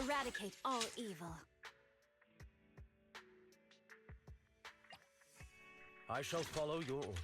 eradicate all evil. I shall follow your orders.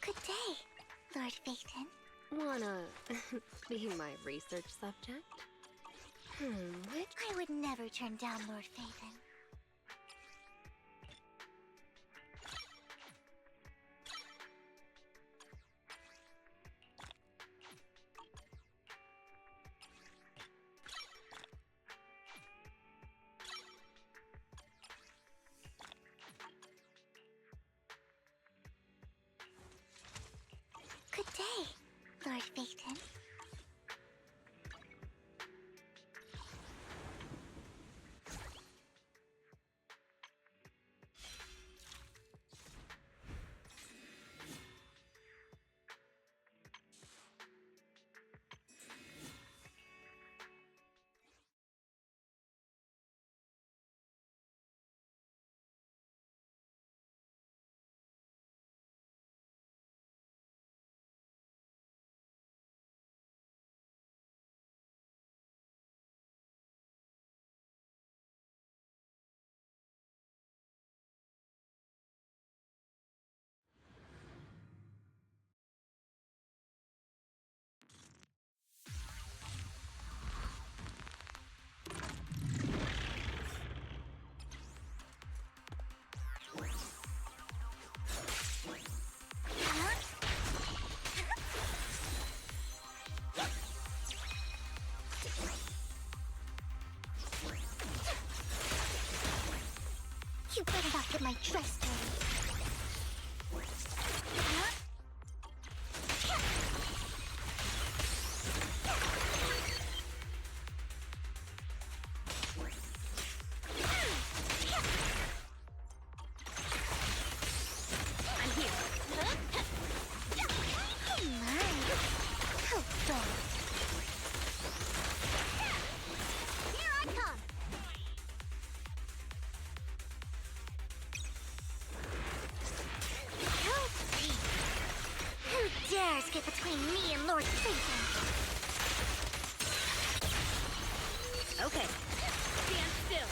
Good day, Lord Phaeton. Wanna be my research subject? Which? I would never turn down Lord Phaeton. Good day, Lord Phaeton. You better not get my dress dirty. I'm here. Oh my! How bold! Here I come! Help me! Who dares get between me and Lord Phaeton? Okay. Stand still.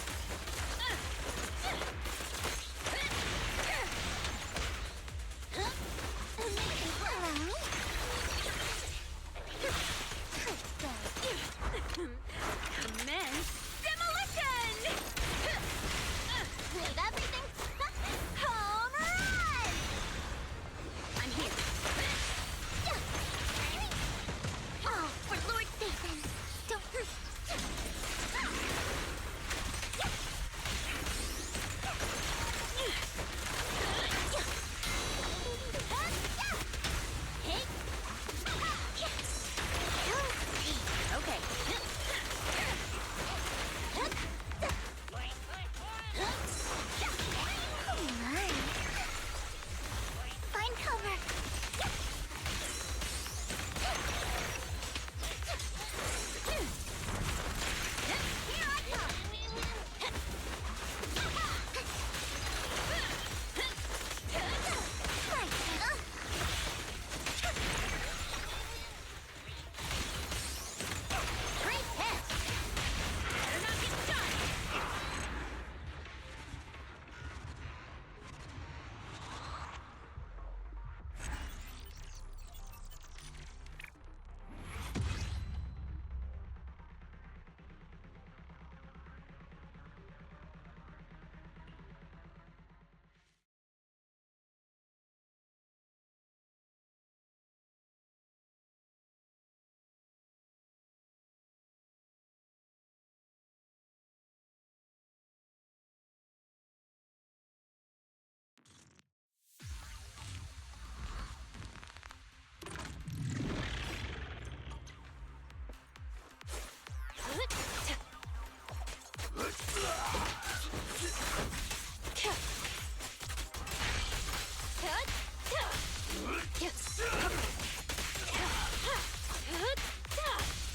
Commence demolition! Leave everything. Home run! I'm here. Oh, for Lord Phaeton! Don't.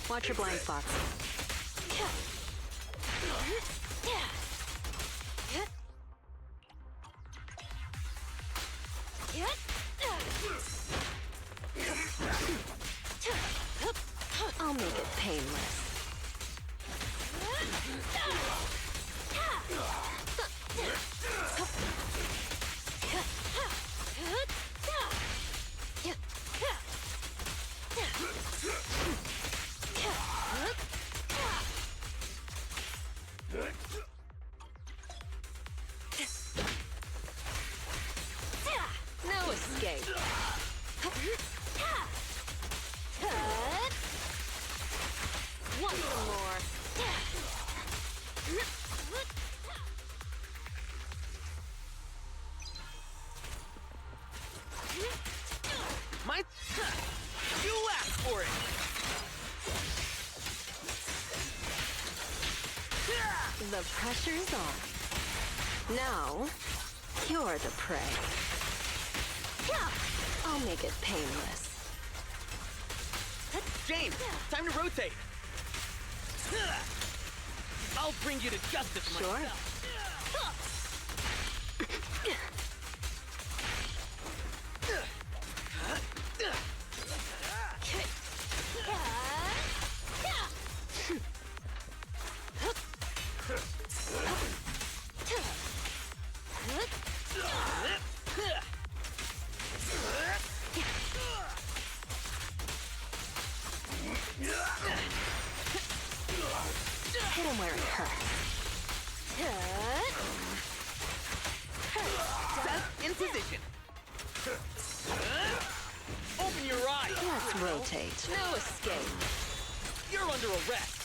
Watch your blind spots. I'll make it painless. No escape. Want some more? My... You asked for it! The pressure's on. Now, you're the prey. I'll make it painless. James, time to rotate! I'll bring you to justice Sure. myself! Hit him where it hurts. Set in position! Open your eyes! Let's rotate. No escape. You're under arrest!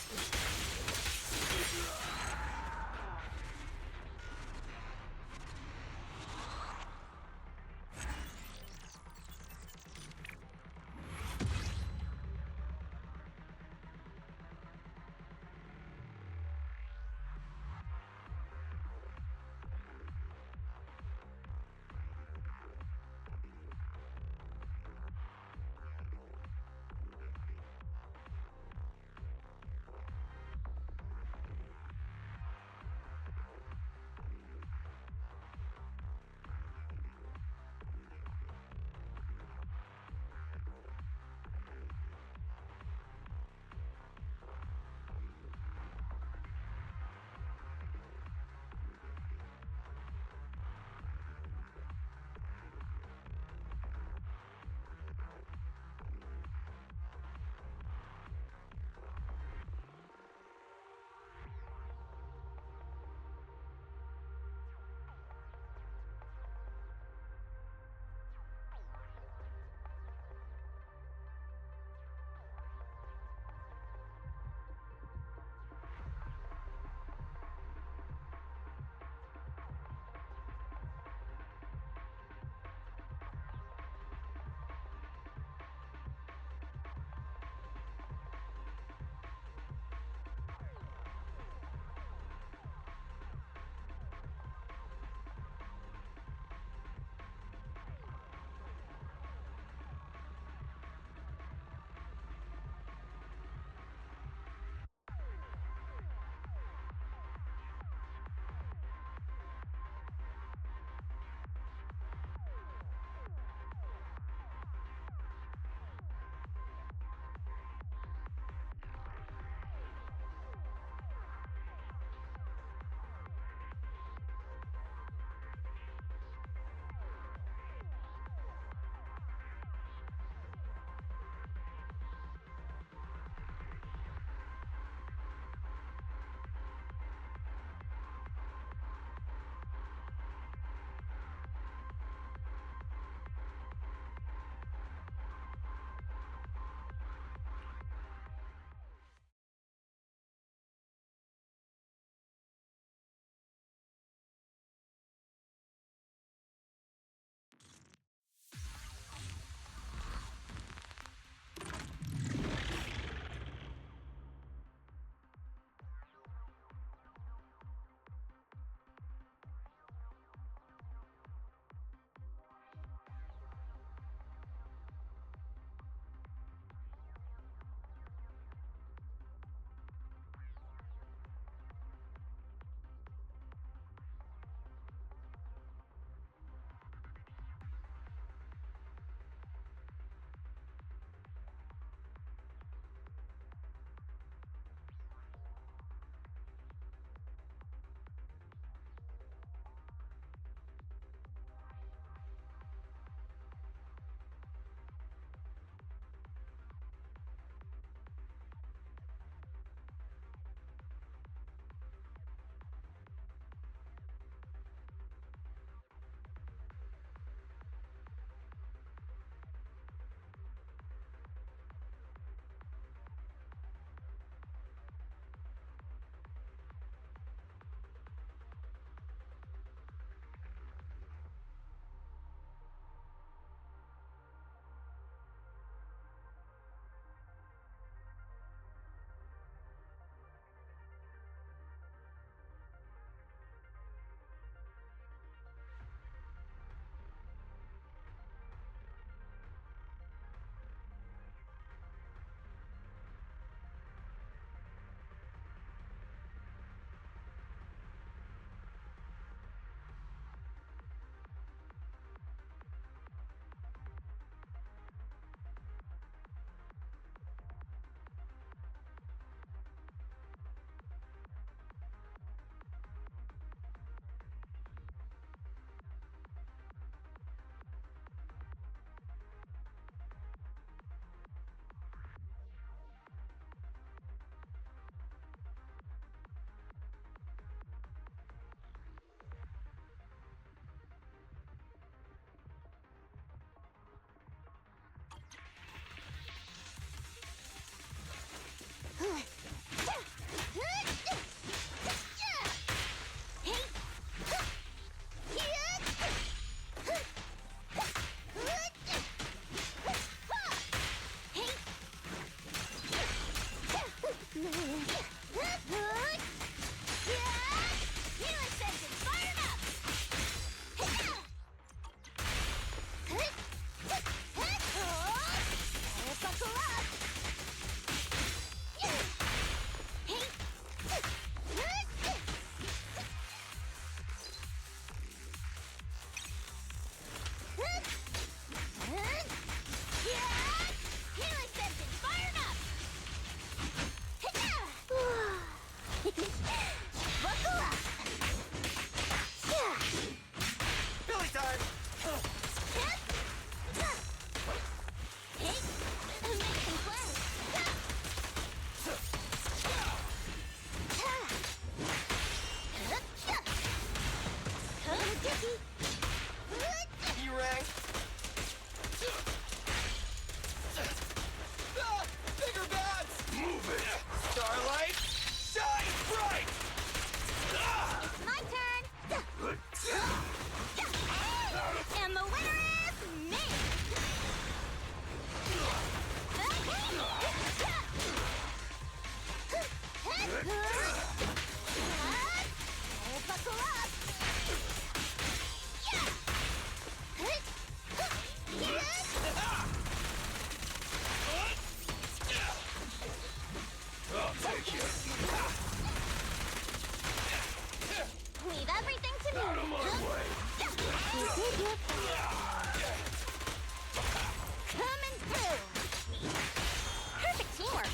Perfect teamwork.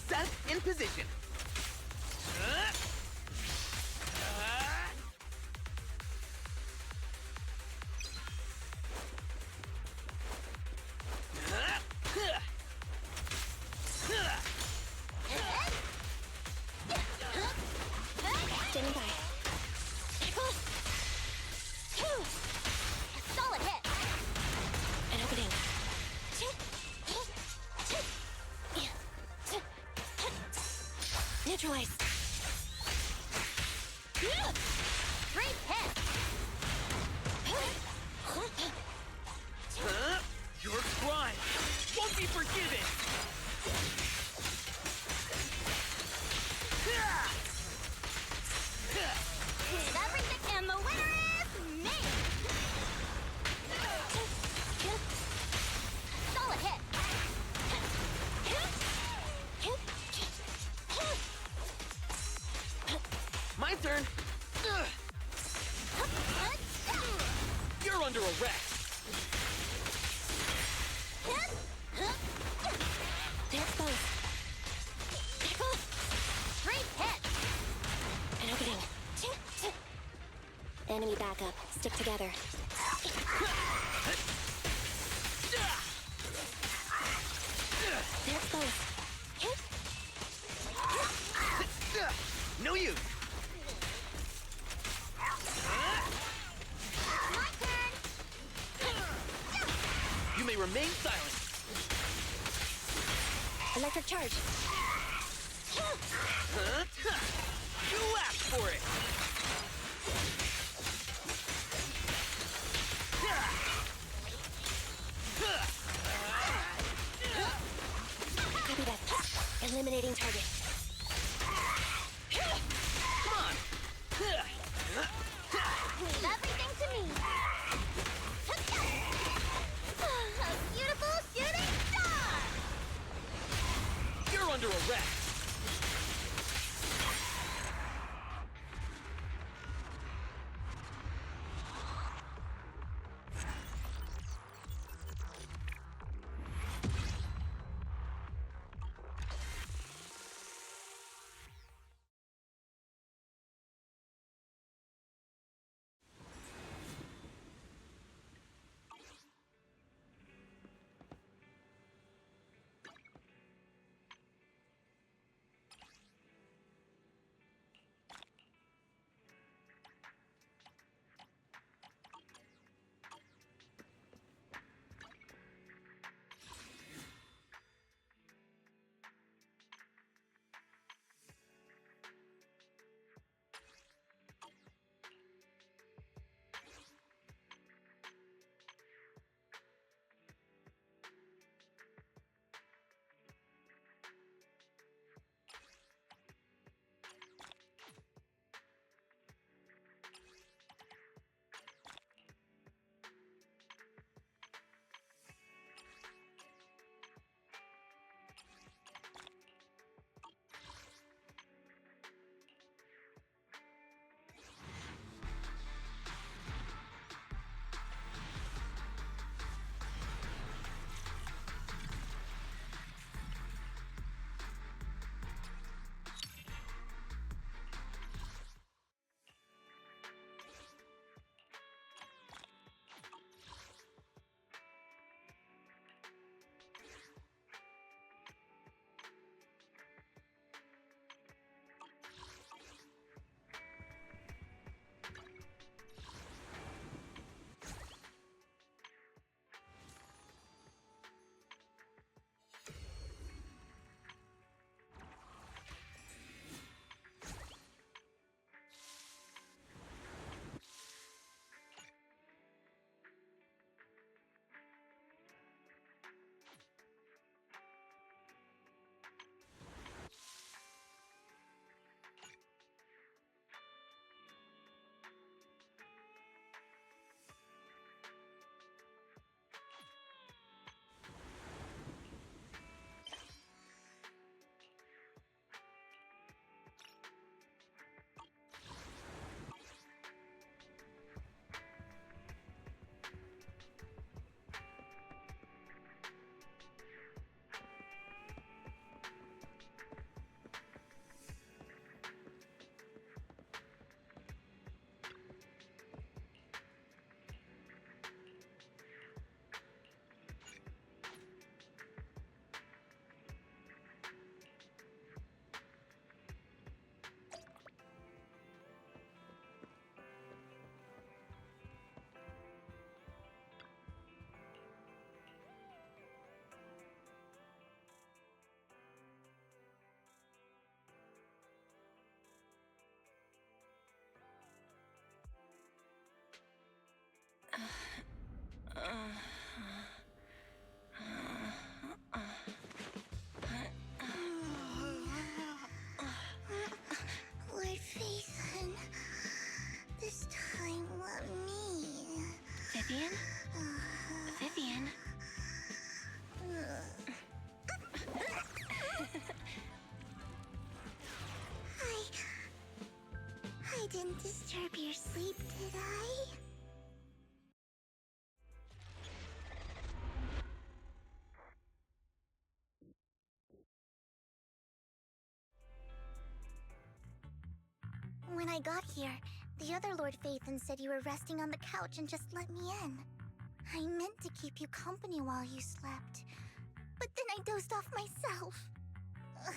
Set in position. Standing by. A solid hit. An opening. Neutralize. Great hit. Your crime won't be forgiven. Did everything, and the winner is me. Solid hit. My turn. You're under arrest. There's both. Great hit. An opening. Enemy backup. Stick together. There's both. No use. My turn. You may remain silent. Electric charge. You asked for it. Copy that. Eliminating target. Come on. Leave everything to me. A beautiful shooting star. You're under arrest. I got here, the other Lord Phaeton said you were resting on the couch and just let me in. I meant to keep you company while you slept, but then I dozed off myself. Ugh.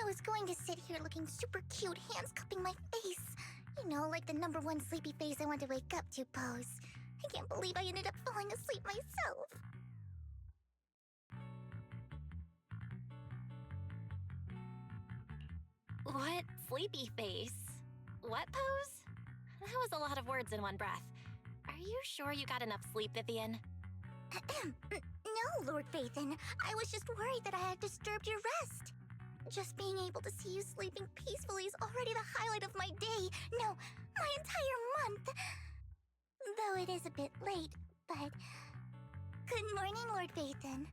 I was going to sit here looking super cute, hands cupping my face. You know, like the #1 sleepy face I want to wake up to pose. I can't believe I ended up falling asleep myself. What sleepy face? What pose? That was a lot of words in one breath. Are you sure you got enough sleep, Vivian? No, Lord Phaeton. I was just worried that I had disturbed your rest. Just being able to see you sleeping peacefully is already the highlight of my day. No, my entire month. Though it is a bit late, but... Good morning, Lord Phaeton.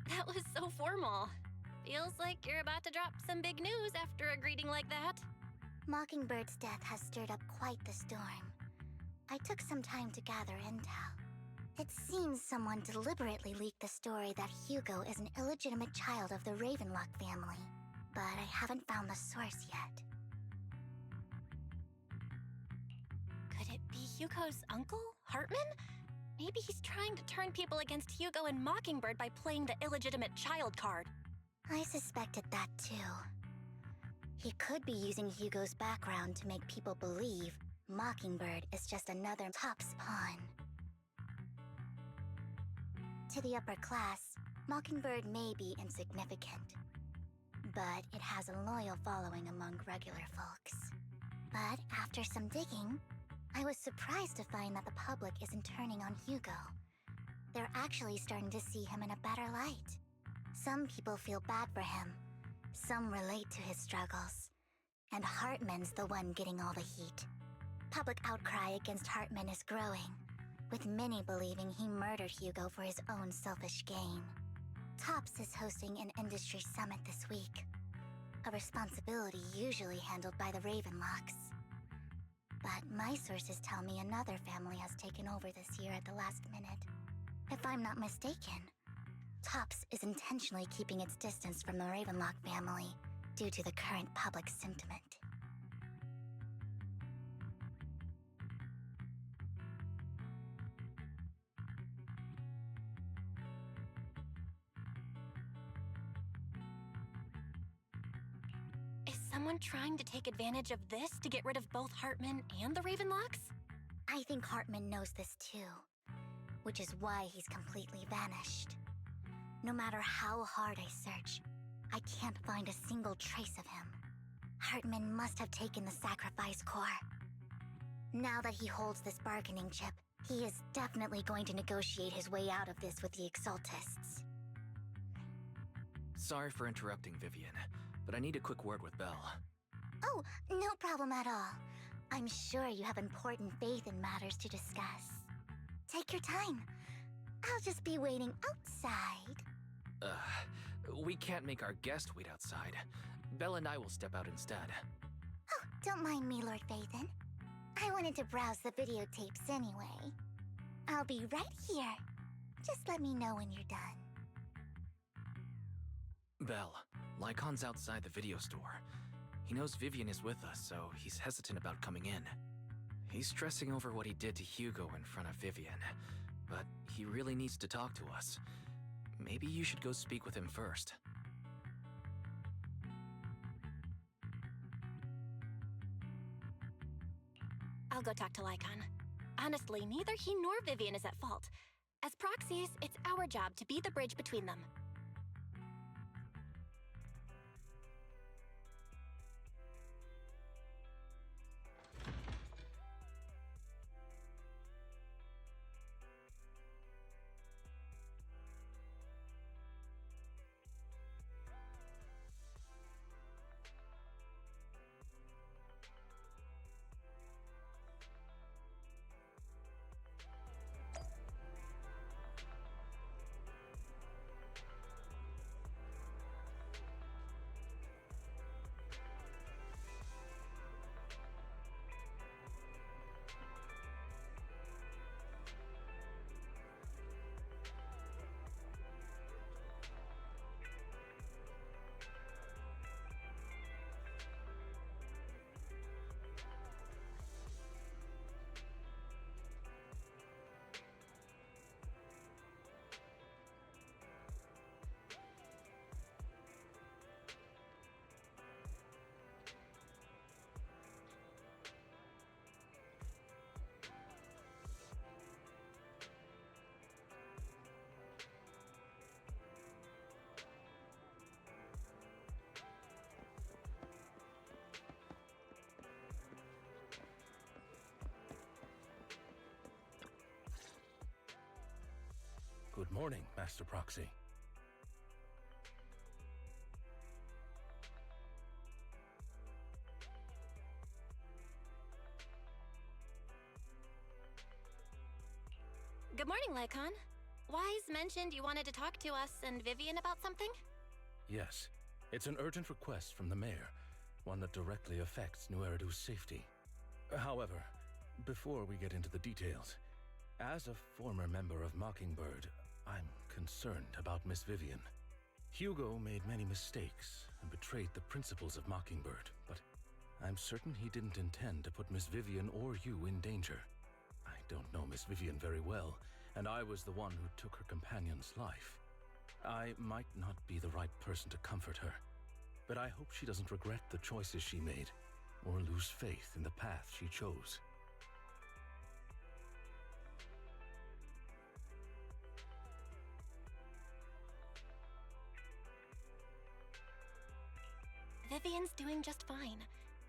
That was so formal. Feels like you're about to drop some big news after a greeting like that. Mockingbird's death has stirred up quite the storm. I took some time to gather intel. It seems someone deliberately leaked the story that Hugo is an illegitimate child of the Ravenlock family, but I haven't found the source yet. Could it be Hugo's uncle, Hartman? Maybe he's trying to turn people against Hugo and Mockingbird by playing the illegitimate child card. I suspected that too. He could be using Hugo's background to make people believe Mockingbird is just another Top's pawn. To the upper class, Mockingbird may be insignificant, but it has a loyal following among regular folks. But after some digging, I was surprised to find that the public isn't turning on Hugo. They're actually starting to see him in a better light. Some people feel bad for him, some relate to his struggles, and Hartman's the one getting all the heat. Public outcry against Hartman is growing, with many believing he murdered Hugo for his own selfish gain. Tops is hosting an industry summit this week, a responsibility usually handled by the Ravenlocks. But my sources tell me another family has taken over this year at the last minute. If I'm not mistaken, Tops is intentionally keeping its distance from the Ravenlock family due to the current public sentiment. Is someone trying to take advantage of this to get rid of both Hartman and the Ravenlocks? I think Hartman knows this too, which is why he's completely vanished. No matter how hard I search, I can't find a single trace of him. Hartman must have taken the sacrifice core. Now that he holds this bargaining chip, he is definitely going to negotiate his way out of this with the Exaltists. Sorry for interrupting, Vivian, but I need a quick word with Belle. Oh, no problem at all. I'm sure you have important faith in matters to discuss. Take your time. I'll just be waiting outside. We can't make our guest wait outside. Belle and I will step out instead. Oh, don't mind me, Lord Phaeton. I wanted to browse the videotapes anyway. I'll be right here. Just let me know when you're done. Belle, Lycon's outside the video store. He knows Vivian is with us, so he's hesitant about coming in. He's stressing over what he did to Hugo in front of Vivian, but he really needs to talk to us. Maybe you should go speak with him first. I'll go talk to Lycon. Honestly, neither he nor Vivian is at fault. As proxies, it's our job to be the bridge between them. Good morning, Master Proxy. Good morning, Lycon. Wise mentioned you wanted to talk to us and Vivian about something? Yes, it's an urgent request from the mayor, one that directly affects New Eridu's safety. However, before we get into the details, as a former member of Mockingbird, I'm concerned about Miss Vivian. Hugo made many mistakes and betrayed the principles of Mockingbird, but I'm certain he didn't intend to put Miss Vivian or you in danger. I don't know Miss Vivian very well, and I was the one who took her companion's life. I might not be the right person to comfort her, but I hope she doesn't regret the choices she made or lose faith in the path she chose. Vivian's doing just fine.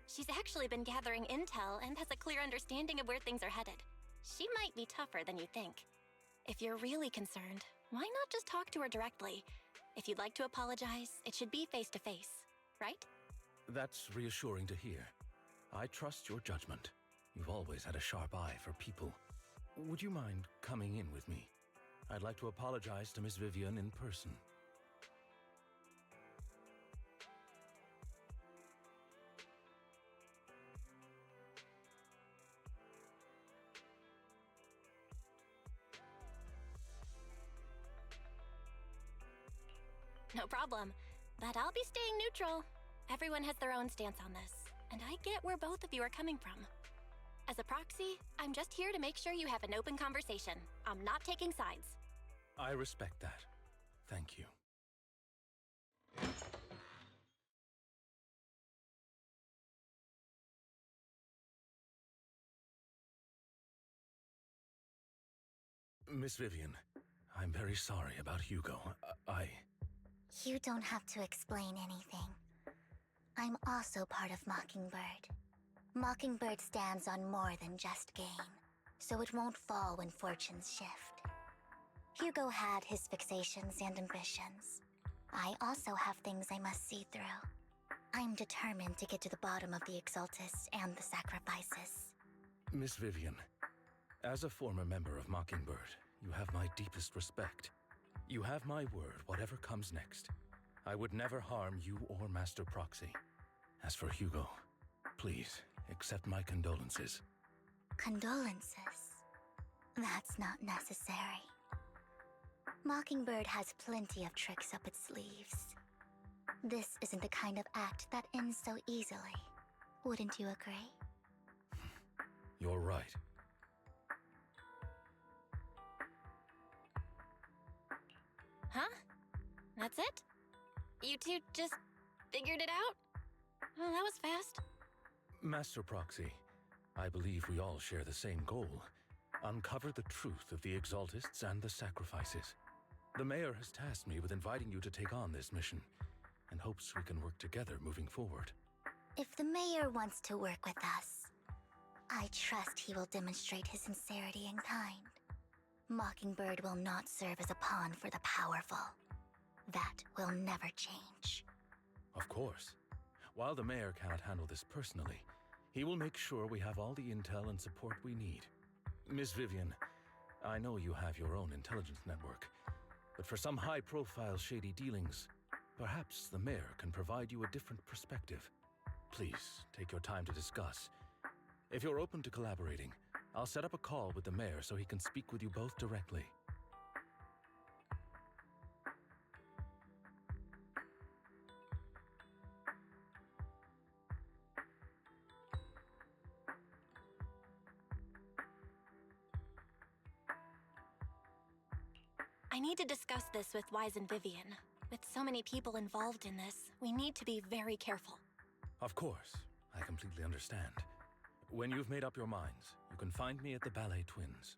She's actually been gathering intel and has a clear understanding of where things are headed. She might be tougher than you think. If you're really concerned, why not just talk to her directly? If you'd like to apologize, it should be face to face, right? That's reassuring to hear. I trust your judgment. You've always had a sharp eye for people. Would you mind coming in with me? I'd like to apologize to Miss Vivian in person. No problem. But I'll be staying neutral. Everyone has their own stance on this, and I get where both of you are coming from. As a proxy, I'm just here to make sure you have an open conversation. I'm not taking sides. I respect that. Thank you. Miss Vivian, I'm very sorry about Hugo. You don't have to explain anything. I'm also part of Mockingbird. Mockingbird stands on more than just gain, so it won't fall when fortunes shift. Hugo had his fixations and ambitions. I also have things I must see through. I'm determined to get to the bottom of the Exaltus and the sacrifices. Miss Vivian, as a former member of Mockingbird, you have my deepest respect. You have my word, whatever comes next. I would never harm you or Master Proxy. As for Hugo, please, accept my condolences. Condolences? That's not necessary. Mockingbird has plenty of tricks up its sleeves. This isn't the kind of act that ends so easily. Wouldn't you agree? You're right. Huh? That's it? You two just figured it out? Well, that was fast. Master Proxy, I believe we all share the same goal. uncover the truth of the Exaltists and the sacrifices. The mayor has tasked me with inviting you to take on this mission, and hopes we can work together moving forward. If the mayor wants to work with us, I trust he will demonstrate his sincerity in kind. Mockingbird will not serve as a pawn for the powerful. That will never change. Of course. While the mayor cannot handle this personally, he will make sure we have all the intel and support we need. Miss Vivian, I know you have your own intelligence network, but for some high-profile shady dealings, perhaps the mayor can provide you a different perspective. Please, take your time to discuss. If you're open to collaborating, I'll set up a call with the mayor so he can speak with you both directly. I need to discuss this with Wise and Vivian. With so many people involved in this, we need to be very careful. Of course, I completely understand. When you've made up your minds, you can find me at the Ballet Twins.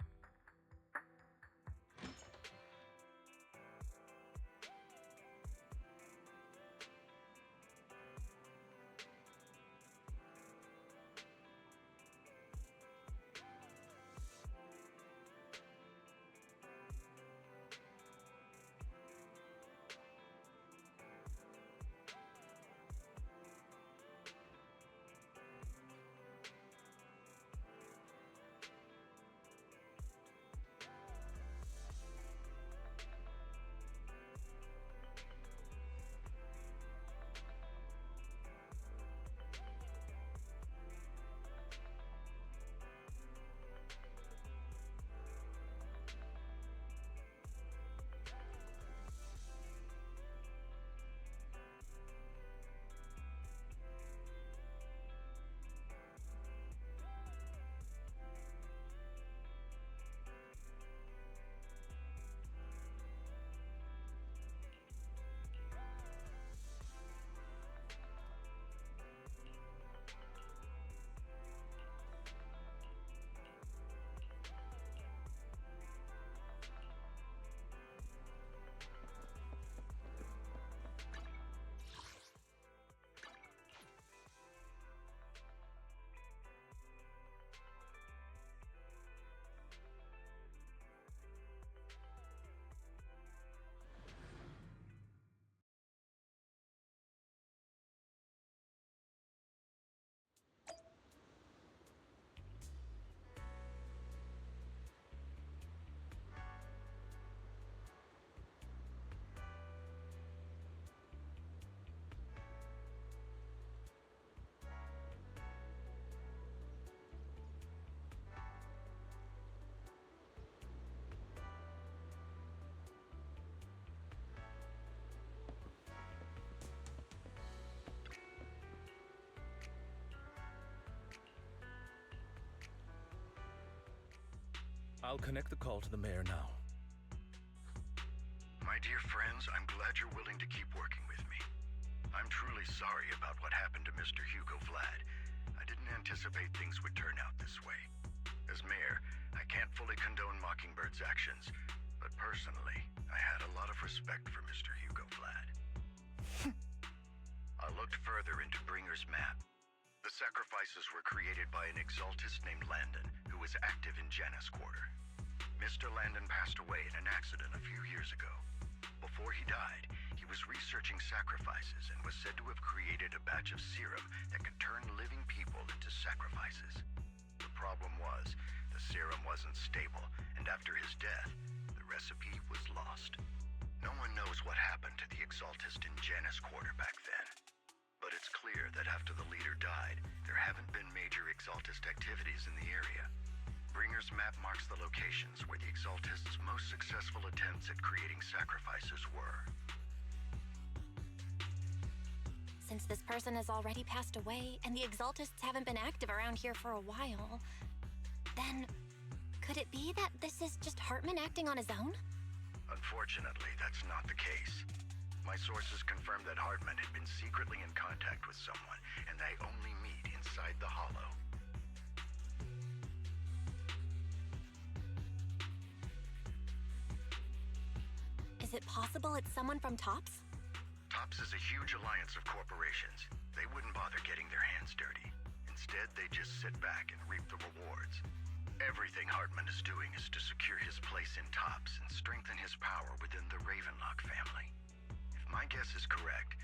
I'll connect the call to the mayor now. My dear friends, I'm glad you're willing to keep working with me. I'm truly sorry about what happened to Mr. Hugo Vlad. I didn't anticipate things would turn out this way. As mayor, I can't fully condone Mockingbird's actions, but personally, I had a lot of respect for Mr. Hugo Vlad. I looked further into Bringer's map. The sacrifices were created by an Exaltist named Landon, who was active in Janus Quarter. Mr. Landon passed away in an accident a few years ago. Before he died, he was researching sacrifices and was said to have created a batch of serum that could turn living people into sacrifices. The problem was, the serum wasn't stable, and after his death, the recipe was lost. No one knows what happened to the Exaltist in Janus Quarter back then. But it's clear that after the leader died, there haven't been major Exaltist activities in the area. Bringer's map marks the locations where the Exaltists' most successful attempts at creating sacrifices were. Since this person has already passed away, and the Exaltists haven't been active around here for a while, then could it be that this is just Hartman acting on his own? Unfortunately, that's not the case. My sources confirmed that Hartman had been secretly in contact with someone, and they only meet inside the Hollow. Is it possible it's someone from TOPS? TOPS is a huge alliance of corporations. They wouldn't bother getting their hands dirty. Instead, they just sit back and reap the rewards. Everything Hartman is doing is to secure his place in TOPS and strengthen his power within the Ravenlock family. If my guess is correct,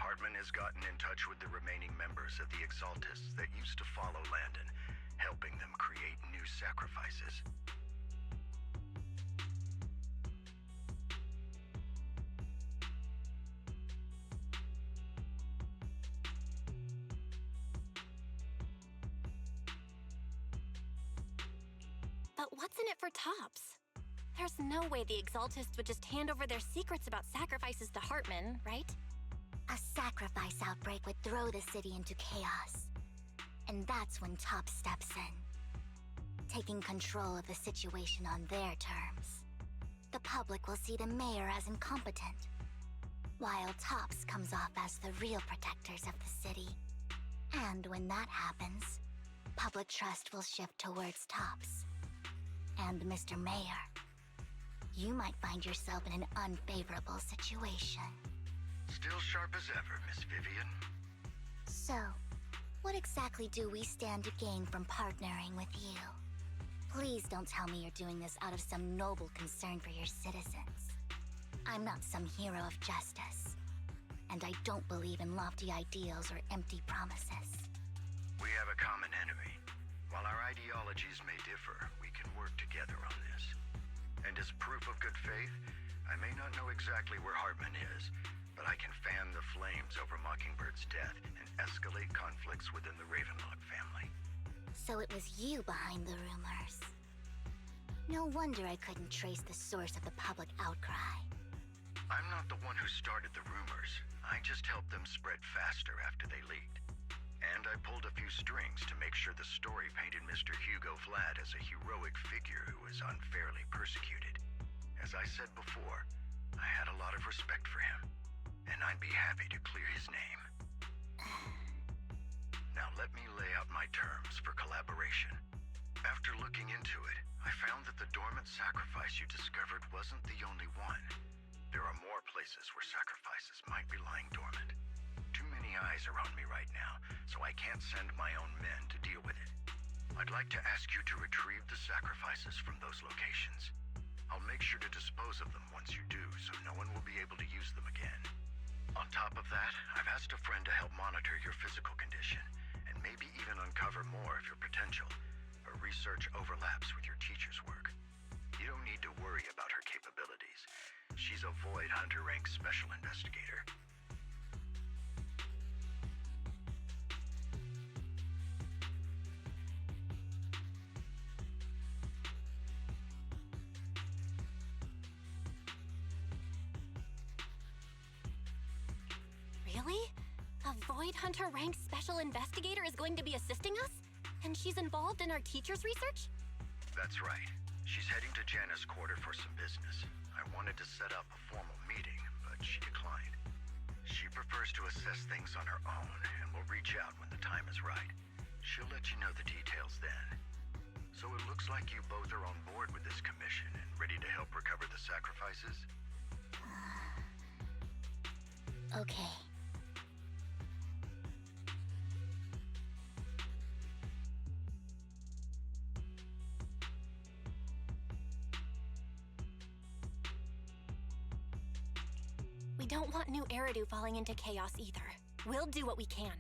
Hartman has gotten in touch with the remaining members of the Exaltists that used to follow Landon, helping them create new sacrifices. But what's in it for TOPS? There's no way the Exaltists would just hand over their secrets about sacrifices to Hartman, right? A sacrifice outbreak would throw the city into chaos. And that's when TOPS steps in, taking control of the situation on their terms. The public will see the mayor as incompetent, while TOPS comes off as the real protectors of the city. And when that happens, public trust will shift towards TOPS. And Mr. Mayor, you might find yourself in an unfavorable situation. Still sharp as ever, Miss Vivian. So, what exactly do we stand to gain from partnering with you? Please don't tell me you're doing this out of some noble concern for your citizens. I'm not some hero of justice, and I don't believe in lofty ideals or empty promises. We have a common enemy. While our ideologies may differ, we can work together on this. And as proof of good faith, I may not know exactly where Hartman is, but I can fan the flames over Mockingbird's death and escalate conflicts within the Ravenlock family. So it was you behind the rumors. No wonder I couldn't trace the source of the public outcry. I'm not the one who started the rumors. I just helped them spread faster after they leaked. And I pulled a few strings to make sure the story painted Mr. Hugo Vlad as a heroic figure who was unfairly persecuted. As I said before, I had a lot of respect for him, and I'd be happy to clear his name. Now let me lay out my terms for collaboration. After looking into it, I found that the dormant sacrifice you discovered wasn't the only one. There are more places where sacrifices might be lying dormant. Too many eyes are on me right now, so I can't send my own men to deal with it. I'd like to ask you to retrieve the sacrifices from those locations. I'll make sure to dispose of them once you do, so no one will be able to use them again. On top of that, I've asked a friend to help monitor your physical condition, and maybe even uncover more of your potential. Her research overlaps with your teacher's work. You don't need to worry about her capabilities. She's a Void Hunter rank special investigator. Really? A Void Hunter ranked special investigator is going to be assisting us? And she's involved in our teacher's research? That's right. She's heading to Janus Quarter for some business. I wanted to set up a formal meeting, but she declined. She prefers to assess things on her own, and will reach out when the time is right. She'll let you know the details then. So it looks like you both are on board with this commission and ready to help recover the sacrifices? Okay. We don't want New Eridu falling into chaos either. We'll do what we can.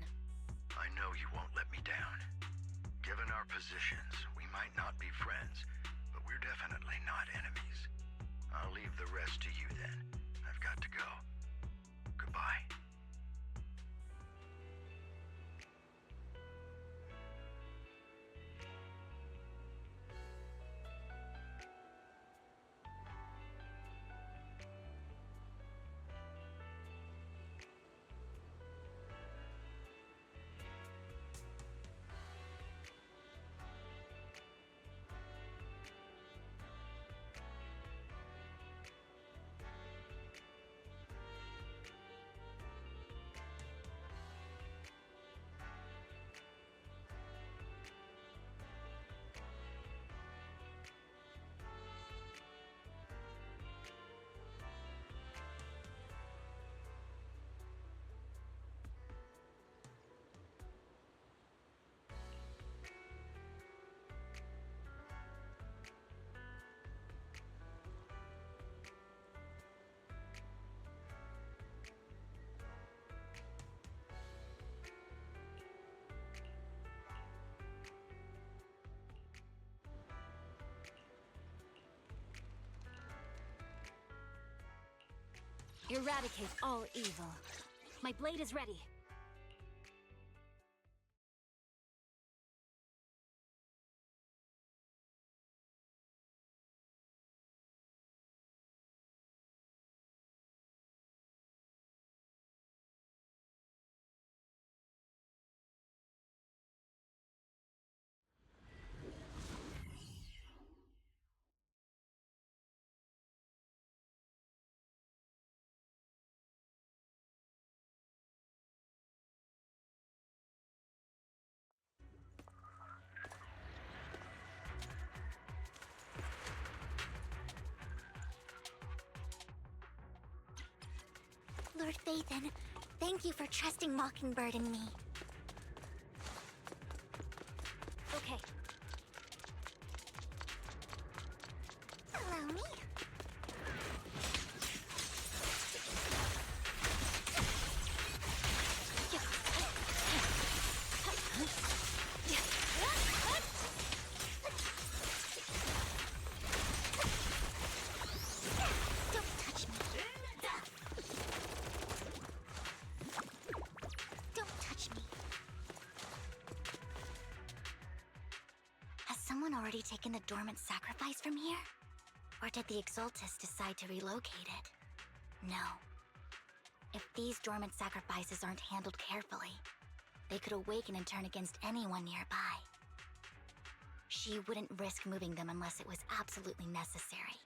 I know you won't let me down. Given our positions, we might not be friends, but we're definitely not enemies. I'll leave the rest to you then. I've got to go. Goodbye. Eradicate all evil. My blade is ready. Lord Phaeton, thank you for trusting Mockingbird and me. Okay. Allow me. Don't touch me. Don't touch me. Has someone already taken the dormant sacrifice from here? Or did the Exaltus decide to relocate it? No. If these dormant sacrifices aren't handled carefully, they could awaken and turn against anyone nearby. She wouldn't risk moving them unless it was absolutely necessary.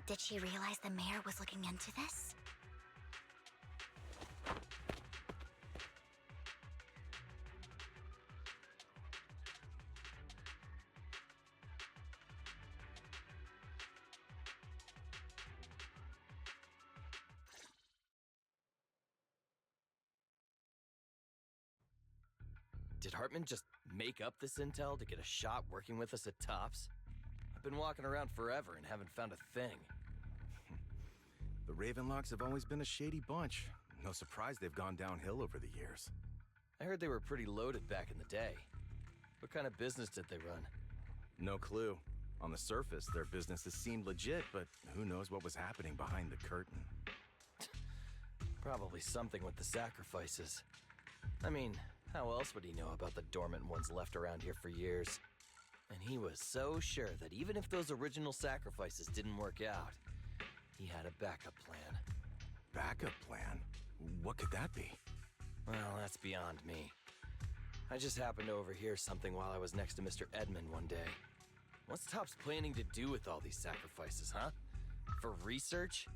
Did she realize the mayor was looking into this? Did Hartman just make up this intel to get a shot working with us at Tops? I've been walking around forever and haven't found a thing. The Ravenlocks have always been a shady bunch. No surprise they've gone downhill over the years. I heard they were pretty loaded back in the day. What kind of business did they run? No clue. On the surface, their businesses seemed legit, but who knows what was happening behind the curtain. Probably something with the sacrifices. I mean, how else would he know about the dormant ones left around here for years? And he was so sure that even if those original sacrifices didn't work out, he had a backup plan. Backup plan? What could that be? Well, that's beyond me. I just happened to overhear something while I was next to Mr. Edmund one day. What's Topps planning to do with all these sacrifices, huh? For research?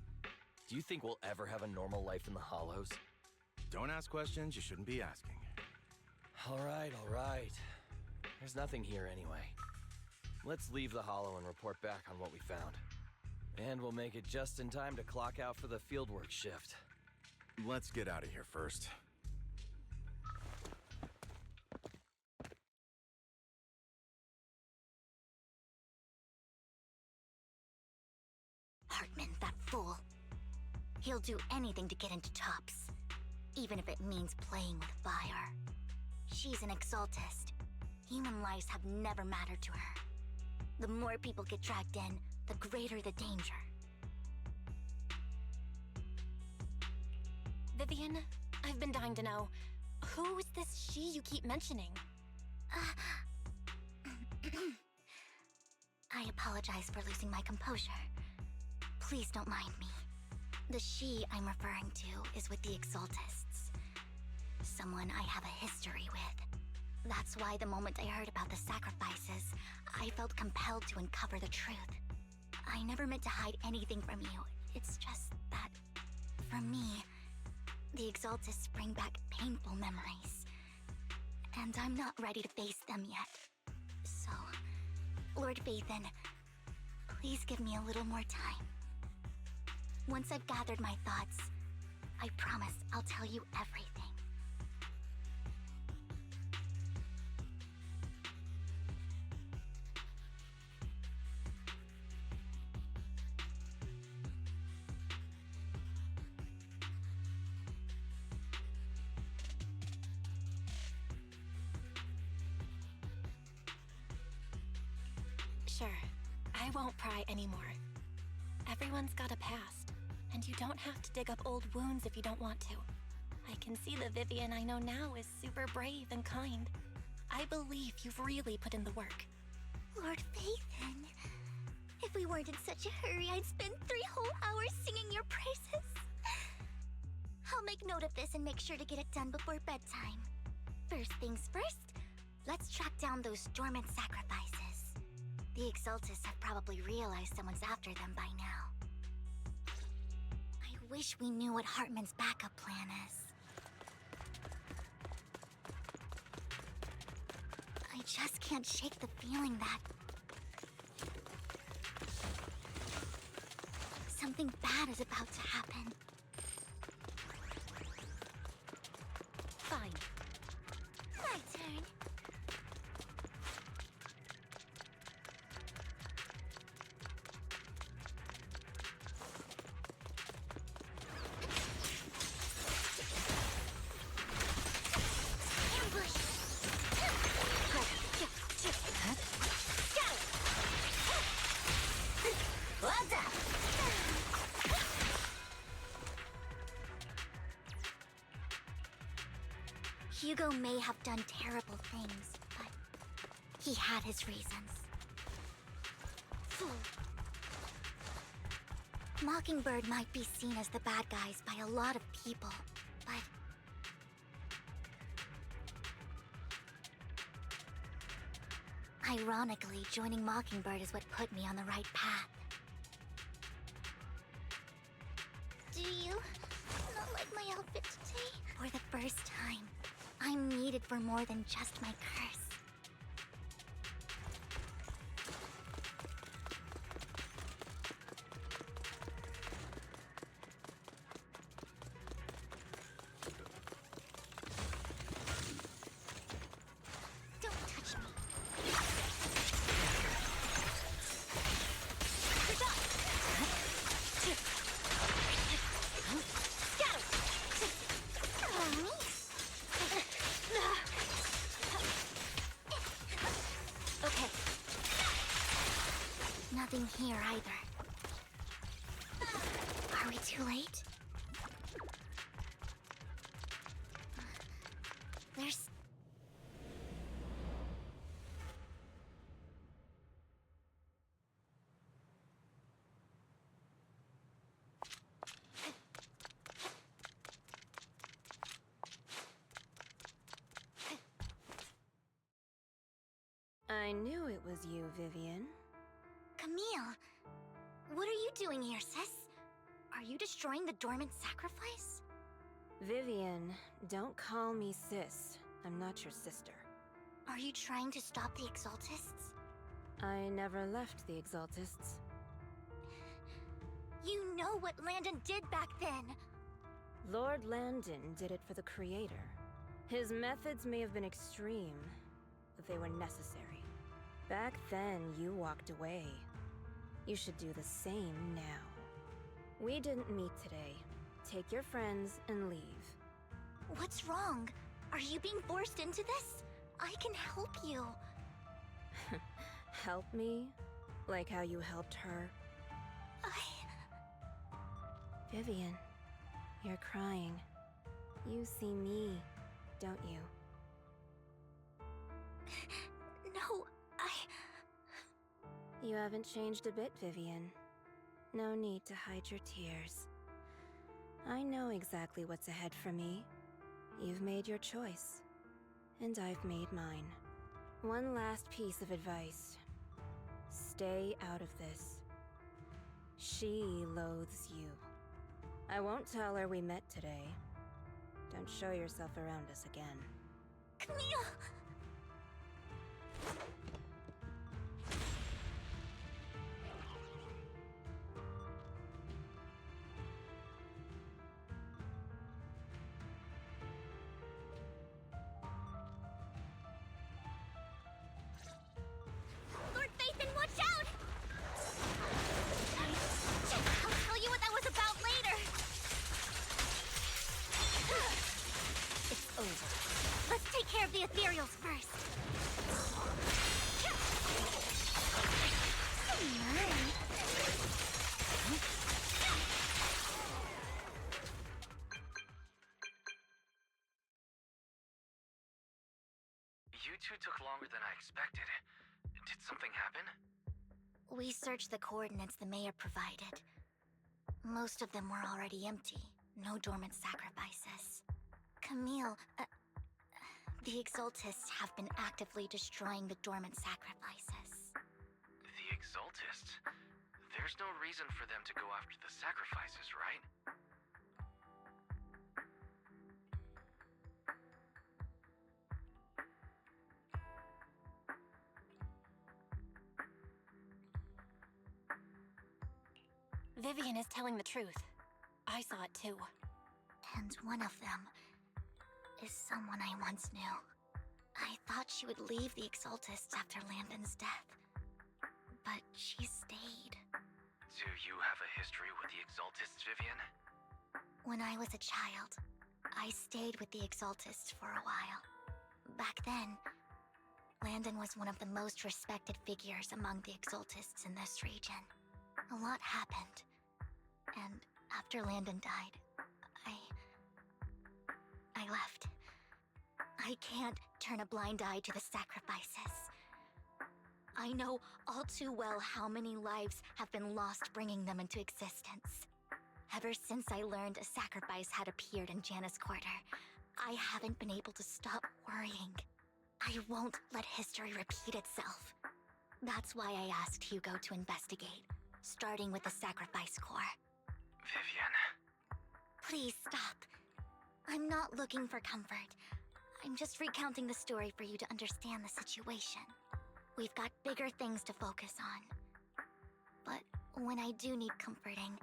Do you think we'll ever have a normal life in the Hollows? Don't ask questions you shouldn't be asking. All right. There's nothing here anyway. Let's leave the Hollow and report back on what we found. And we'll make it just in time to clock out for the fieldwork shift. Let's get out of here first. Hartman, that fool. He'll do anything to get into Tops, even if it means playing with fire. She's an Exaltist. Human lives have never mattered to her. The more people get dragged in, the greater the danger. Vivian, I've been dying to know, who is this she you keep mentioning? I apologize for losing my composure. Please don't mind me. The she I'm referring to is with the Exaltists. Someone I have a history with. That's why the moment I heard about the sacrifices, I felt compelled to uncover the truth. I never meant to hide anything from you. It's just that, for me, the Exaltists bring back painful memories. And I'm not ready to face them yet. So, Lord Phaeton, please give me a little more time. Once I've gathered my thoughts, I promise I'll tell you everything. Sure, I won't pry anymore. Everyone's got a past, And you don't have to dig up old wounds if you don't want to. I can see the Vivian I know now is super brave and kind. I believe you've really put in the work. Lord Phaeton, if we weren't in such a hurry, I'd spend 3 whole hours singing your praises. I'll make note of this and make sure to get it done before bedtime. First things first, let's track down those dormant sacrifices. The Exaltists have probably realized someone's after them by now. I wish we knew what Hartman's backup plan is. I just can't shake the feeling that something bad is about to happen. Fine. My turn. Ambush! What's up? Hugo may have done terrible things, but he had his reasons. Fool. Mockingbird might be seen as the bad guys by a lot of people, but ironically, joining Mockingbird is what put me on the right path. Do you not like my outfit today? For the first time, I'm needed for more than just my curse. Don't touch me. Okay. Nothing here either. Are we too late? There's... I knew it was you, Vivian. Camille, what are you doing here, sis? Are you destroying the dormant sacrifice? Vivian, don't call me sis. I'm not your sister. Are you trying to stop the Exaltists? I never left the Exaltists. You know what Landon did back then! Lord Landon did it for the Creator. His methods may have been extreme, but they were necessary. Back then, you walked away. You should do the same now. We didn't meet today. Take your friends and leave. What's wrong? Are you being forced into this? I can help you. Help me? Like how you helped her? Vivian, you're crying. You see me, don't you? No, You haven't changed a bit, Vivian. No need to hide your tears. I know exactly what's ahead for me. You've made your choice, and I've made mine. One last piece of advice. Stay out of this. She loathes you. I won't tell her we met today. Don't show yourself around us again. Camille! Lord Phaeton, watch out! I'll tell you what that was about later. It's over. Let's take care of the ethereals first. You two took longer than I expected. Did something happen? We searched the coordinates the mayor provided. Most of them were already empty. No dormant sacrifices. Camille, the Exaltists have been actively destroying the dormant sacrifices. The Exaltists? There's no reason for them to go after the sacrifices, right? Vivian is telling the truth. I saw it too. And one of them is someone I once knew. I thought she would leave the Exaltists after Landon's death, but she stayed. Do you have a history with the Exaltists, Vivian? When I was a child, I stayed with the Exaltists for a while. Back then, Landon was one of the most respected figures among the Exaltists in this region. A lot happened, and after Landon died, I left. I can't turn a blind eye to the sacrifices. I know all too well how many lives have been lost bringing them into existence. Ever since I learned a sacrifice had appeared in Janus Quarter, I haven't been able to stop worrying. I won't let history repeat itself. That's why I asked Hugo to investigate, starting with the Sacrifice Corps. Vivian. Please stop. I'm not looking for comfort. I'm just recounting the story for you to understand the situation. We've got bigger things to focus on. But when I do need comforting,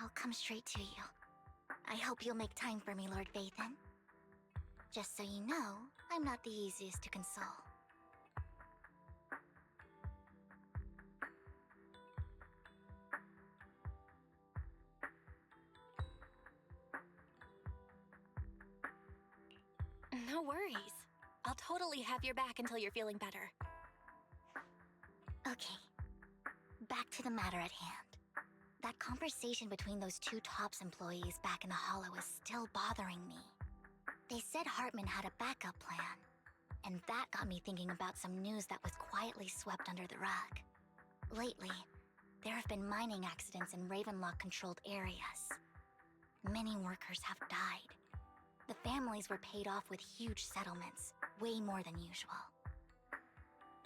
I'll come straight to you. I hope you'll make time for me, Lord Phaeton. Just so you know, I'm not the easiest to console. No worries. I'll totally have your back until you're feeling better. Okay. Back to the matter at hand. That conversation between those two TOPS employees back in the Hollow is still bothering me. They said Hartman had a backup plan, and that got me thinking about some news that was quietly swept under the rug. Lately, there have been mining accidents in Ravenlock-controlled areas. Many workers have died. The families were paid off with huge settlements, way more than usual.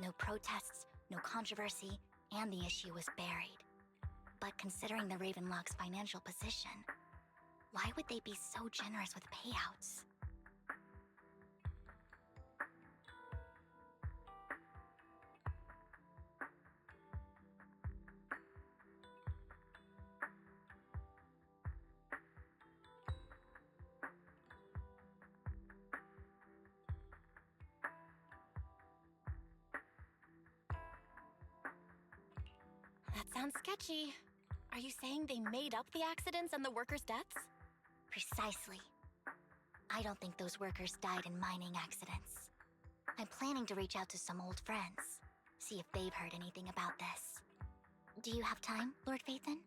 No protests, no controversy, and the issue was buried. But considering the Ravenlock's financial position, why would they be so generous with payouts? That sounds sketchy. Are you saying they made up the accidents and the workers' deaths? Precisely. I don't think those workers died in mining accidents. I'm planning to reach out to some old friends, see if they've heard anything about this. Do you have time, Lord Phaeton?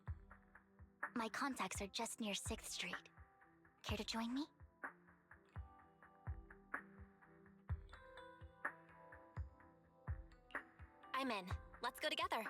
My contacts are just near 6th Street. Care to join me? I'm in. Let's go together.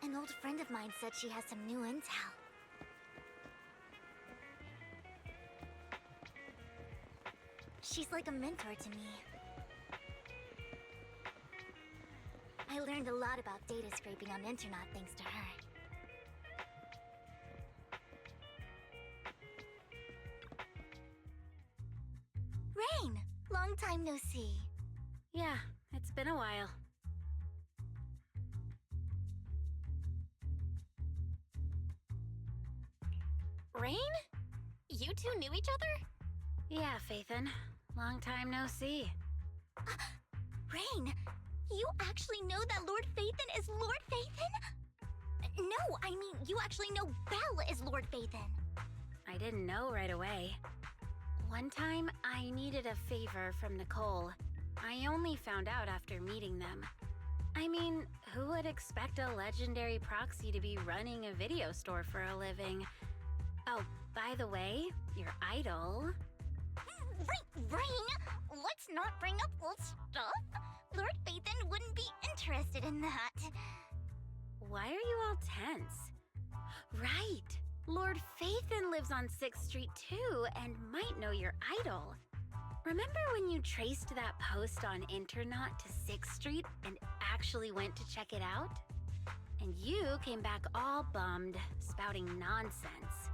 An old friend of mine said she has some new intel. She's like a mentor to me. I learned a lot about data scraping on the internet thanks to her. Rain! Long time no see. Yeah, it's been a while. Rain? You two knew each other? Yeah, Phaeton. Long time no see. Rain, you actually know that Lord Phaeton is Lord Phaeton? No, I mean, you actually know Belle is Lord Phaeton. I didn't know right away. One time, I needed a favor from Nicole. I only found out after meeting them. I mean, who would expect a legendary proxy to be running a video store for a living? Oh, by the way, your idol... Rain, let's not bring up old stuff. Lord Phaeton wouldn't be interested in that. Why are you all tense? Right! Lord Phaeton lives on 6th Street too, and might know your idol. Remember when you traced that post on Internet to 6th Street and actually went to check it out? And you came back all bummed, spouting nonsense.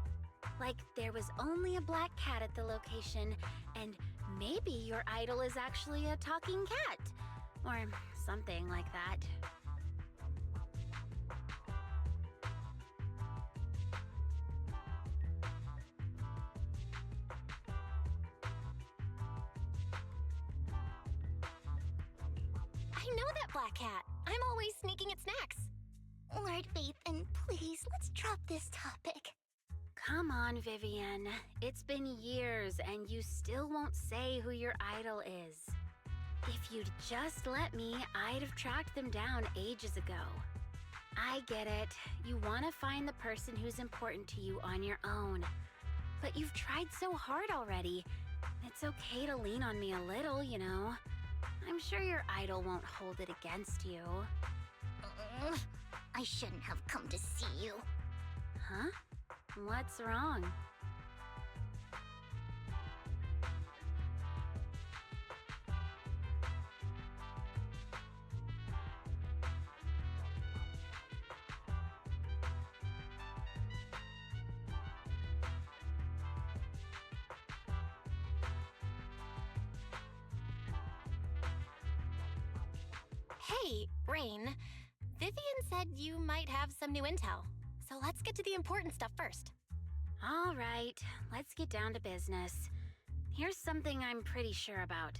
Like there was only a black cat at the location, and maybe your idol is actually a talking cat. Or something like that. I know that black cat. I'm always sneaking at snacks. Lord Phaeton, please, let's drop this topic. Come on, Vivian. It's been years and you still won't say who your idol is. If you'd just let me, I'd have tracked them down ages ago. I get it. You want to find the person who's important to you on your own. But you've tried so hard already. It's okay to lean on me a little, you know. I'm sure your idol won't hold it against you. I shouldn't have come to see you. Huh? What's wrong? Hey, Rain. Vivian said you might have some new intel. So let's get to the important stuff first. All right, let's get down to business. Here's something I'm pretty sure about.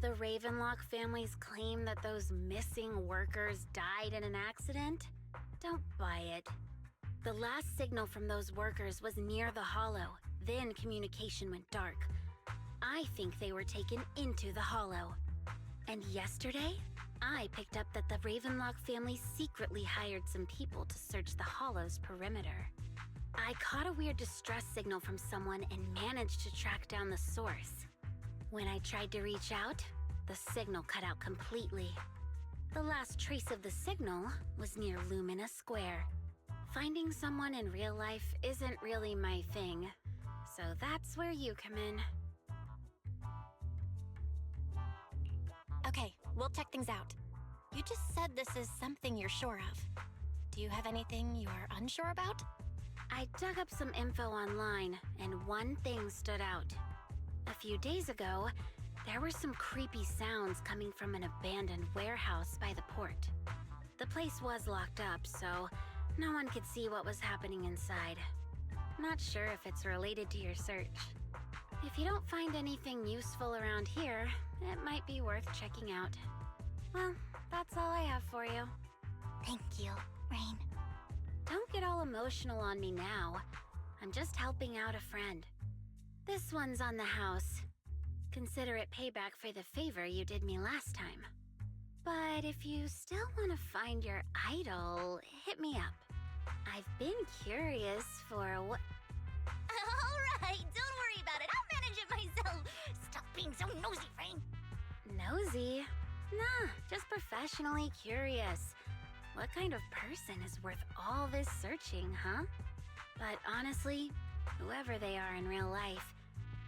The Ravenlock family's claim that those missing workers died in an accident? Don't buy it. The last signal from those workers was near the Hollow, then communication went dark. I think they were taken into the Hollow. And yesterday, I picked up that the Ravenlock family secretly hired some people to search the Hollow's perimeter. I caught a weird distress signal from someone and managed to track down the source. When I tried to reach out, the signal cut out completely. The last trace of the signal was near Lumina Square. Finding someone in real life isn't really my thing, so that's where you come in. Okay, we'll check things out. You just said this is something you're sure of. Do you have anything you're unsure about? I dug up some info online, and one thing stood out. A few days ago, there were some creepy sounds coming from an abandoned warehouse by the port. The place was locked up, so no one could see what was happening inside. Not sure if it's related to your search. If you don't find anything useful around here, it might be worth checking out. Well, that's all I have for you. Thank you, Rain. Don't get all emotional on me now. I'm just helping out a friend. This one's on the house. Consider it payback for the favor you did me last time. But if you still want to find your idol, hit me up. I've been curious for what... Alright, don't worry about it. I'll manage it myself. Stop being so nosy, Rain. Nosy? Nah, just professionally curious. What kind of person is worth all this searching, huh? But honestly, whoever they are in real life,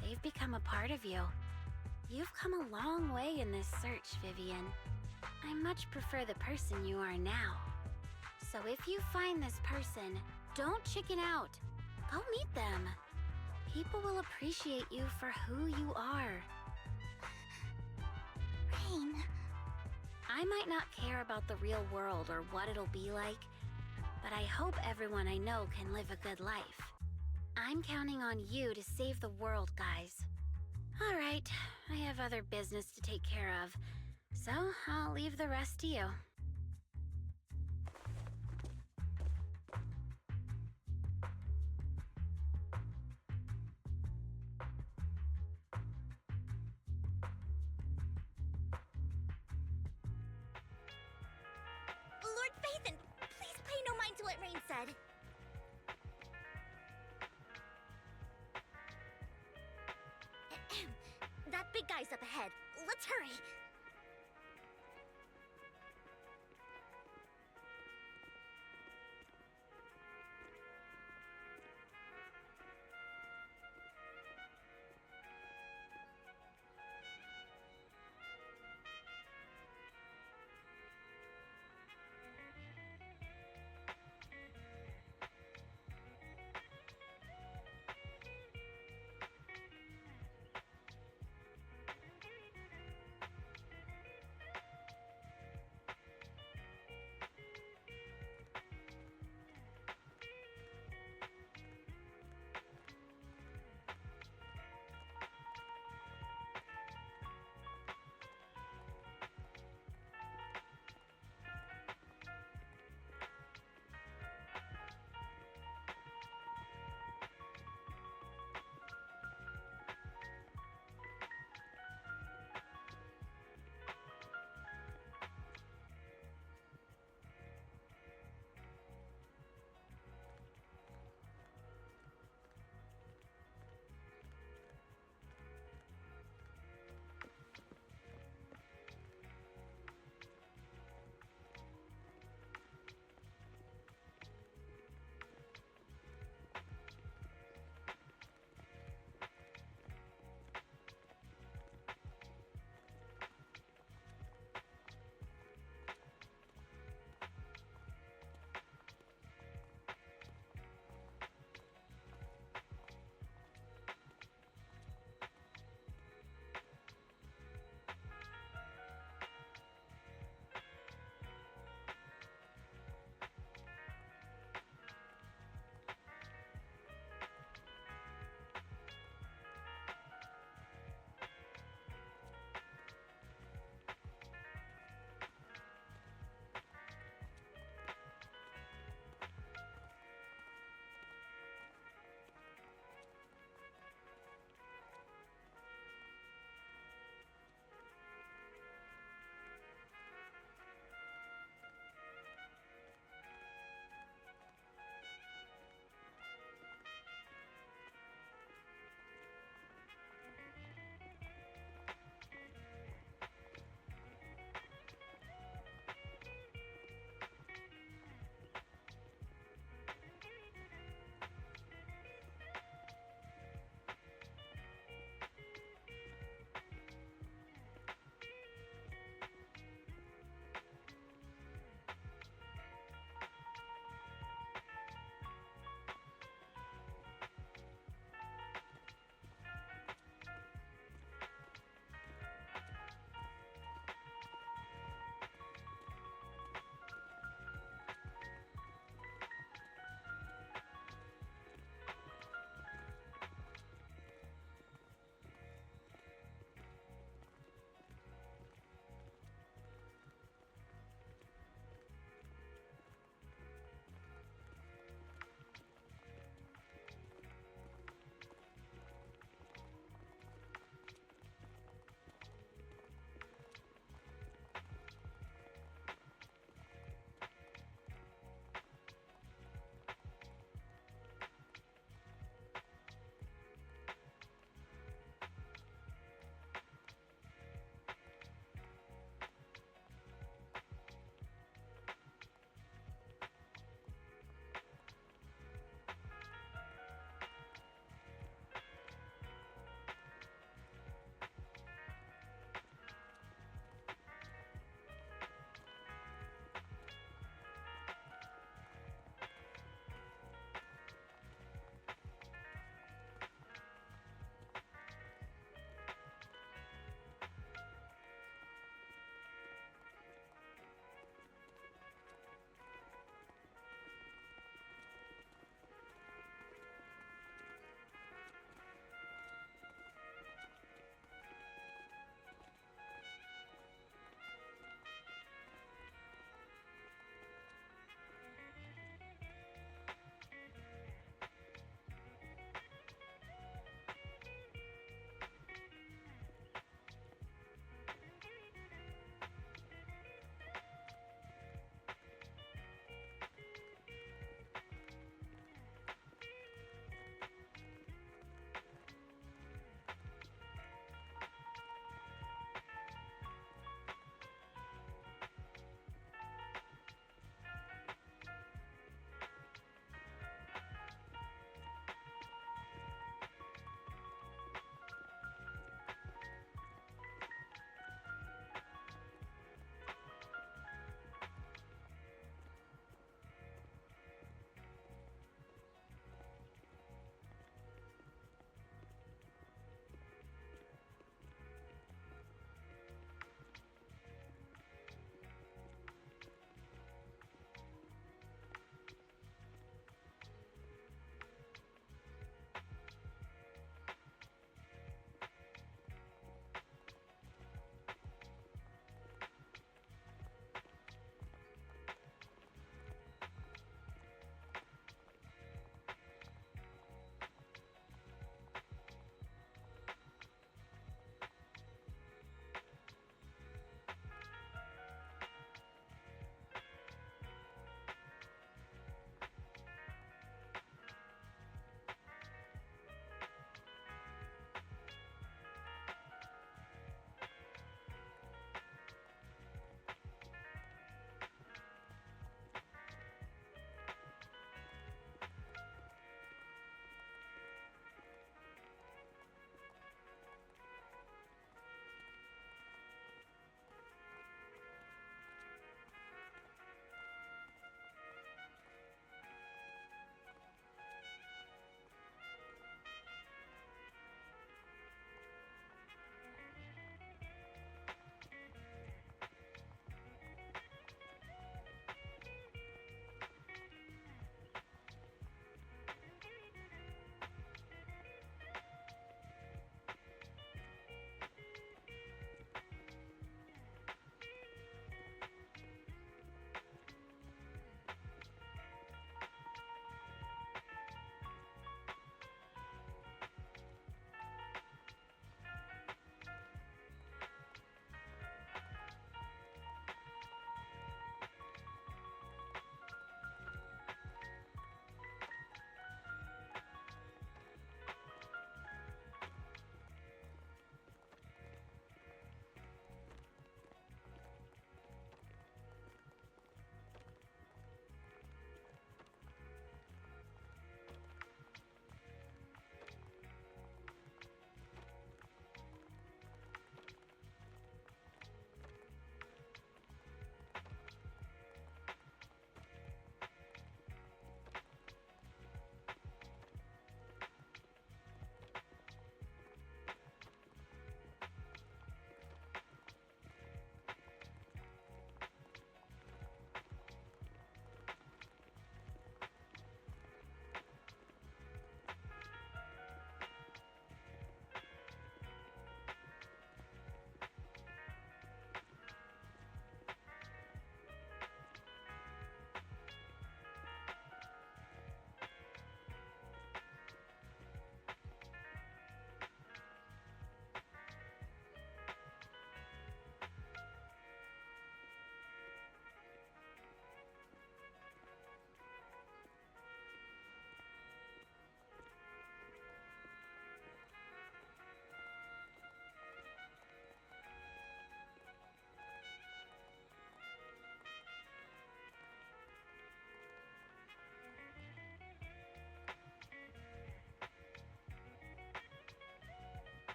they've become a part of you. You've come a long way in this search, Vivian. I much prefer the person you are now. So if you find this person, don't chicken out. Go meet them. People will appreciate you for who you are. Rain. I might not care about the real world or what it'll be like, but I hope everyone I know can live a good life. I'm counting on you to save the world, guys. All right, I have other business to take care of, so I'll leave the rest to you. Lord Phaeton, please pay no mind to what Rain said. That big guy's up ahead. Let's hurry.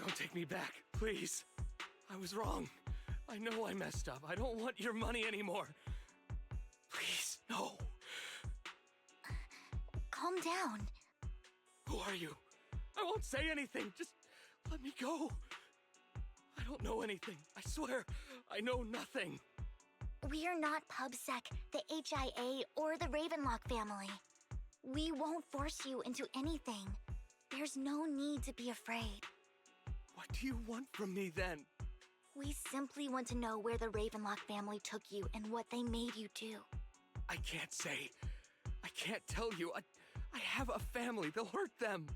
Don't take me back, please. I was wrong. I know I messed up. I don't want your money anymore. Please, no. Calm down. Who are you? I won't say anything. Just let me go. I don't know anything. I swear, I know nothing. We're not PubSec, the HIA, or the Ravenlock family. We won't force you into anything. There's no need to be afraid. What do you want from me then? We simply want to know where the Ravenlock family took you and what they made you do. I can't say. I can't tell you. I have a family. They'll hurt them.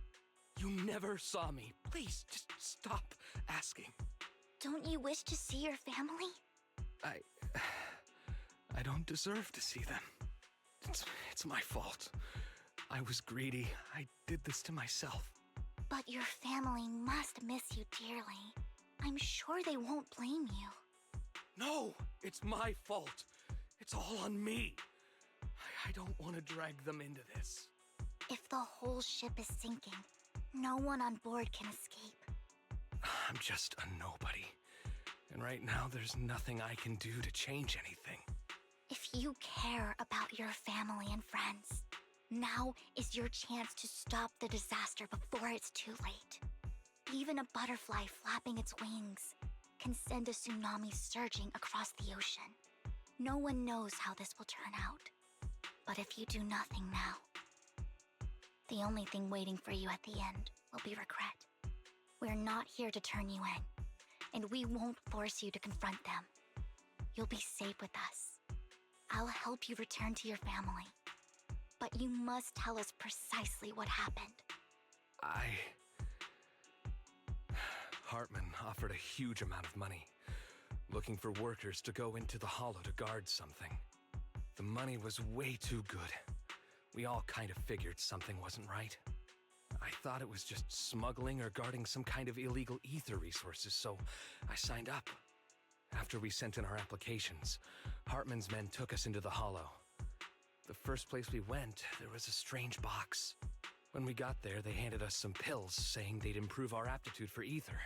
You never saw me. Please, just stop asking. Don't you wish to see your family? I don't deserve to see them. It's my fault. I was greedy. I did this to myself. But your family must miss you dearly. I'm sure they won't blame you. No, it's my fault. It's all on me. I don't want to drag them into this. If the whole ship is sinking, no one on board can escape. I'm just a nobody. And right now, there's nothing I can do to change anything. If you care about your family and friends, now is your chance to stop the disaster before it's too late. Even a butterfly flapping its wings can send a tsunami surging across the ocean. No one knows how this will turn out. But if you do nothing now, the only thing waiting for you at the end will be regret. We're not here to turn you in, and we won't force you to confront them. You'll be safe with us. I'll help you return to your family. But you must tell us precisely what happened. Hartman offered a huge amount of money, looking for workers to go into the hollow to guard something. The money was way too good. We all kind of figured something wasn't right. I thought it was just smuggling or guarding some kind of illegal ether resources, so I signed up. After we sent in our applications, Hartman's men took us into the hollow. The first place we went, there was a strange box. When we got there, they handed us some pills, saying they'd improve our aptitude for ether,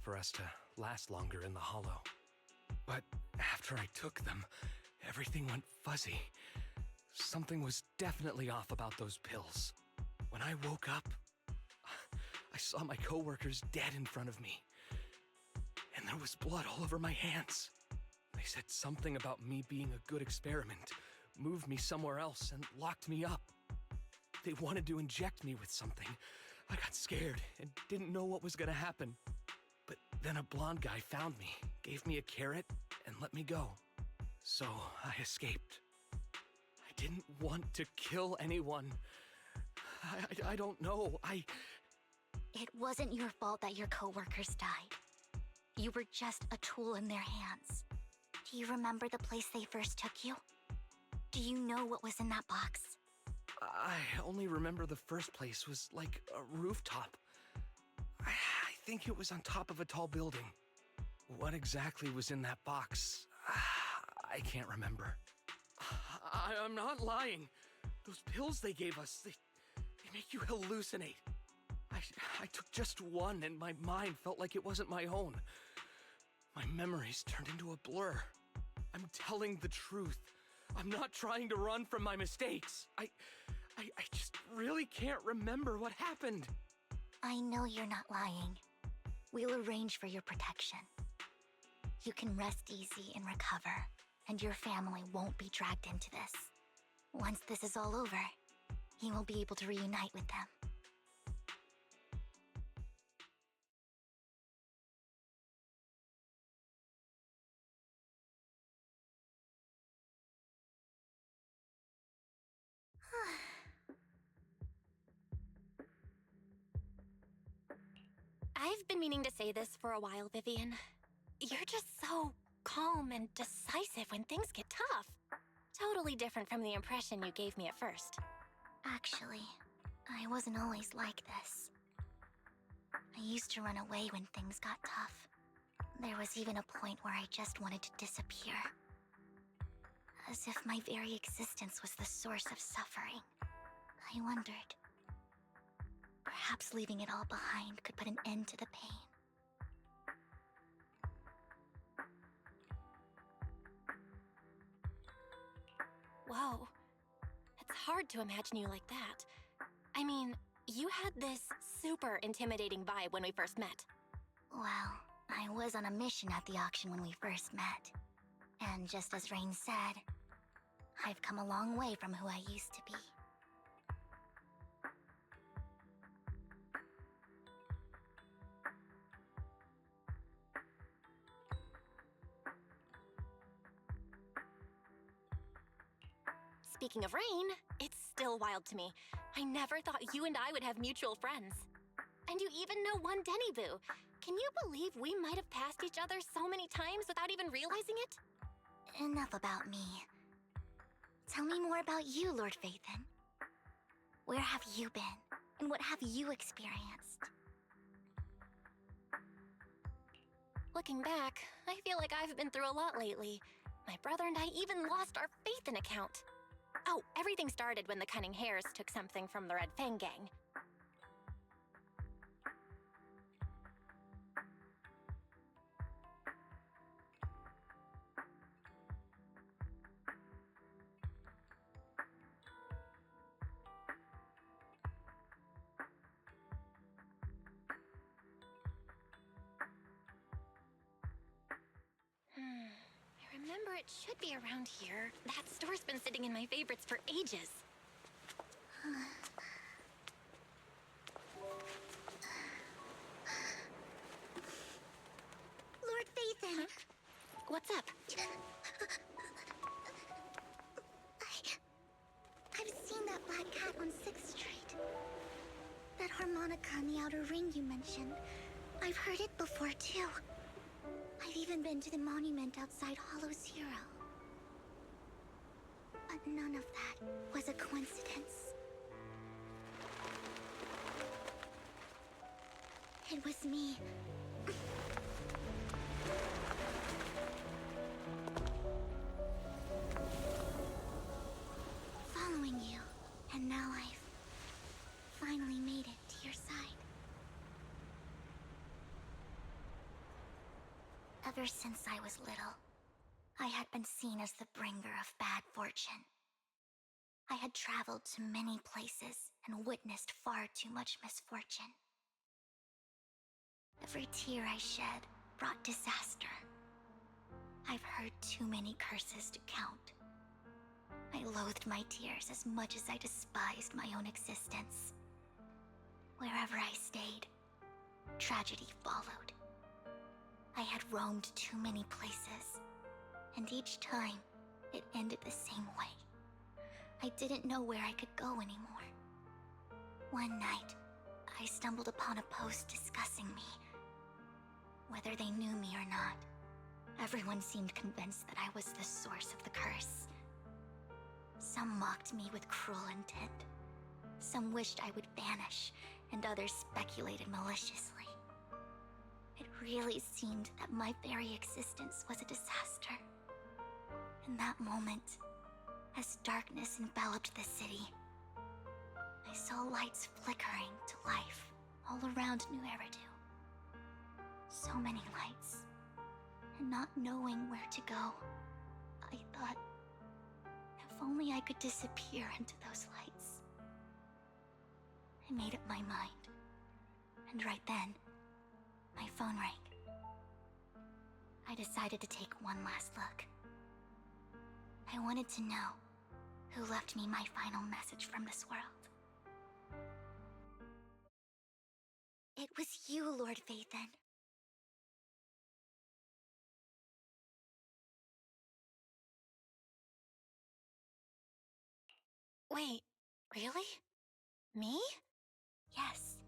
for us to last longer in the hollow. But after I took them, everything went fuzzy. Something was definitely off about those pills. When I woke up, I saw my coworkers dead in front of me. And there was blood all over my hands. They said something about me being a good experiment, moved me somewhere else, and locked me up. They wanted to inject me with something. I got scared and didn't know what was gonna happen. But then a blonde guy found me, gave me a carrot, and let me go. So I escaped. I didn't want to kill anyone. I don't know. It wasn't your fault that your coworkers died. You were just a tool in their hands. Do you remember the place they first took you? Do you know what was in that box? I only remember the first place was like a rooftop. I think it was on top of a tall building. What exactly was in that box? I can't remember. I'm not lying. Those pills they gave us, they make you hallucinate. I took just one and my mind felt like it wasn't my own. My memories turned into a blur. I'm telling the truth. I'm not trying to run from my mistakes. I just really can't remember what happened. I know you're not lying. We'll arrange for your protection. You can rest easy and recover, and your family won't be dragged into this. Once this is all over, you will be able to reunite with them. I've been meaning to say this for a while, Vivian. You're just so calm and decisive when things get tough. Totally different from the impression you gave me at first. Actually, I wasn't always like this. I used to run away when things got tough. There was even a point where I just wanted to disappear. As if my very existence was the source of suffering. I wondered. Perhaps leaving it all behind could put an end to the pain. hard to imagine you like that. I mean, you had this super intimidating vibe when we first met. Well, I was on a mission at the auction when we first met. And just as Rain said, I've come a long way from who I used to be. Speaking of Rain, it's still wild to me. I never thought you and I would have mutual friends. And you even know one Denny Boo. Can you believe we might have passed each other so many times without even realizing it? Enough about me. Tell me more about you, Lord Phaeton. Where have you been? And what have you experienced? Looking back, I feel like I've been through a lot lately. My brother and I even lost our Phaeton account. Oh, everything started when the Cunning Hares took something from the Red Fang gang. I remember it should be around here. That store's been sitting in my favorites for ages. Lord Phaeton! Huh? What's up? I've seen that black cat on 6th Street. That harmonica in the outer ring you mentioned. I've heard it before, too. I've even been to the monument outside Hollow Zero. But none of that was a coincidence. It was me. Following you, and now I've finally made it to your side. Ever since I was little, I had been seen as the bringer of bad fortune. I had traveled to many places and witnessed far too much misfortune. Every tear I shed brought disaster. I've heard too many curses to count. I loathed my tears as much as I despised my own existence. Wherever I stayed, tragedy followed. I had roamed too many places, and each time, it ended the same way. I didn't know where I could go anymore. One night, I stumbled upon a post discussing me. Whether they knew me or not, everyone seemed convinced that I was the source of the curse. Some mocked me with cruel intent. Some wished I would vanish, and others speculated maliciously. It really seemed that my very existence was a disaster. In that moment, as darkness enveloped the city, I saw lights flickering to life all around New Eridu. So many lights, and not knowing where to go, I thought, if only I could disappear into those lights. I made up my mind, and right then, my phone rang. I decided to take one last look. I wanted to know who left me my final message from this world. It was you, Lord Phaeton. Wait, really? Me? Yes.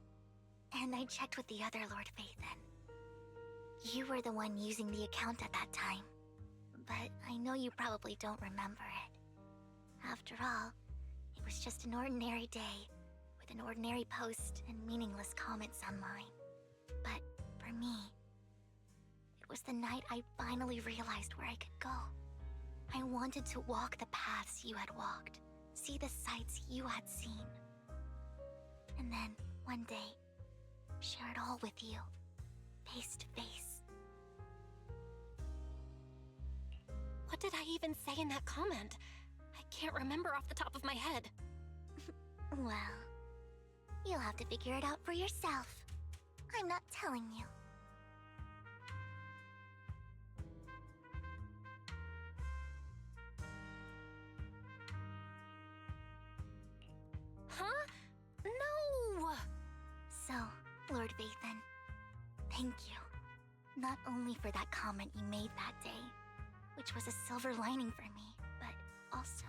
And I checked with the other Lord Phaeton. You were the one using the account at that time. But I know you probably don't remember it. After all, it was just an ordinary day, with an ordinary post and meaningless comments online. But for me, it was the night I finally realized where I could go. I wanted to walk the paths you had walked, see the sights you had seen. And then, one day, share it all with you, face to face. What did I even say in that comment? I can't remember off the top of my head. Well, you'll have to figure it out for yourself. I'm not telling you. Huh? No! So, Lord Vathan, thank you. Not only for that comment you made that day, which was a silver lining for me, but also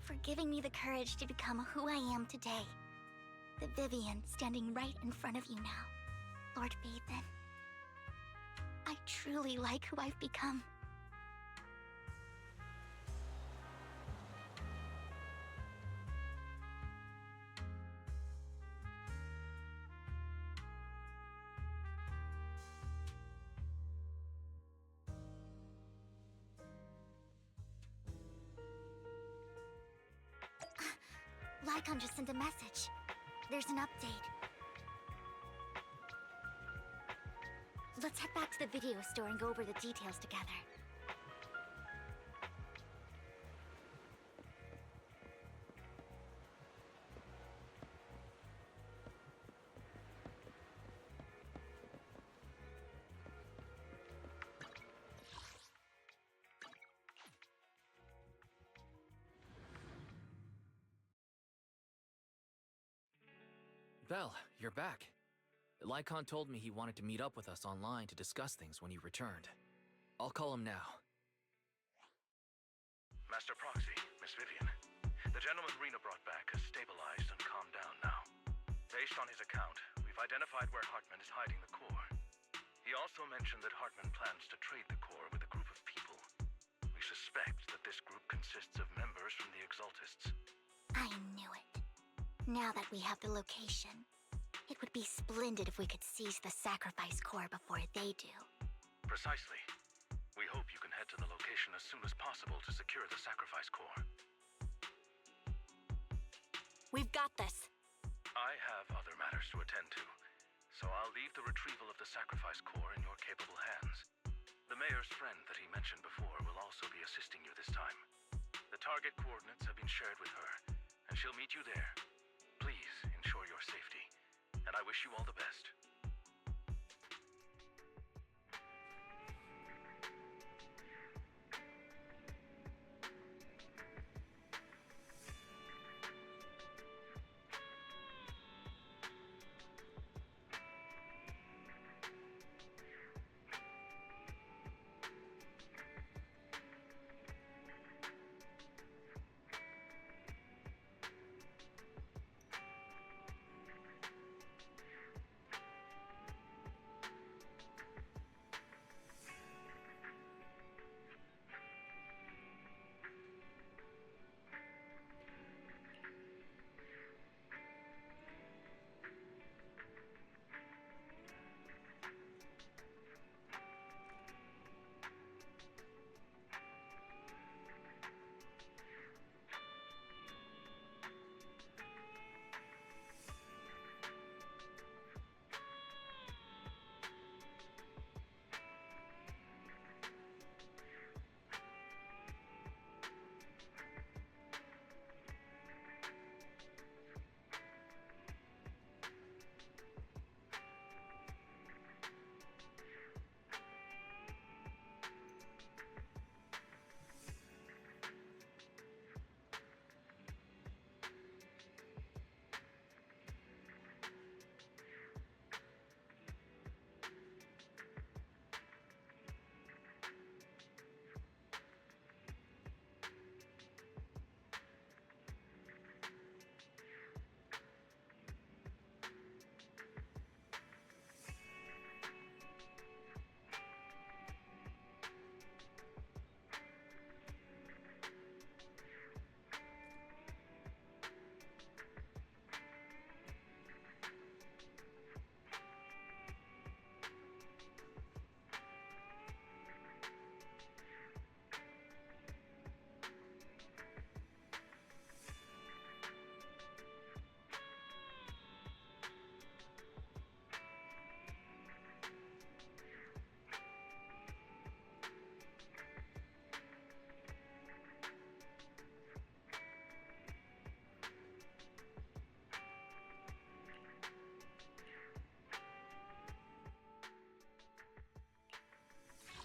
for giving me the courage to become who I am today. The Vivian standing right in front of you now, Lord Vathan. I truly like who I've become. Lycon just sent a message. There's an update. Let's head back to the video store and go over the details together. Vel, you're back. Lycon told me he wanted to meet up with us online to discuss things when you returned. I'll call him now. Master Proxy, Miss Vivian. The gentleman Rena brought back has stabilized and calmed down now. Based on his account, we've identified where Hartman is hiding the core. He also mentioned that Hartman plans to trade the core with a group of people. We suspect that this group consists of members from the Exaltists. I knew it. Now that we have the location, it would be splendid if we could seize the sacrifice core before they do. Precisely. We hope you can head to the location as soon as possible to secure the sacrifice core. We've got this. I have other matters to attend to, so I'll leave the retrieval of the sacrifice core in your capable hands. The mayor's friend that he mentioned before will also be assisting you this time. The target coordinates have been shared with her, and she'll meet you there. Please ensure your safety, and I wish you all the best.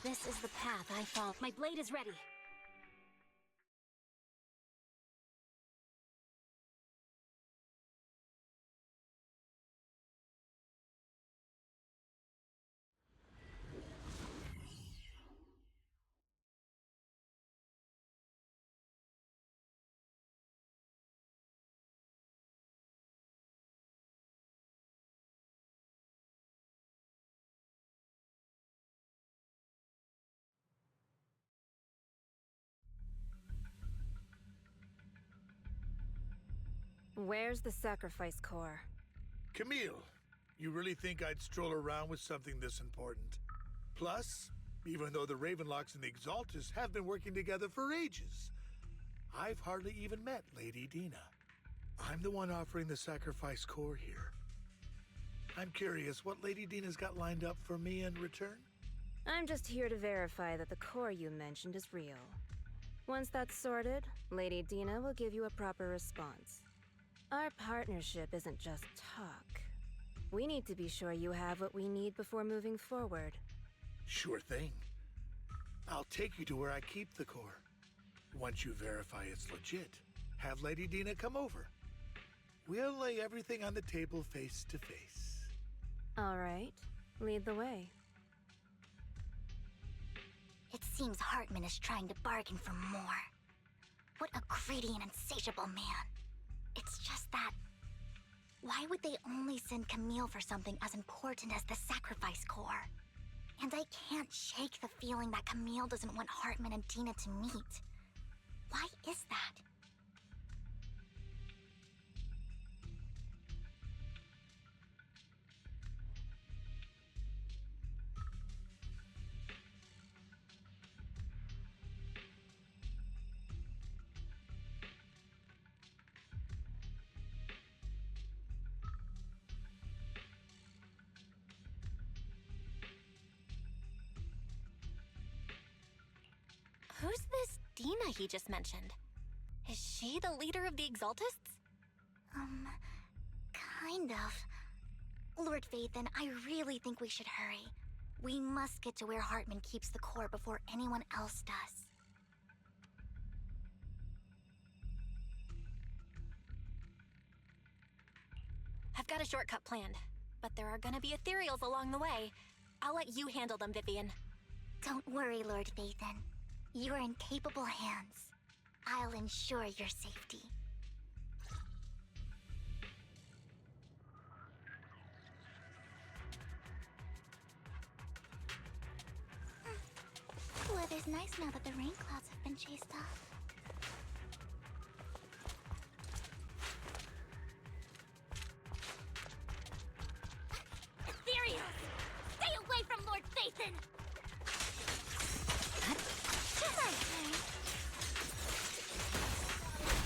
This is the path I follow. My blade is ready. Where's the sacrifice core? Camille, you really think I'd stroll around with something this important? Plus, even though the Ravenlocks and the Exaltus have been working together for ages, I've hardly even met Lady Dina. I'm the one offering the sacrifice core here. I'm curious what Lady Dina's got lined up for me in return? I'm just here to verify that the core you mentioned is real. Once that's sorted, Lady Dina will give you a proper response. Our partnership isn't just talk. We need to be sure you have what we need before moving forward. Sure thing. I'll take you to where I keep the core. Once you verify it's legit, have Lady Dina come over. We'll lay everything on the table face to face. All right, lead the way. It seems Hartman is trying to bargain for more. What a greedy and insatiable man. It's just that... why would they only send Camille for something as important as the sacrifice core? And I can't shake the feeling that Camille doesn't want Hartman and Dina to meet. Why is that? Who's this Dina he just mentioned? Is she the leader of the Exaltists? Kind of. Lord Phaeton, I really think we should hurry. We must get to where Hartman keeps the core before anyone else does. I've got a shortcut planned, but there are gonna be ethereals along the way. I'll let you handle them, Vivian. Don't worry, Lord Phaeton. You're in capable hands. I'll ensure your safety. Weather's nice now that the rain clouds have been chased off. Ethereals! Stay away from Lord Phaeton!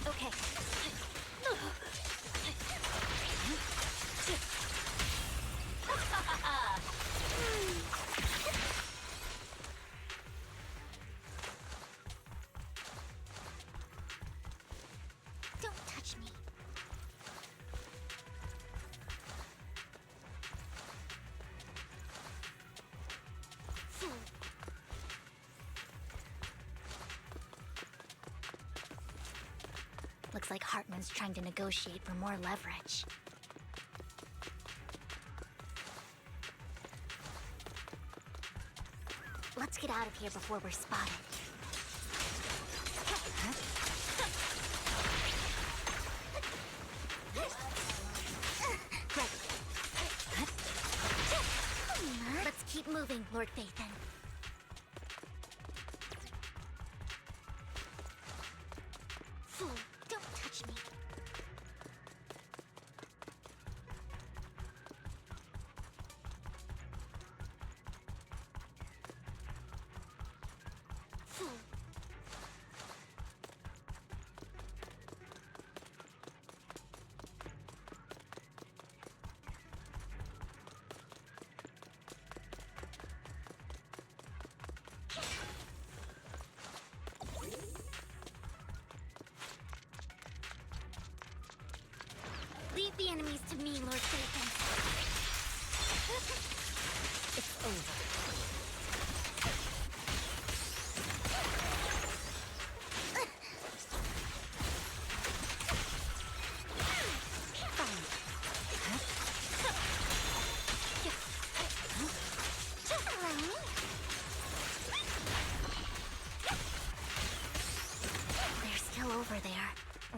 Okay. Don't touch me. Looks like Hartman's trying to negotiate for more leverage. Let's get out of here before we're spotted. Let's keep moving, Lord Phaeton. Fool, don't touch me. Fool. Leave the enemies to me, Lord Phaeton. It's over.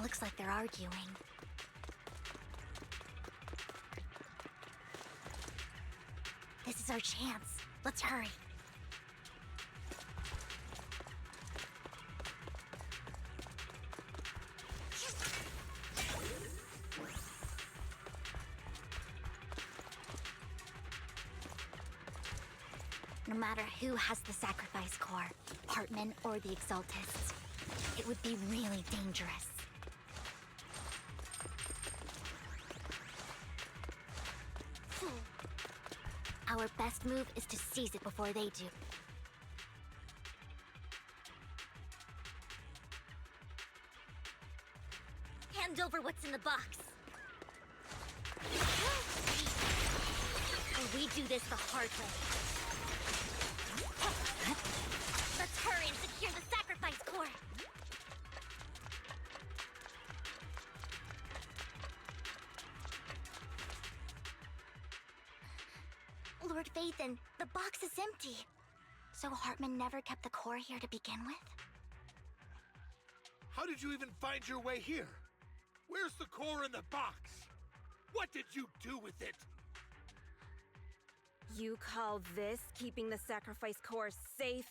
Looks like they're arguing. This is our chance. Let's hurry. No matter who has the sacrifice core, Hartman or the Exaltists, it would be really dangerous. Our best move is to seize it before they do. Hand over what's in the box. Or we do this the hard way. Let's hurry and secure the sacrifice core. Lord Phaeton, the box is empty. So Hartman never kept the core here to begin with? How did you even find your way here? Where's the core in the box? What did you do with it? You call this keeping the sacrifice core safe?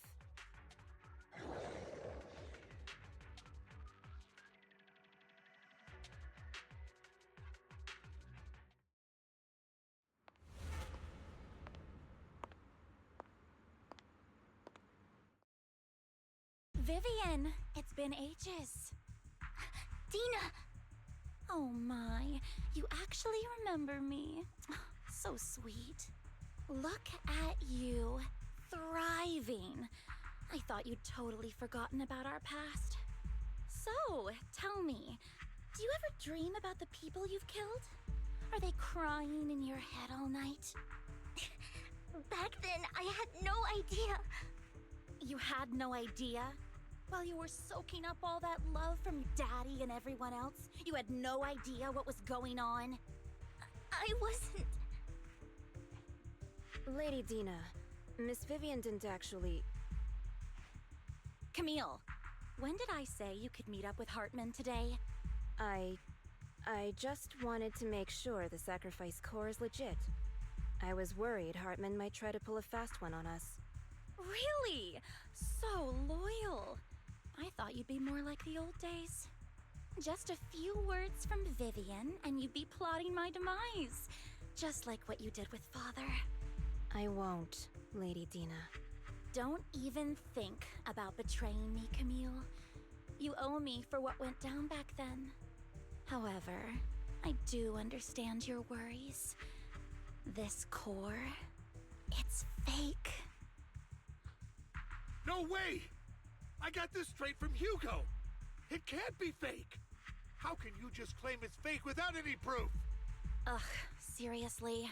Vivian, it's been ages. Dina! Oh my, you actually remember me. So sweet. Look at you, thriving. I thought you'd totally forgotten about our past. So, tell me, do you ever dream about the people you've killed? Are they crying in your head all night? Back then, I had no idea. You had no idea? While you were soaking up all that love from Daddy and everyone else, you had no idea what was going on? I wasn't... Lady Dina, Miss Vivian didn't actually... Camille, when did I say you could meet up with Hartman today? I just wanted to make sure the sacrifice core is legit. I was worried Hartman might try to pull a fast one on us. Really? So loyal. I thought you'd be more like the old days. Just a few words from Vivian, and you'd be plotting my demise. Just like what you did with Father. I won't, Lady Dina. Don't even think about betraying me, Camille. You owe me for what went down back then. However, I do understand your worries. This core, it's fake. No way! I got this straight from Hugo! It can't be fake! How can you just claim it's fake without any proof? Ugh, seriously?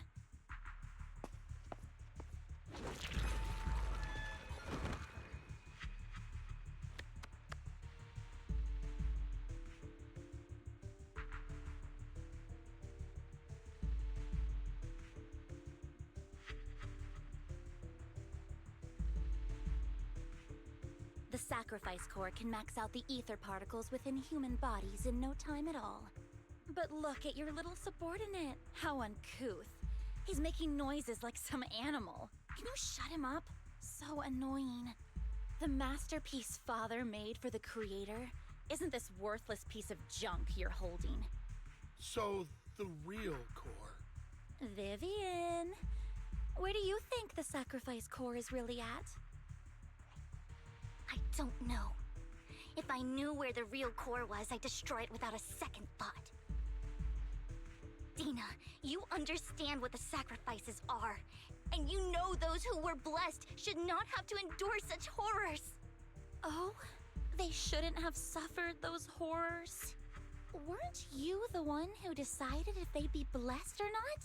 The sacrifice core can max out the ether particles within human bodies in no time at all. But look at your little subordinate. How uncouth. He's making noises like some animal. Can you shut him up? So annoying. The masterpiece Father made for the Creator isn't this worthless piece of junk you're holding. So, the real core. Vivian, where do you think the sacrifice core is really at? I don't know. If I knew where the real core was, I'd destroy it without a second thought. Dina, you understand what the sacrifices are. And you know those who were blessed should not have to endure such horrors. Oh, they shouldn't have suffered those horrors. Weren't you the one who decided if they'd be blessed or not?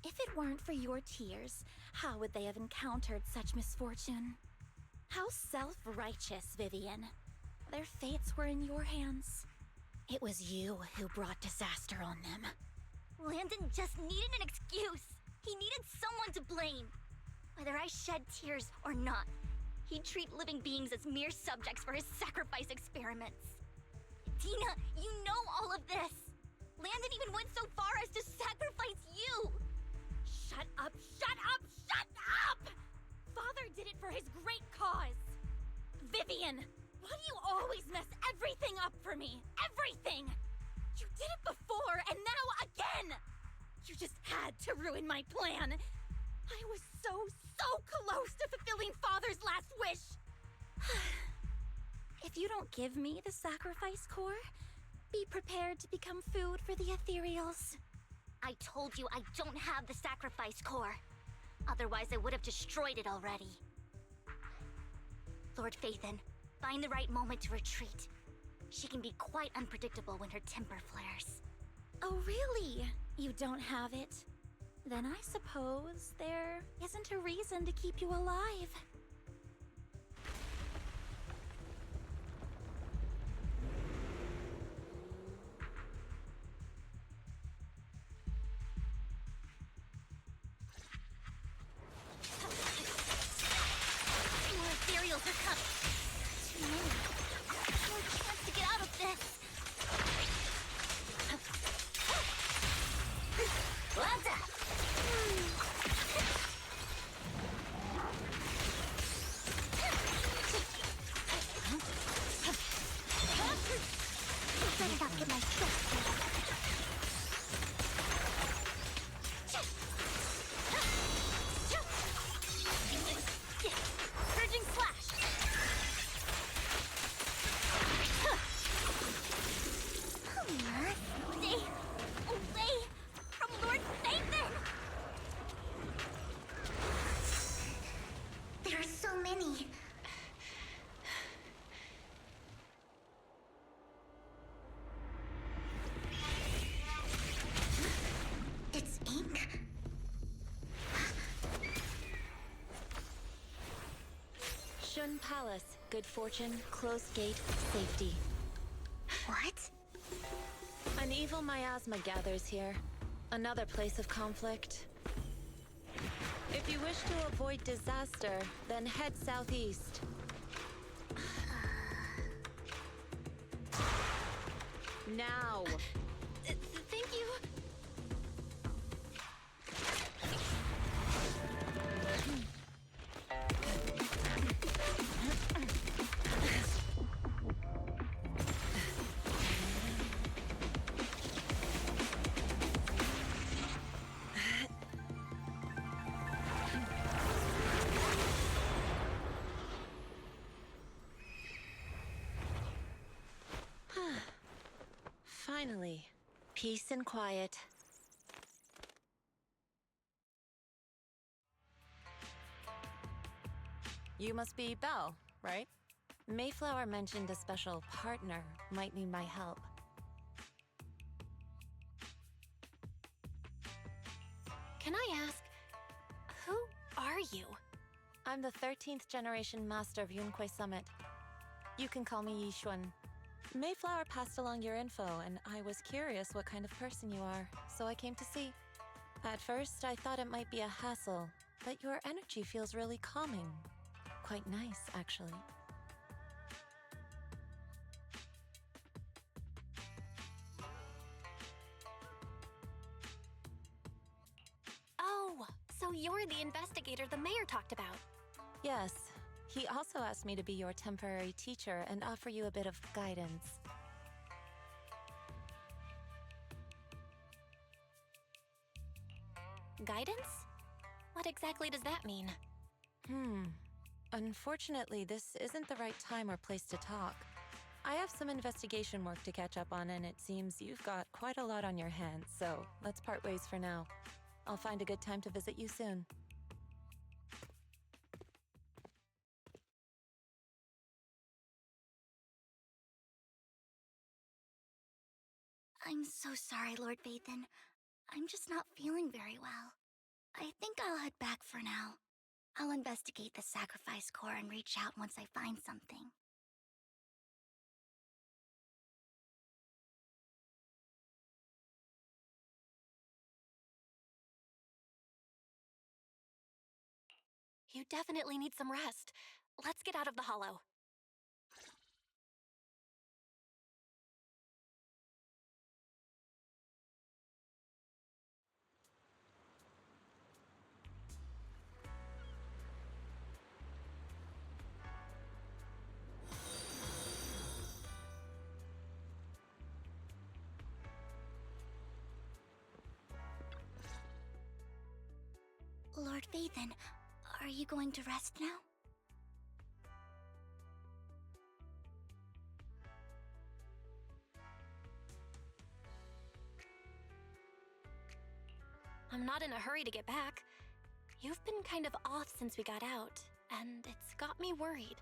If it weren't for your tears, how would they have encountered such misfortune? How self-righteous, Vivian. Their fates were in your hands. It was you who brought disaster on them. Landon just needed an excuse. He needed someone to blame. Whether I shed tears or not, he'd treat living beings as mere subjects for his sacrifice experiments. Dina, you know all of this! Landon even went so far as to sacrifice you! Shut up, shut up, shut up! Father did it for his great cause! Vivian, why do you always mess everything up for me? Everything! You did it before, and now again! You just had to ruin my plan! I was so close to fulfilling Father's last wish! If you don't give me the sacrifice core, be prepared to become food for the ethereals. I told you I don't have the sacrifice core. Otherwise, I would have destroyed it already. Lord Phaeton, find the right moment to retreat. She can be quite unpredictable when her temper flares. Oh, really? You don't have it? Then I suppose there isn't a reason to keep you alive. More ethereals are coming. Too many. No chance to get out of this. Wanda! Better not get my foot. Surging slash! Stay away from Lord Phaeton! There are so many. It's ink. Shun Palace, good fortune, closed gate, safety. What? An evil miasma gathers here. Another place of conflict. If you wish to avoid disaster, then head southeast. Now! Thank you. Finally, peace and quiet. You must be Belle, right? Mayflower mentioned a special partner might need my help. Can I ask, who are you? I'm the 13th generation master of Yunque Summit. You can call me Yishuan. Mayflower passed along your info, and I was curious what kind of person you are, so I came to see. At first, I thought it might be a hassle, but your energy feels really calming. Quite nice, actually. Oh, so you're the investigator the mayor talked about. Yes. He also asked me to be your temporary teacher and offer you a bit of guidance. Guidance? What exactly does that mean? Unfortunately, this isn't the right time or place to talk. I have some investigation work to catch up on, and it seems you've got quite a lot on your hands, so let's part ways for now. I'll find a good time to visit you soon. I'm so sorry, Lord Phaeton. I'm just not feeling very well. I think I'll head back for now. I'll investigate the sacrifice core and reach out once I find something. You definitely need some rest. Let's get out of the hollow. Phaeton, are you going to rest now? I'm not in a hurry to get back. You've been kind of off since we got out, and it's got me worried.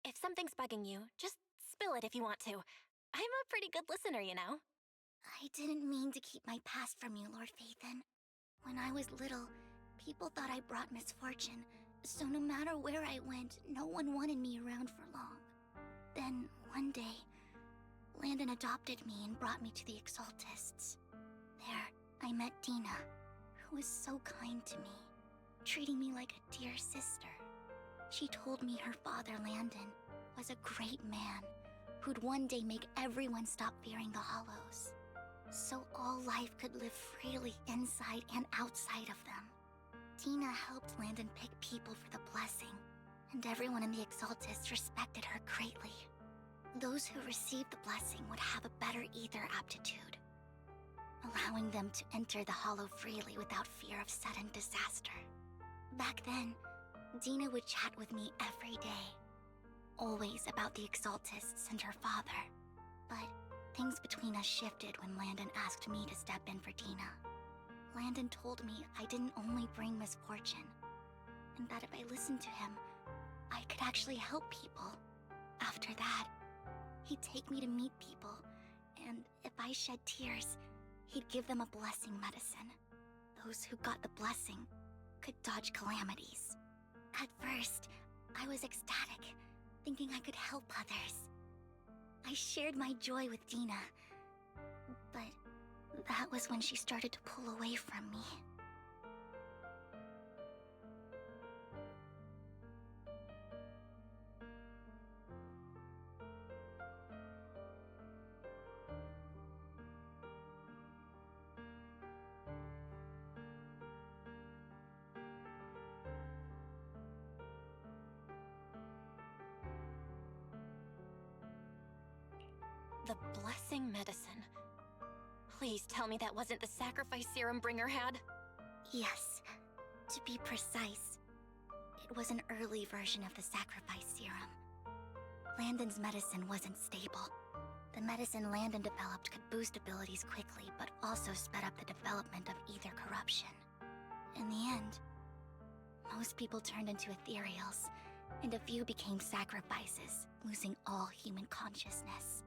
If something's bugging you, just spill it if you want to. I'm a pretty good listener, you know. I didn't mean to keep my past from you, Lord Phaeton. When I was little, people thought I brought misfortune, so no matter where I went, no one wanted me around for long. Then, one day, Landon adopted me and brought me to the Exaltists. There, I met Dina, who was so kind to me, treating me like a dear sister. She told me her father, Landon, was a great man who'd one day make everyone stop fearing the Hollows, so all life could live freely inside and outside of them. Dina helped Landon pick people for the blessing, and everyone in the Exaltists respected her greatly. Those who received the blessing would have a better ether aptitude, allowing them to enter the Hollow freely without fear of sudden disaster. Back then, Dina would chat with me every day, always about the Exaltists and her father. But things between us shifted when Landon asked me to step in for Dina. Landon told me I didn't only bring misfortune, and that if I listened to him, I could actually help people. After that, he'd take me to meet people, and if I shed tears, he'd give them a blessing medicine. Those who got the blessing could dodge calamities. At first, I was ecstatic, thinking I could help others. I shared my joy with Dina, but that was when she started to pull away from me. The blessing medicine. Please tell me that wasn't the sacrifice serum Bringer had? Yes, to be precise, it was an early version of the sacrifice serum. Landon's medicine wasn't stable. The medicine Landon developed could boost abilities quickly, but also sped up the development of ether corruption. In the end, most people turned into ethereals, and a few became sacrifices, losing all human consciousness.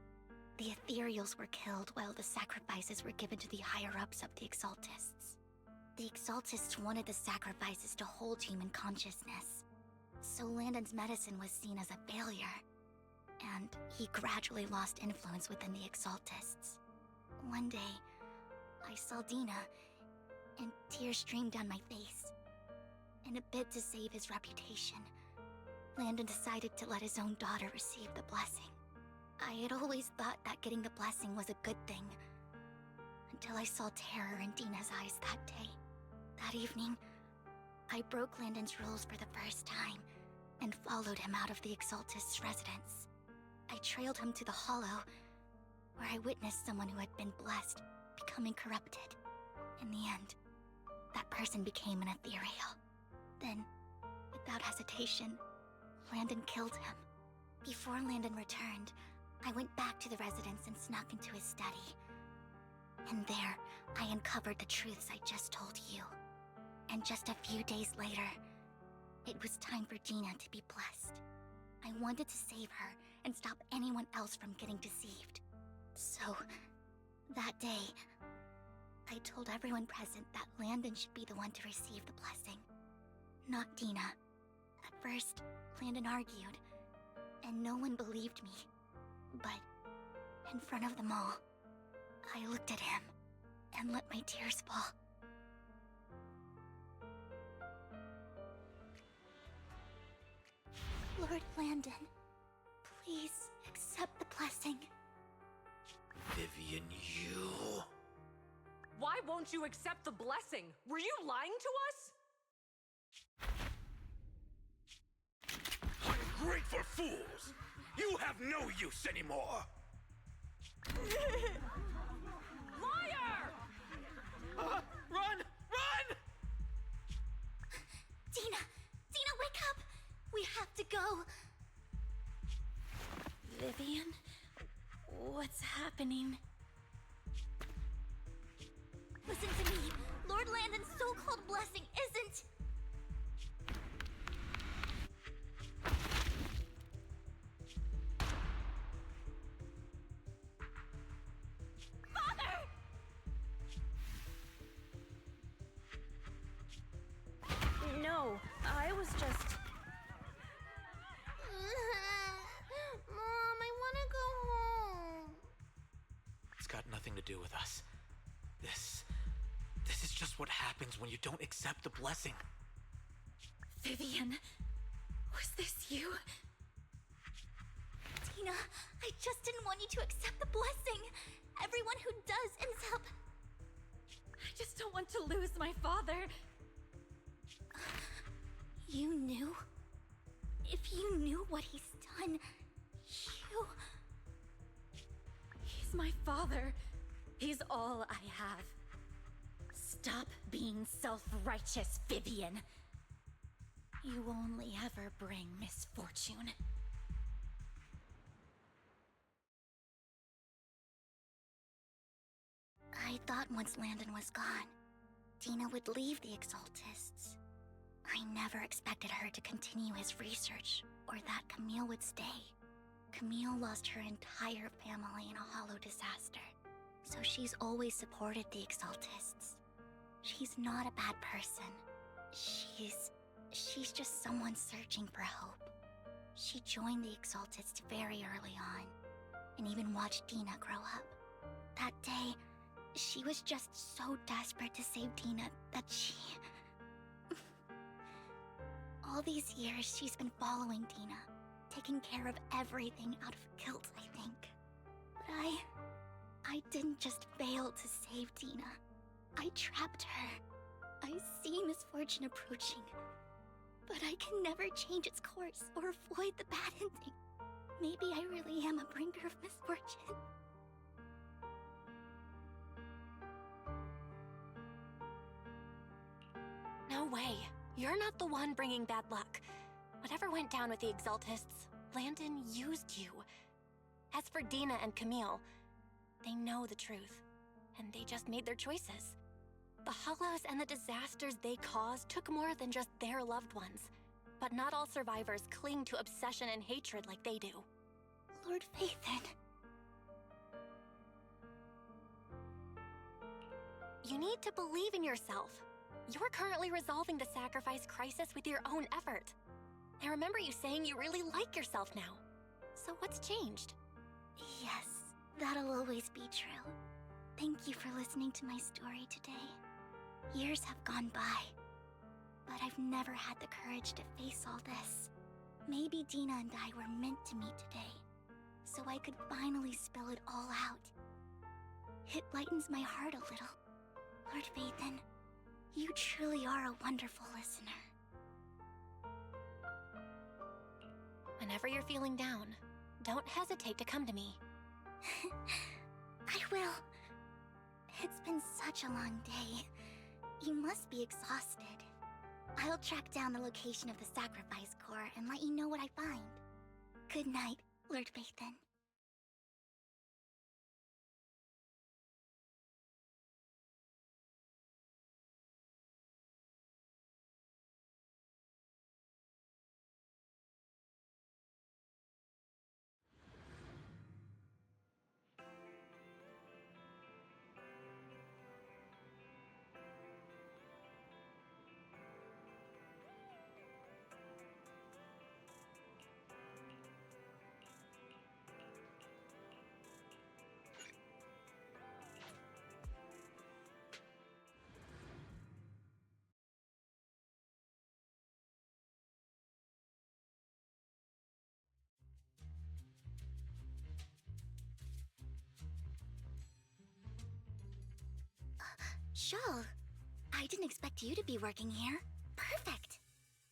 The ethereals were killed while the sacrifices were given to the higher-ups of the Exaltists. The Exaltists wanted the sacrifices to hold human consciousness, so Landon's medicine was seen as a failure, and he gradually lost influence within the Exaltists. One day, I saw Dina, and tears streamed down my face. In a bid to save his reputation, Landon decided to let his own daughter receive the blessing. I had always thought that getting the blessing was a good thing, until I saw terror in Dina's eyes that day. That evening, I broke Landon's rules for the first time, and followed him out of the Exaltist's residence. I trailed him to the Hollow, where I witnessed someone who had been blessed becoming corrupted. In the end, that person became an ethereal. Then, without hesitation, Landon killed him. Before Landon returned, I went back to the residence and snuck into his study. And there, I uncovered the truths I just told you. And just a few days later, it was time for Dina to be blessed. I wanted to save her and stop anyone else from getting deceived. So, that day, I told everyone present that Landon should be the one to receive the blessing, not Dina. At first, Landon argued, and no one believed me. But, in front of them all, I looked at him and let my tears fall. Lord Landon, please accept the blessing. Vivian, you... Why won't you accept the blessing? Were you lying to us? have no use anymore! Liar! Run! Run! Dina! Dina, wake up! We have to go! Vivian? What's happening? Listen to me. Lord Landon's so-called blessing isn't... Father! No, I was just... Mom, I want to go home. It's got nothing to do with us. This is just what happens when you don't accept the blessing. Vivian, was this you? Dina, I just didn't want you to accept the blessing. Everyone who does ends up... I just don't want to lose my father. You knew? If you knew what he's done, you... He's my father. He's all I have. Stop being self-righteous, Vivian. You only ever bring misfortune. I thought once Landon was gone, Dina would leave the Exaltists. I never expected her to continue his research, or that Camille would stay. Camille lost her entire family in a hollow disaster, so she's always supported the Exaltists. She's not a bad person. She's just someone searching for hope. She joined the Exaltists very early on, and even watched Dina grow up. That day, she was just so desperate to save Dina that she... All these years, she's been following Dina, taking care of everything out of guilt, I think. But I didn't just fail to save Dina. I trapped her. I see misfortune approaching, but I can never change its course or avoid the bad ending. Maybe I really am a bringer of misfortune. No way. You're not the one bringing bad luck. Whatever went down with the Exaltists, Landon used you. As for Dina and Camille, they know the truth, and they just made their choices. The Hollows and the disasters they caused took more than just their loved ones. But not all survivors cling to obsession and hatred like they do. Lord Phaeton. You need to believe in yourself. You're currently resolving the sacrifice crisis with your own effort. I remember you saying you really like yourself now. So what's changed? Yes, that'll always be true. Thank you for listening to my story today. Years have gone by, but I've never had the courage to face all this. Maybe Dina and I were meant to meet today, so I could finally spill it all out. It lightens my heart a little. Lord Phaeton, you truly are a wonderful listener. Whenever you're feeling down, don't hesitate to come to me. I will. It's been such a long day. You must be exhausted. I'll track down the location of the sacrifice core and let you know what I find. Good night, Lord Phaeton. Shul, I didn't expect you to be working here. Perfect.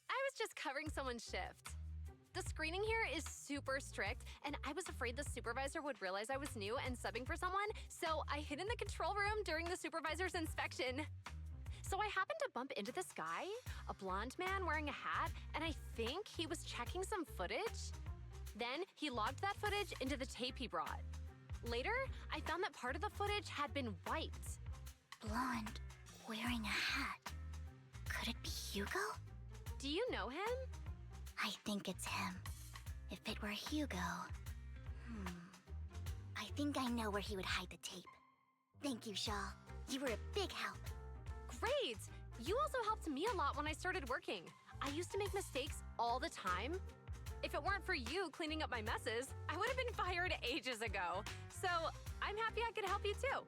I was just covering someone's shift. the screening here is super strict, and I was afraid the supervisor would realize I was new and subbing for someone, so I hid in the control room during the supervisor's inspection. So I happened to bump into this guy, a blonde man wearing a hat, and I think he was checking some footage. Then he logged that footage into the tape he brought. Later, I found that part of the footage had been wiped. Blonde, wearing a hat. Could it be Hugo? Do you know him? I think it's him. If it were Hugo... I think I know where he would hide the tape. Thank you, Shaw. You were a big help. Great! You also helped me a lot when I started working. I used to make mistakes all the time. If it weren't for you cleaning up my messes, I would have been fired ages ago. So I'm happy I could help you too.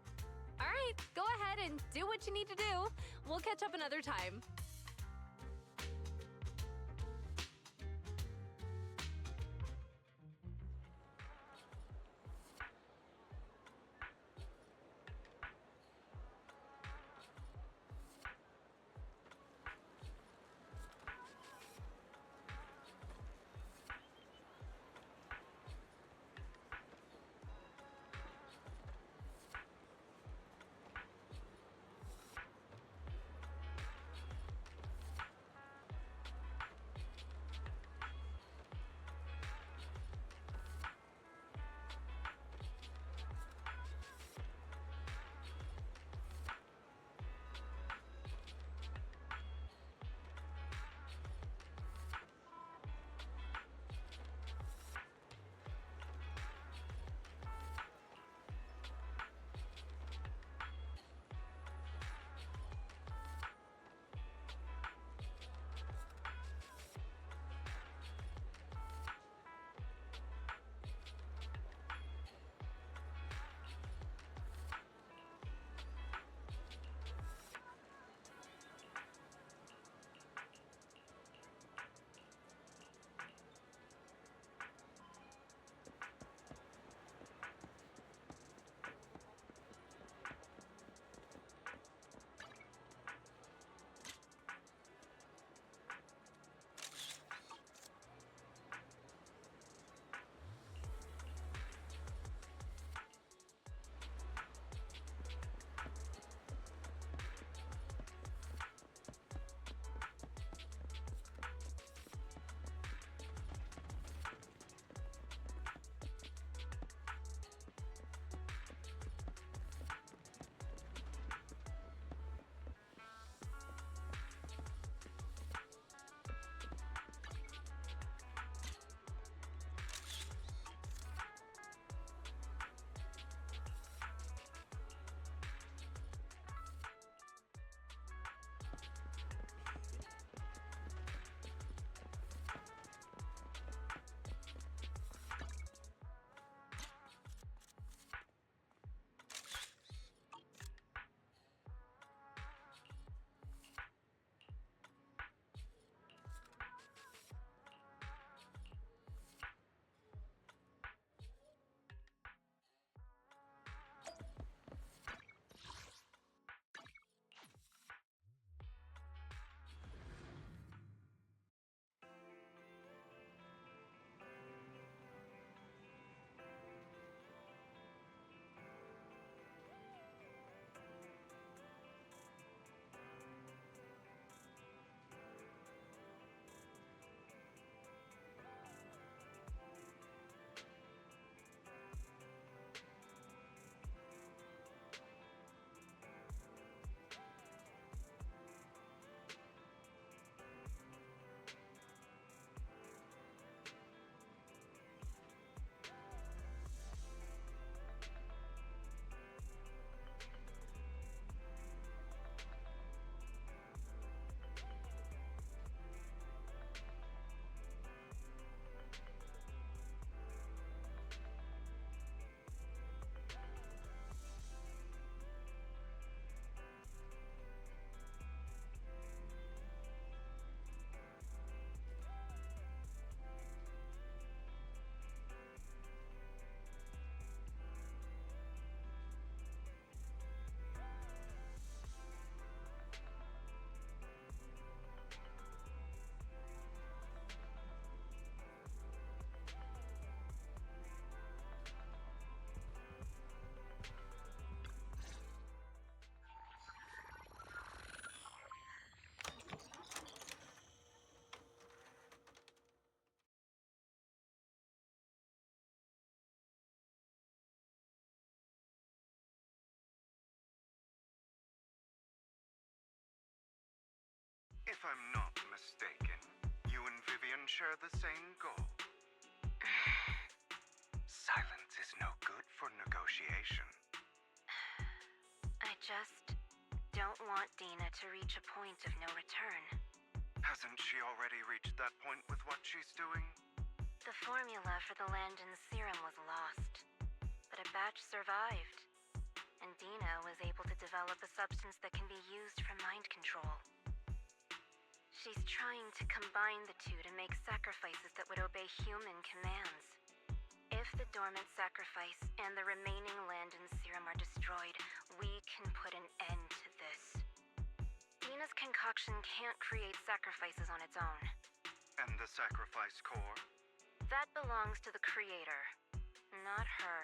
All right, go ahead and do what you need to do. We'll catch up another time. If I'm not mistaken, you and Vivian share the same goal. Silence is no good for negotiation. I just don't want Dina to reach a point of no return. Hasn't she already reached that point with what she's doing? The formula for the Landon serum was lost, but a batch survived, and Dina was able to develop a substance that can be used for mind control. She's trying to combine the two to make sacrifices that would obey human commands. If the dormant sacrifice and the remaining Landon serum are destroyed, we can put an end to this. Dina's concoction can't create sacrifices on its own. And the sacrifice core? That belongs to the creator, not her.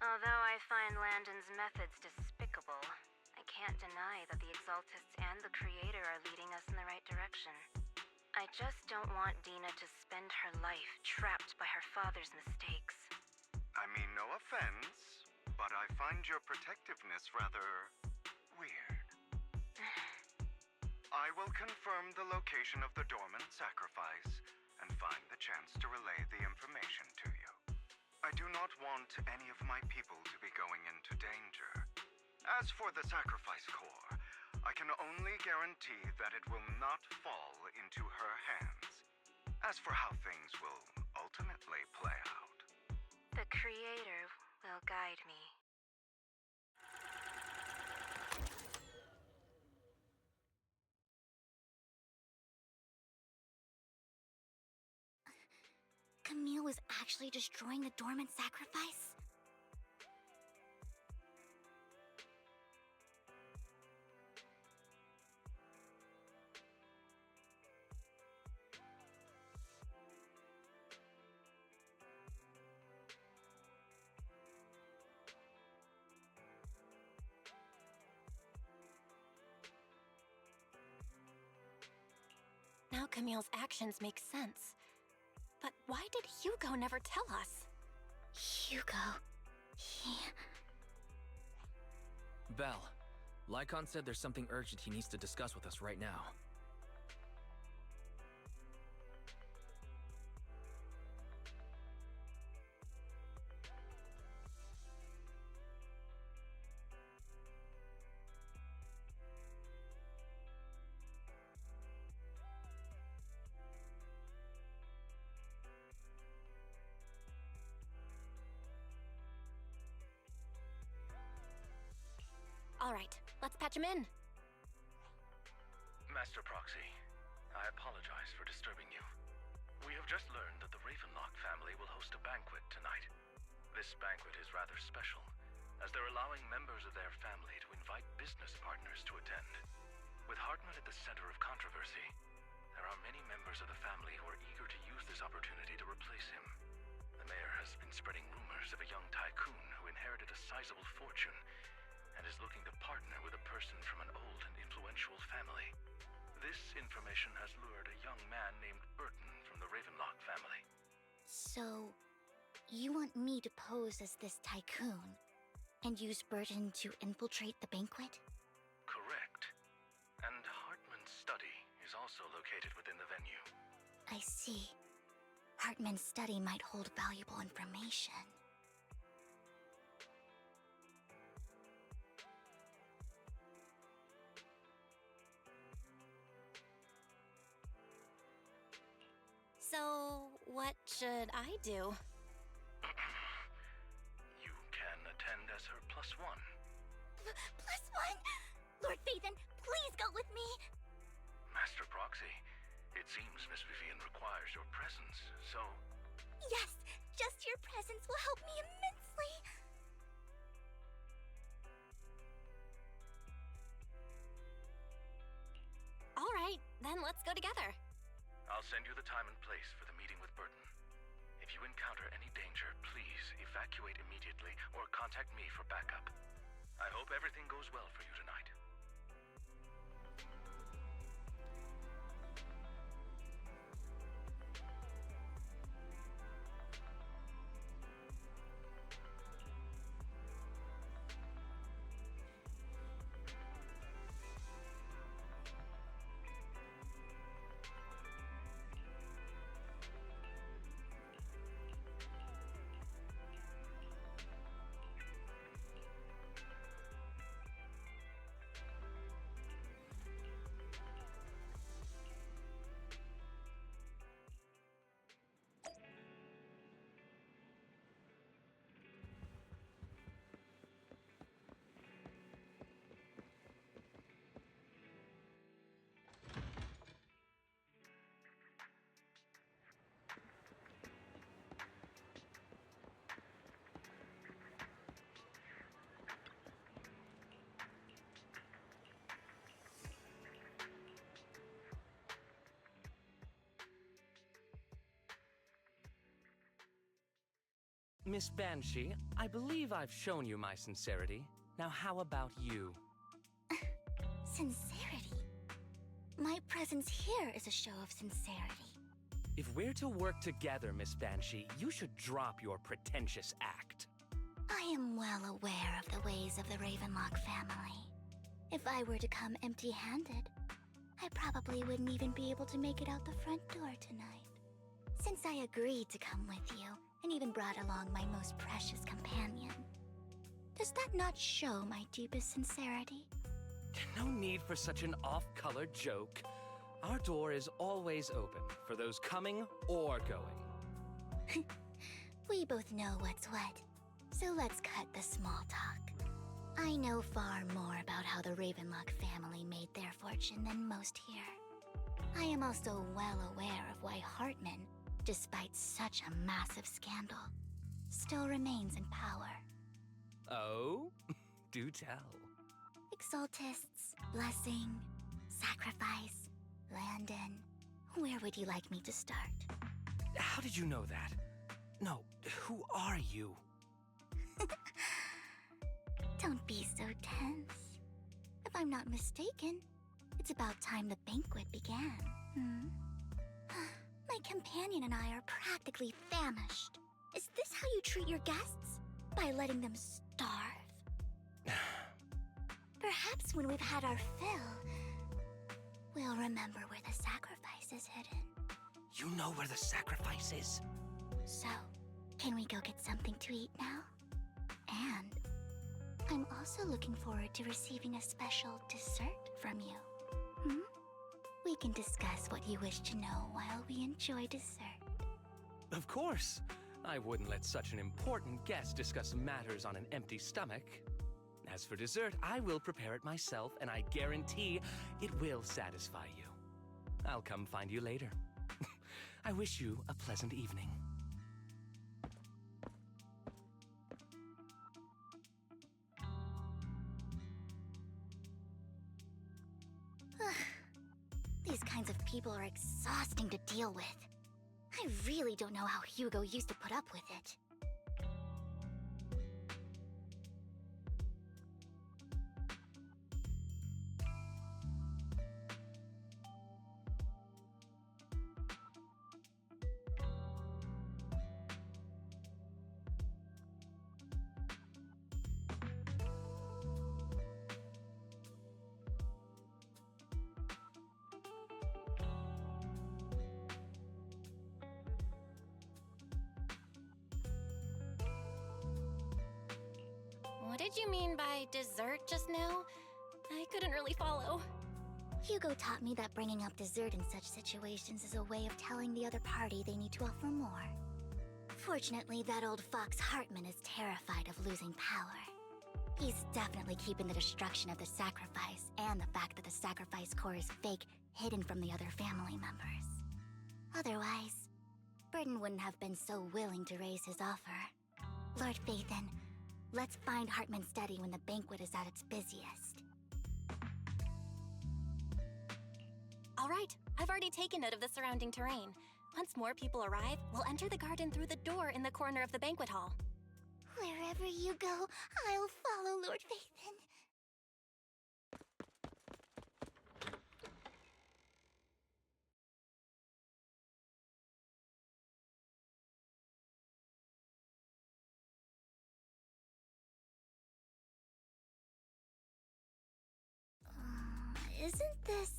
Although I find Landon's methods despicable, I can't deny that the Exaltists and the creator are leading us in the right direction. I just don't want Dina to spend her life trapped by her father's mistakes. I mean, no offense, but I find your protectiveness rather weird. I will confirm the location of the dormant sacrifice and find the chance to relay the information to you. I do not want any of my people to be going into danger. As for the sacrifice core, I can only guarantee that it will not fall into her hands. As for how things will ultimately play out, the creator will guide me. Camille was actually destroying the dormant sacrifice? Now Camille's actions make sense. But why did Hugo never tell us? Hugo... he... Belle, Lycon said there's something urgent he needs to discuss with us right now. All right, let's patch him in. Master Proxy, I apologize for disturbing you. We have just learned that the Ravenlock family will host a banquet tonight. This banquet is rather special, as they're allowing members of their family to invite business partners to attend. With Hartman at the center of controversy, there are many members of the family who are eager to use this opportunity to replace him. The mayor has been spreading rumors of a young tycoon who inherited a sizable fortune and is looking to partner with a person from an old and influential family. This information has lured a young man named Burton from the Ravenlock family. So, you want me to pose as this tycoon and use Burton to infiltrate the banquet? Correct. And Hartman's study is also located within the venue. I see. Hartman's study might hold valuable information. So, what should I do? You can attend as her +1. Plus one? Lord Phaeton, please go with me! Master Proxy, it seems Miss Vivian requires your presence, so... Yes, just your presence will help me immensely! All right, then let's go together. I'll send you the time and place for the meeting with Burton. If you encounter any danger, please evacuate immediately or contact me for backup. I hope everything goes well for you tonight. Miss Banshee, I believe I've shown you my sincerity. Now how about you? Sincerity? My presence here is a show of sincerity. If we're to work together, Miss Banshee, you should drop your pretentious act. I am well aware of the ways of the Ravenlock family. If I were to come empty-handed, I probably wouldn't even be able to make it out the front door tonight. Since I agreed to come with you, and even brought along my most precious companion, does that not show my deepest sincerity? No need for such an off-color joke. Our door is always open for those coming or going. We both know what's what, so let's cut the small talk. I know far more about how the Ravenlock family made their fortune than most here. I am also well aware of why Hartman, despite such a massive scandal, still remains in power. Oh? Do tell. Exaltists, blessing, sacrifice, Landon. Where would you like me to start? How did you know that? No, who are you? Don't be so tense. If I'm not mistaken, it's about time the banquet began. My companion and I are practically famished. Is this how you treat your guests? By letting them starve? Perhaps when we've had our fill, we'll remember where the sacrifice is hidden. You know where the sacrifice is? So, can we go get something to eat now? And I'm also looking forward to receiving a special dessert from you. We can discuss what you wish to know while we enjoy dessert. Of course. I wouldn't let such an important guest discuss matters on an empty stomach. As for dessert, I will prepare it myself, and I guarantee it will satisfy you. I'll come find you later. I wish you a pleasant evening. These kinds of people are exhausting to deal with. I really don't know how Hugo used to put up with it. What did you mean by dessert just now? I couldn't really follow. Hugo taught me that bringing up dessert in such situations is a way of telling the other party they need to offer more. Fortunately, that old fox Hartman is terrified of losing power. He's definitely keeping the destruction of the sacrifice and the fact that the sacrifice core is fake hidden from the other family members. Otherwise, Burden wouldn't have been so willing to raise his offer. Lord Phaeton, let's find Hartman's study when the banquet is at its busiest. All right, I've already taken note of the surrounding terrain. Once more people arrive, we'll enter the garden through the door in the corner of the banquet hall. Wherever you go, I'll follow, Lord Phaeton. Isn't this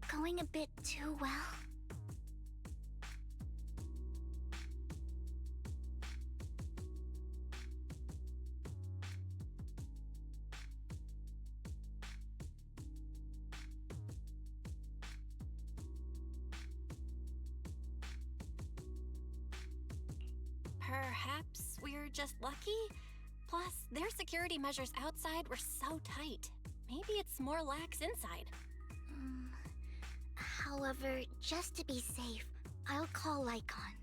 going a bit too well? Perhaps we're just lucky? Plus, their security measures outside were so tight. Maybe it's more lax inside. However, just to be safe, I'll call Lycon.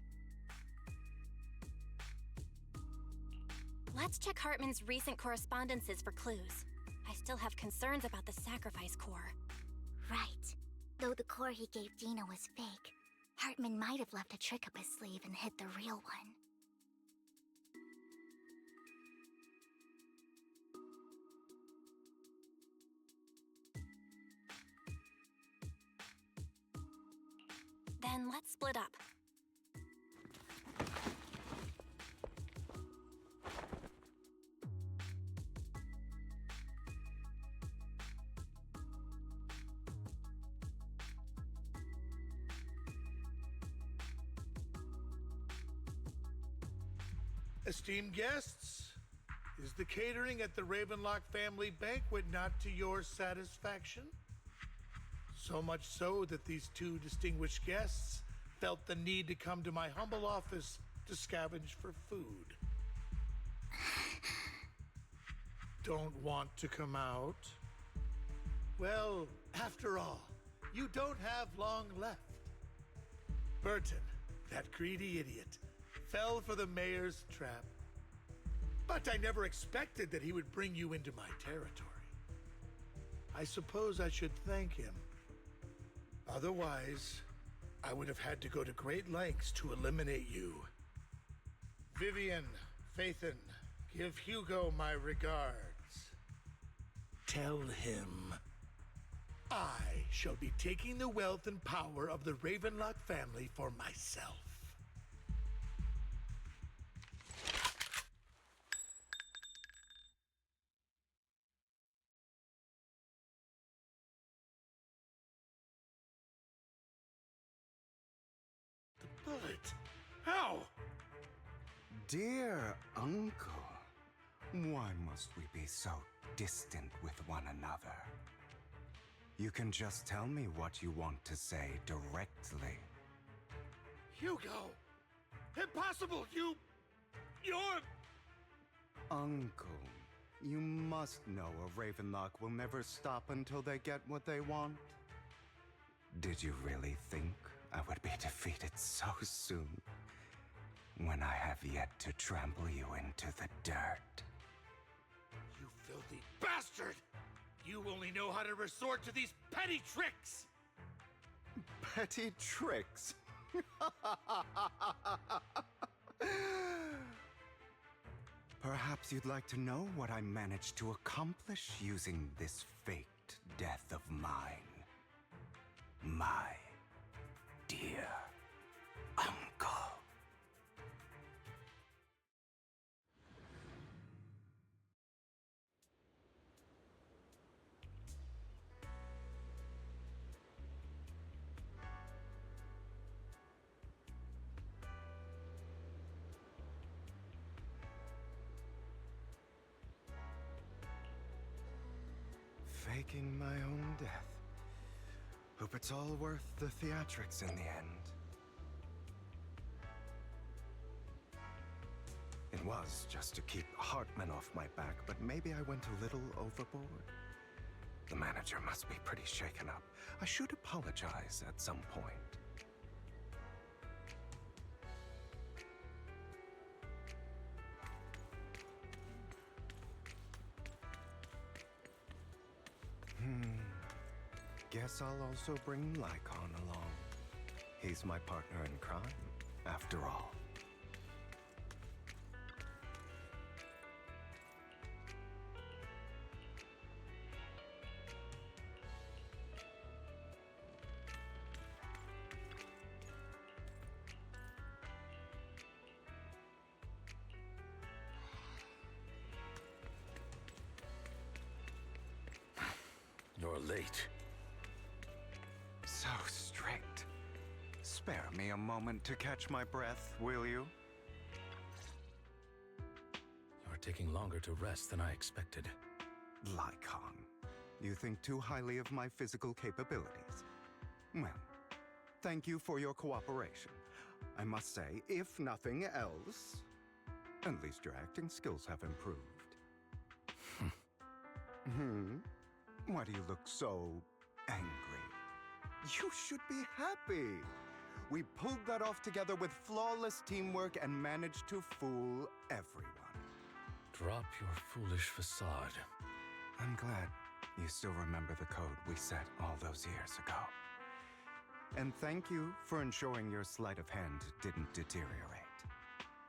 Let's check Hartman's recent correspondences for clues. I still have concerns about the sacrifice core. Right. Though the core he gave Dina was fake, Hartman might have left a trick up his sleeve and hid the real one. Then let's split up. Esteemed guests, is the catering at the Ravenlock family banquet not to your satisfaction? So much so that these two distinguished guests felt the need to come to my humble office to scavenge for food. Don't want to come out? Well, after all, you don't have long left. Burton, that greedy idiot, fell for the mayor's trap. But I never expected that he would bring you into my territory. I suppose I should thank him. Otherwise, I would have had to go to great lengths to eliminate you. Vivian, Phaeton, give Hugo my regards. Tell him I shall be taking the wealth and power of the Ravenlock family for myself. The bullet? How? Dear uncle, why must we be so distant with one another? You can just tell me what you want to say directly. Hugo! Impossible! You're... Uncle, you must know a Ravenlock will never stop until they get what they want. Did you really think I would be defeated so soon, when I have yet to trample you into the dirt? You filthy bastard! You only know how to resort to these petty tricks! Petty tricks? Perhaps you'd like to know what I managed to accomplish using this faked death of mine. My dear uncle. Faking my own death. Hope it's all worth the theatrics in the end. It was just to keep Hartman off my back, but maybe I went a little overboard. The manager must be pretty shaken up. I should apologize at some point. Guess I'll also bring Lycon along. He's my partner in crime, after all. You're late. So strict. Spare me a moment to catch my breath, will you? You're taking longer to rest than I expected. Lycon, you think too highly of my physical capabilities. Well, thank you for your cooperation. I must say, if nothing else, at least your acting skills have improved. Why do you look so angry? You should be happy. We pulled that off together with flawless teamwork and managed to fool everyone. Drop your foolish facade. I'm glad you still remember the code we set all those years ago. And thank you for ensuring your sleight of hand didn't deteriorate.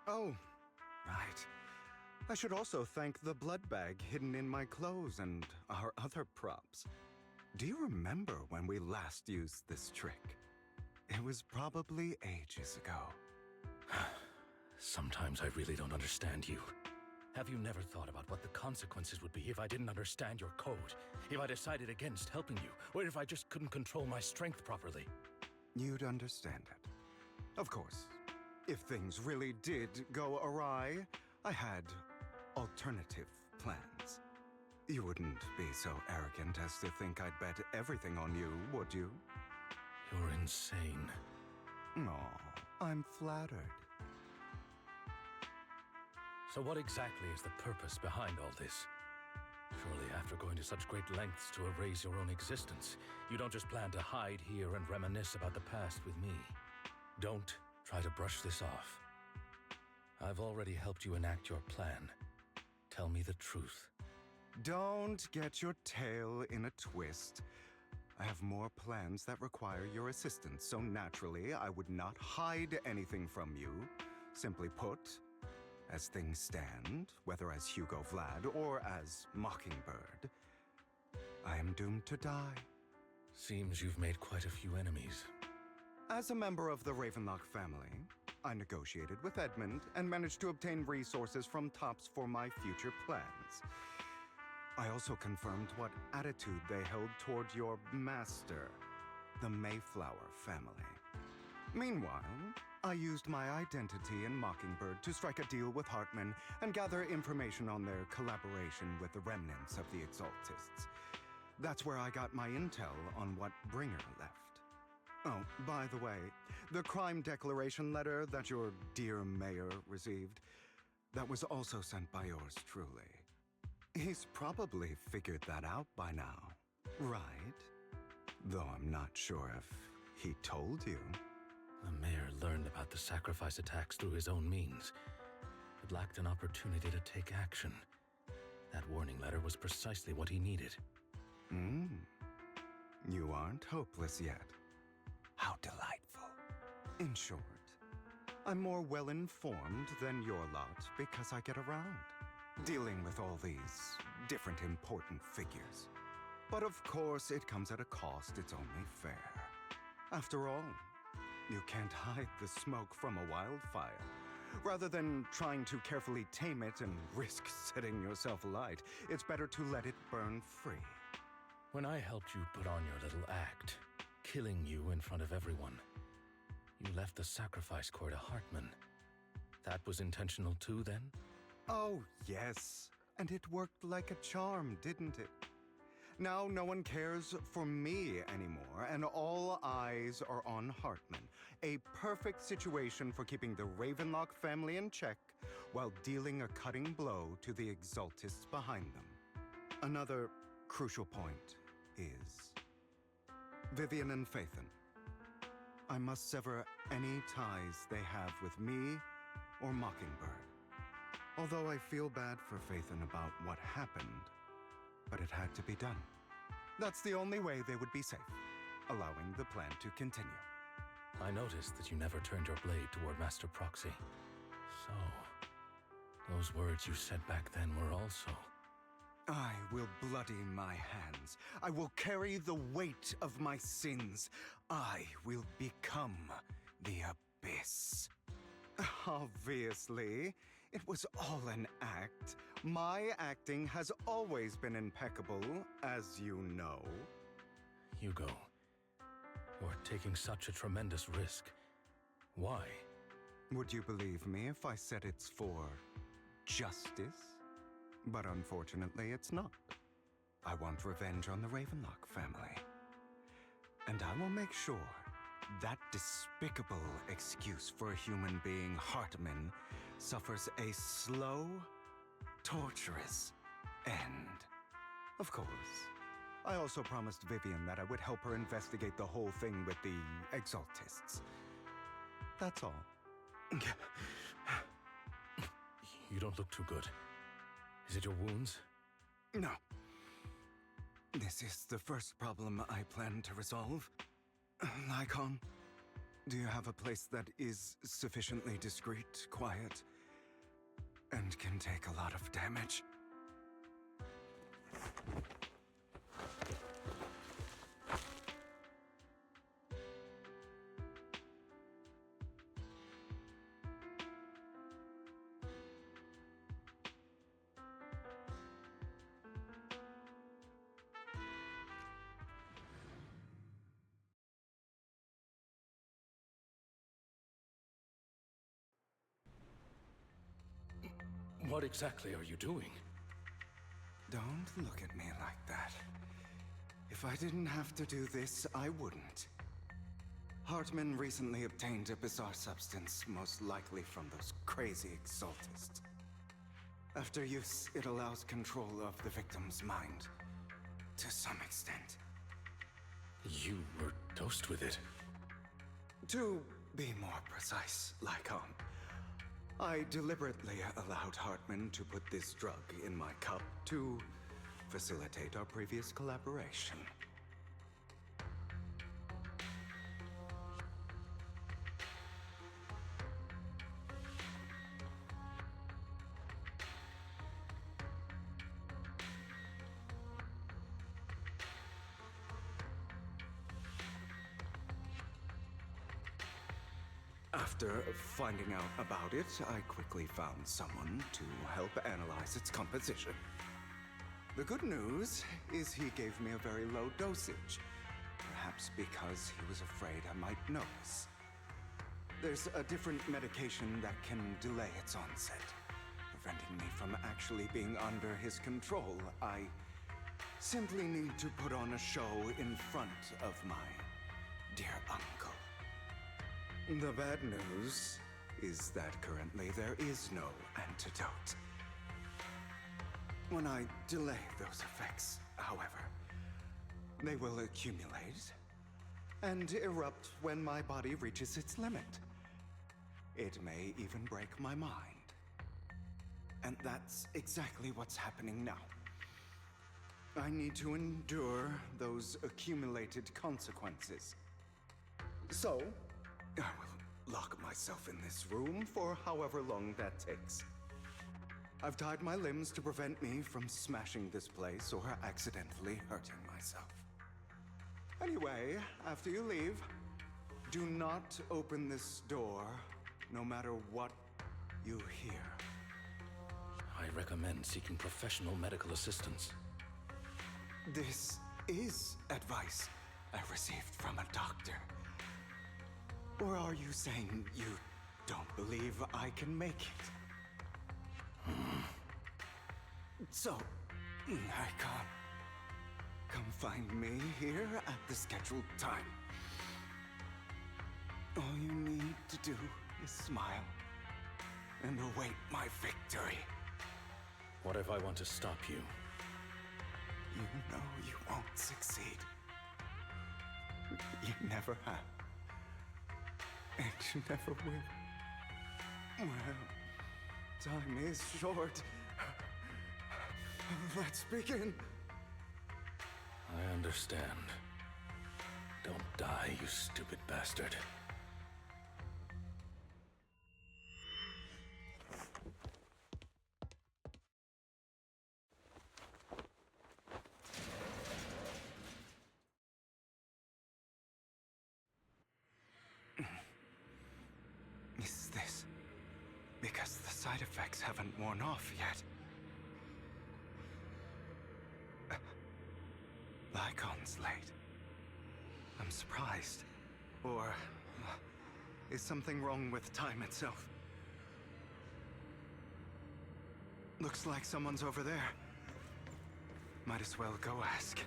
Oh, right. I should also thank the blood bag hidden in my clothes and our other props. Do you remember when we last used this trick? It was probably ages ago. Sometimes I really don't understand you. Have you never thought about what the consequences would be if I didn't understand your code? If I decided against helping you? Or if I just couldn't control my strength properly? You'd understand it. Of course, if things really did go awry, I had alternative plans. You wouldn't be so arrogant as to think I'd bet everything on you, would you? You're insane. Aw, I'm flattered. So what exactly is the purpose behind all this? Surely after going to such great lengths to erase your own existence, you don't just plan to hide here and reminisce about the past with me. Don't try to brush this off. I've already helped you enact your plan. Tell me the truth. Don't get your tail in a twist. I have more plans that require your assistance, so naturally I would not hide anything from you. Simply put, as things stand, whether as Hugo Vlad or as Mockingbird, I am doomed to die. Seems you've made quite a few enemies. As a member of the Ravenlock family, I negotiated with Edmund and managed to obtain resources from Tops for my future plans. I also confirmed what attitude they held toward your master, the Mayflower family. Meanwhile, I used my identity in Mockingbird to strike a deal with Hartman and gather information on their collaboration with the remnants of the Exaltists. That's where I got my intel on what Bringer left. Oh, by the way, the crime declaration letter that your dear mayor received, that was also sent by yours truly. He's probably figured that out by now, right? Though I'm not sure if he told you. The mayor learned about the sacrifice attacks through his own means, but lacked an opportunity to take action. That warning letter was precisely what he needed. You aren't hopeless yet. How delightful. In short, I'm more well-informed than your lot because I get around, dealing with all these different important figures. But of course, it comes at a cost. It's only fair. After all, you can't hide the smoke from a wildfire. Rather than trying to carefully tame it and risk setting yourself alight, it's better to let it burn free. When I helped you put on your little act, killing you in front of everyone, you left the sacrifice core to Hartman. That was intentional too, then? Oh, yes. And it worked like a charm, didn't it? Now no one cares for me anymore, and all eyes are on Hartman. A perfect situation for keeping the Ravenlock family in check while dealing a cutting blow to the Exaltists behind them. Another crucial point is Vivian and Phaeton. I must sever any ties they have with me or Mockingbird. Although I feel bad for Phaeton about what happened, but it had to be done. That's the only way they would be safe, allowing the plan to continue. I noticed that you never turned your blade toward Master Proxy. So, those words you said back then were also... I will bloody my hands. I will carry the weight of my sins. I will become the Abyss. Obviously, it was all an act. My acting has always been impeccable, as you know. Hugo, you're taking such a tremendous risk. Why? Would you believe me if I said it's for justice? But unfortunately, it's not. I want revenge on the Ravenlock family. And I will make sure that despicable excuse for a human being, Hartman, suffers a slow, torturous end. Of course, I also promised Vivian that I would help her investigate the whole thing with the Exaltists. That's all. You don't look too good. Is it your wounds? No. This is the first problem I plan to resolve. Lycon, do you have a place that is sufficiently discreet, quiet, and can take a lot of damage? What exactly are you doing? Don't look at me like that. If I didn't have to do this, I wouldn't. Hartman recently obtained a bizarre substance, most likely from those crazy exaltists. After use, it allows control of the victim's mind. To some extent. You were dosed with it. To be more precise, Lycon, I deliberately allowed Hartman to put this drug in my cup to facilitate our previous collaboration. After finding out about it, I quickly found someone to help analyze its composition. The good news is he gave me a very low dosage, perhaps because he was afraid I might notice. There's a different medication that can delay its onset, preventing me from actually being under his control. I simply need to put on a show in front of my dear uncle. The bad news is that currently there is no antidote. When I delay those effects, however, they will accumulate and erupt when my body reaches its limit. It may even break my mind. And that's exactly what's happening now. I need to endure those accumulated consequences. So, I will lock myself in this room for however long that takes. I've tied my limbs to prevent me from smashing this place or accidentally hurting myself. Anyway, after you leave, do not open this door, no matter what you hear. I recommend seeking professional medical assistance. This is advice I received from a doctor. Or are you saying you don't believe I can make it? So, I can't. Come find me here at the scheduled time. All you need to do is smile and await my victory. What if I want to stop you? You know you won't succeed. You never have. And you never will. Well, time is short. Let's begin. I understand. Don't die, you stupid bastard. Is this because the side effects haven't worn off yet? Lycon's late. I'm surprised. Or is something wrong with time itself? Looks like someone's over there. Might as well go ask.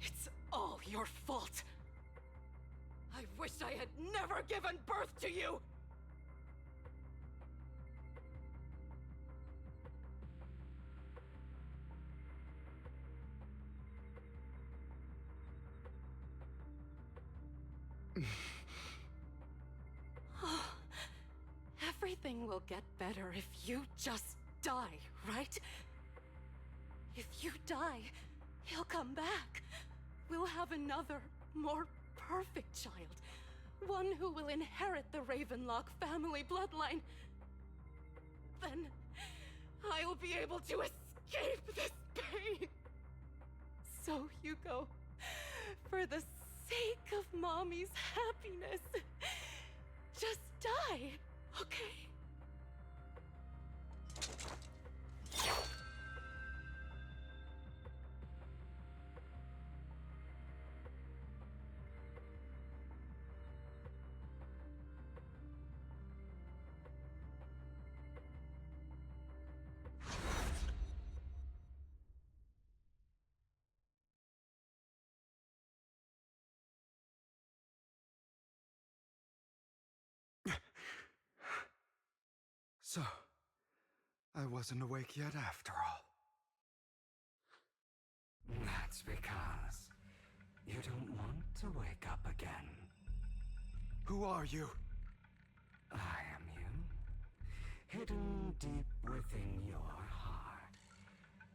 It's all your fault. I wish I had never given birth to you! Everything will get better if you just die, right? If you die, he'll come back. We'll have another, more perfect child. One who will inherit the Ravenlock family bloodline. Then I'll be able to escape this pain. So, Hugo, For the sake of Mommy's happiness, just die, okay? So, I wasn't awake yet after all. That's because you don't want to wake up again. Who are you? I am you. Hidden deep within your heart.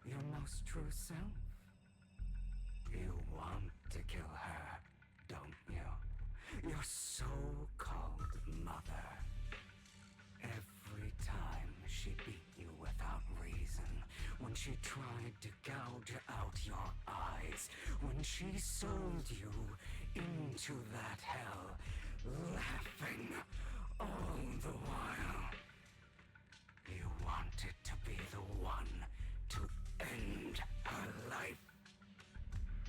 Your most true self. You want to kill her, don't you? Your so-called mother. Every time she beat you without reason, when she tried to gouge out your eyes, when she sold you into that hell, laughing all the while. You wanted to be the one to end her life.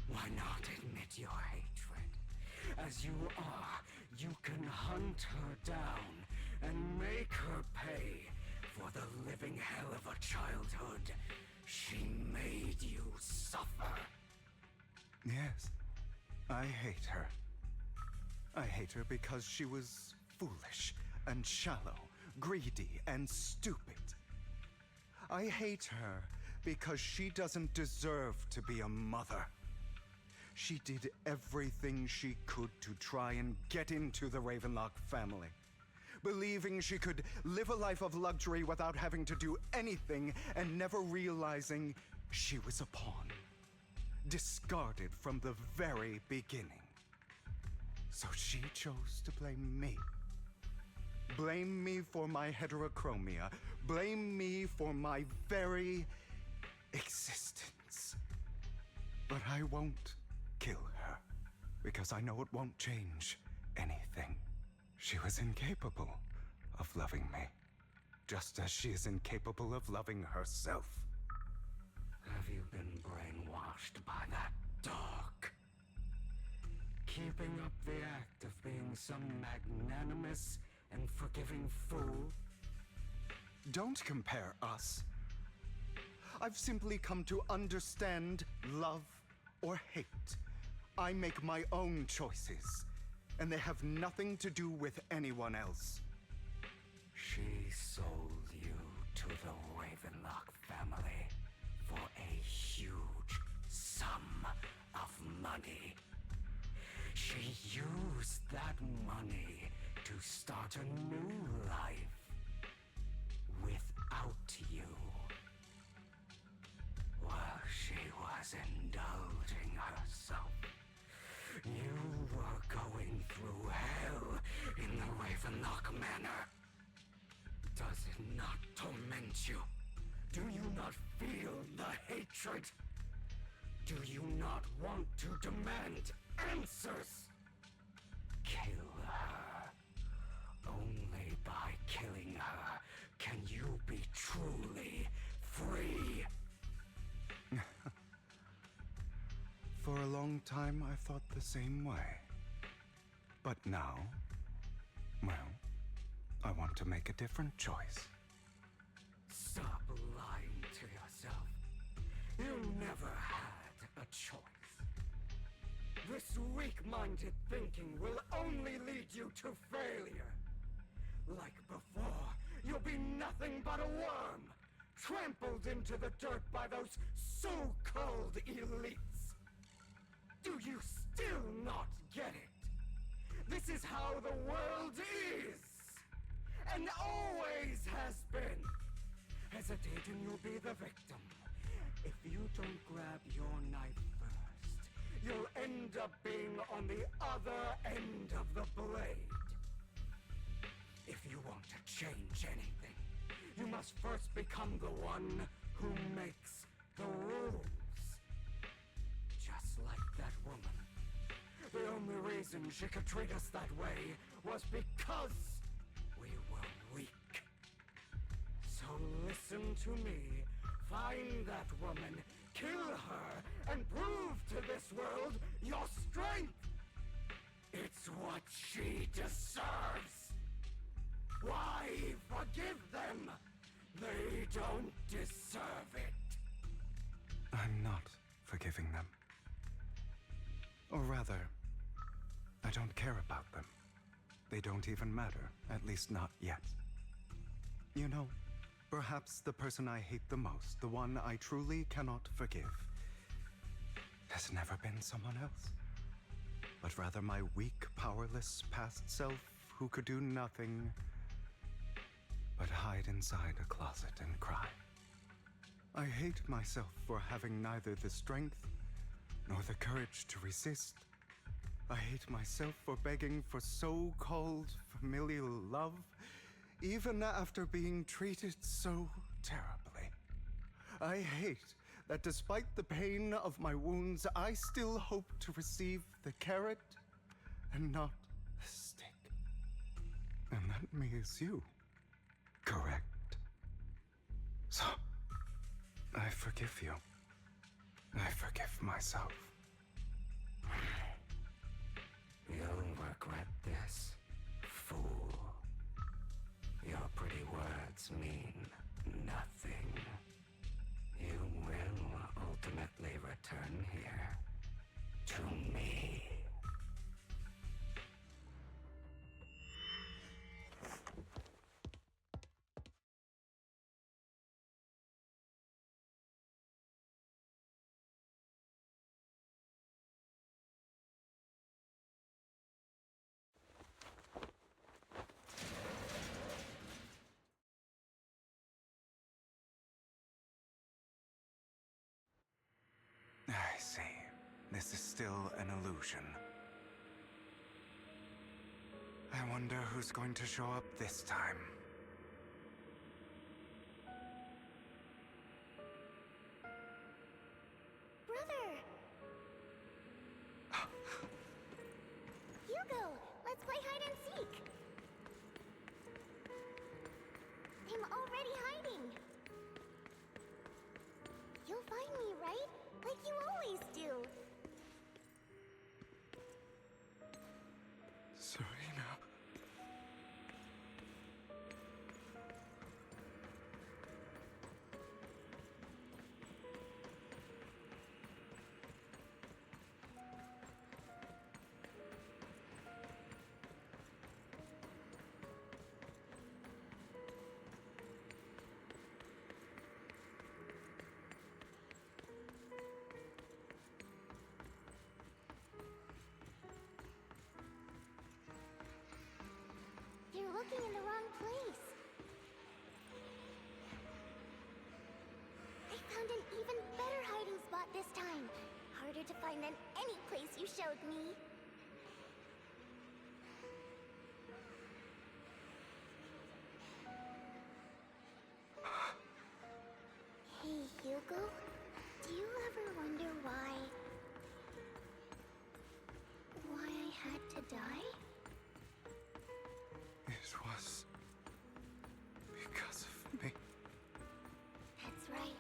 Why not admit your hatred? As you are, you can hunt her down and make her pay for the living hell of a childhood she made you suffer. Yes, I hate her. I hate her because she was foolish and shallow, greedy and stupid. I hate her because she doesn't deserve to be a mother. She did everything she could to try and get into the Ravenlock family, believing she could live a life of luxury without having to do anything and never realizing she was a pawn, discarded from the very beginning. So she chose to blame me. Blame me for my heterochromia. Blame me for my very existence. But I won't kill her, because I know it won't change anything. She was incapable of loving me, just as she is incapable of loving herself. Have you been brainwashed by that dog? Keeping up the act of being some magnanimous and forgiving fool? Don't compare us. I've simply come to understand love or hate. I make my own choices, and they have nothing to do with anyone else. She sold you to the Ravenlock family for a huge sum of money. She used that money to start a new life without you. While she was indulging herself, you were going through hell in the Ravenlock Manor. Does it not torment you? Do you not feel the hatred? Do you not want to demand answers? Kill her. Only by killing her can you be truly free. For a long time, I thought the same way. But now, well, I want to make a different choice. Stop lying to yourself. You never had a choice. This weak-minded thinking will only lead you to failure. Like before, you'll be nothing but a worm, trampled into the dirt by those so-called elites. Do you still not get it? This is how the world is, and always has been. Hesitating, you'll be the victim. If you don't grab your knife first, you'll end up being on the other end of the blade. If you want to change anything, you must first become the one who makes the rules. Just like that woman The only reason she could treat us that way was because we were weak. So listen to me. Find that woman, kill her, and prove to this world your strength! It's what she deserves! Why forgive them? They don't deserve it. I'm not forgiving them. Or rather, I don't care about them. They don't even matter, at least not yet. You know, perhaps the person I hate the most, the one I truly cannot forgive, has never been someone else, but rather my weak, powerless past self who could do nothing but hide inside a closet and cry. I hate myself for having neither the strength nor the courage to resist. I hate myself for begging for so-called familial love, even after being treated so terribly. I hate that despite the pain of my wounds, I still hope to receive the carrot and not the stick. And that me is you, correct? So, I forgive you. I forgive myself. You'll regret this, fool. Your pretty words mean nothing. You will ultimately return here to me. I see. This is still an illusion. I wonder who's going to show up this time. Brother! Hugo, let's play hide and seek! I'm already hiding! You'll find me, right? Like you always do! Serena. You're looking in the wrong place. I found an even better hiding spot this time. Harder to find than any place you showed me. Hey, Hugo. Do you ever wonder why I had to die? It was because of me. That's right.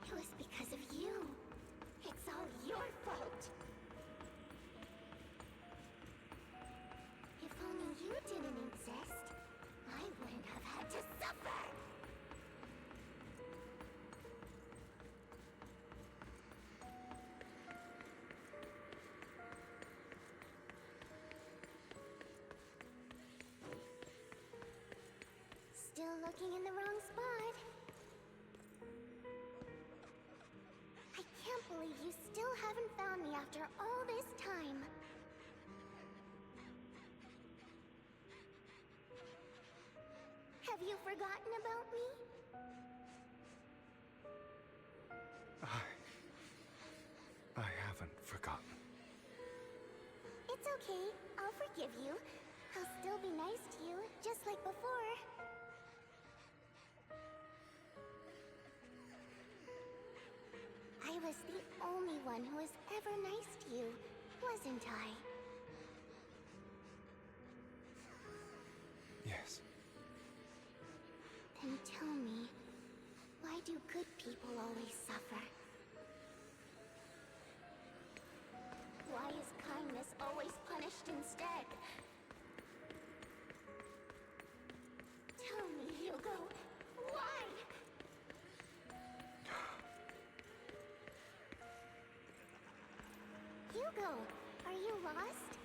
It was because of you. It's all your fault. If only you didn't exist, I wouldn't have had to suffer. Still looking in the wrong spot. I can't believe you still haven't found me after all this time. Have you forgotten about me? I haven't forgotten. It's okay. I'll forgive you. I'll still be nice to you, just like before. I was the only one who was ever nice to you, wasn't I? Hugo, are you lost?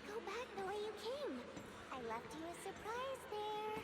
Go back the way you came. I left you a surprise there.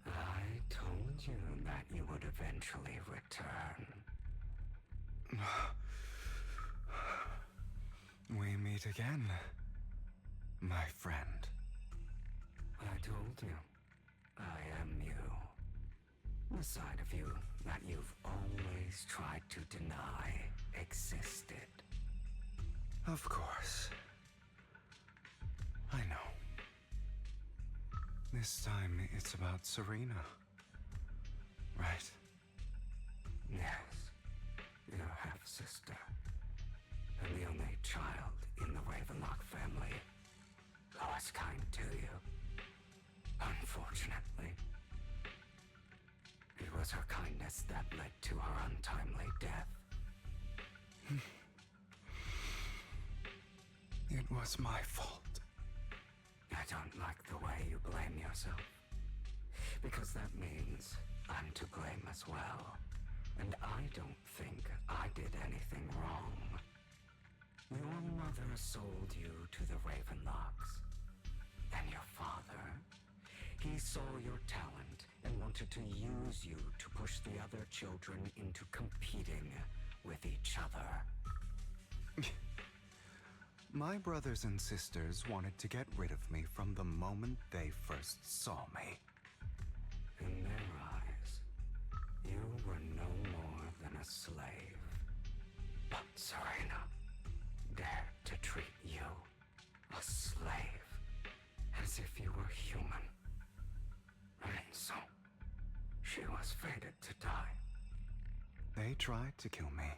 I told you that you would eventually return. We meet again, my friend. I told you, I am you. The side of you that you've always tried to deny existed. Of course. I know. This time it's about Serena. Right? Yes, your half-sister. And the only child in the Ravenlock family who was kind to you. Unfortunately, it was her kindness that led to her untimely death. It was my fault. I don't like the way you blame yourself. Because that means I'm to blame as well. And I don't think I did anything wrong. Your mother sold you to the Ravenlocks. And your father, he saw your talent and wanted to use you to push the other children into competing with each other. My brothers and sisters wanted to get rid of me from the moment they first saw me. In their eyes, you were no more than a slave. But Serena dared to treat you, a slave, as if you were human. And so, she was fated to die. They tried to kill me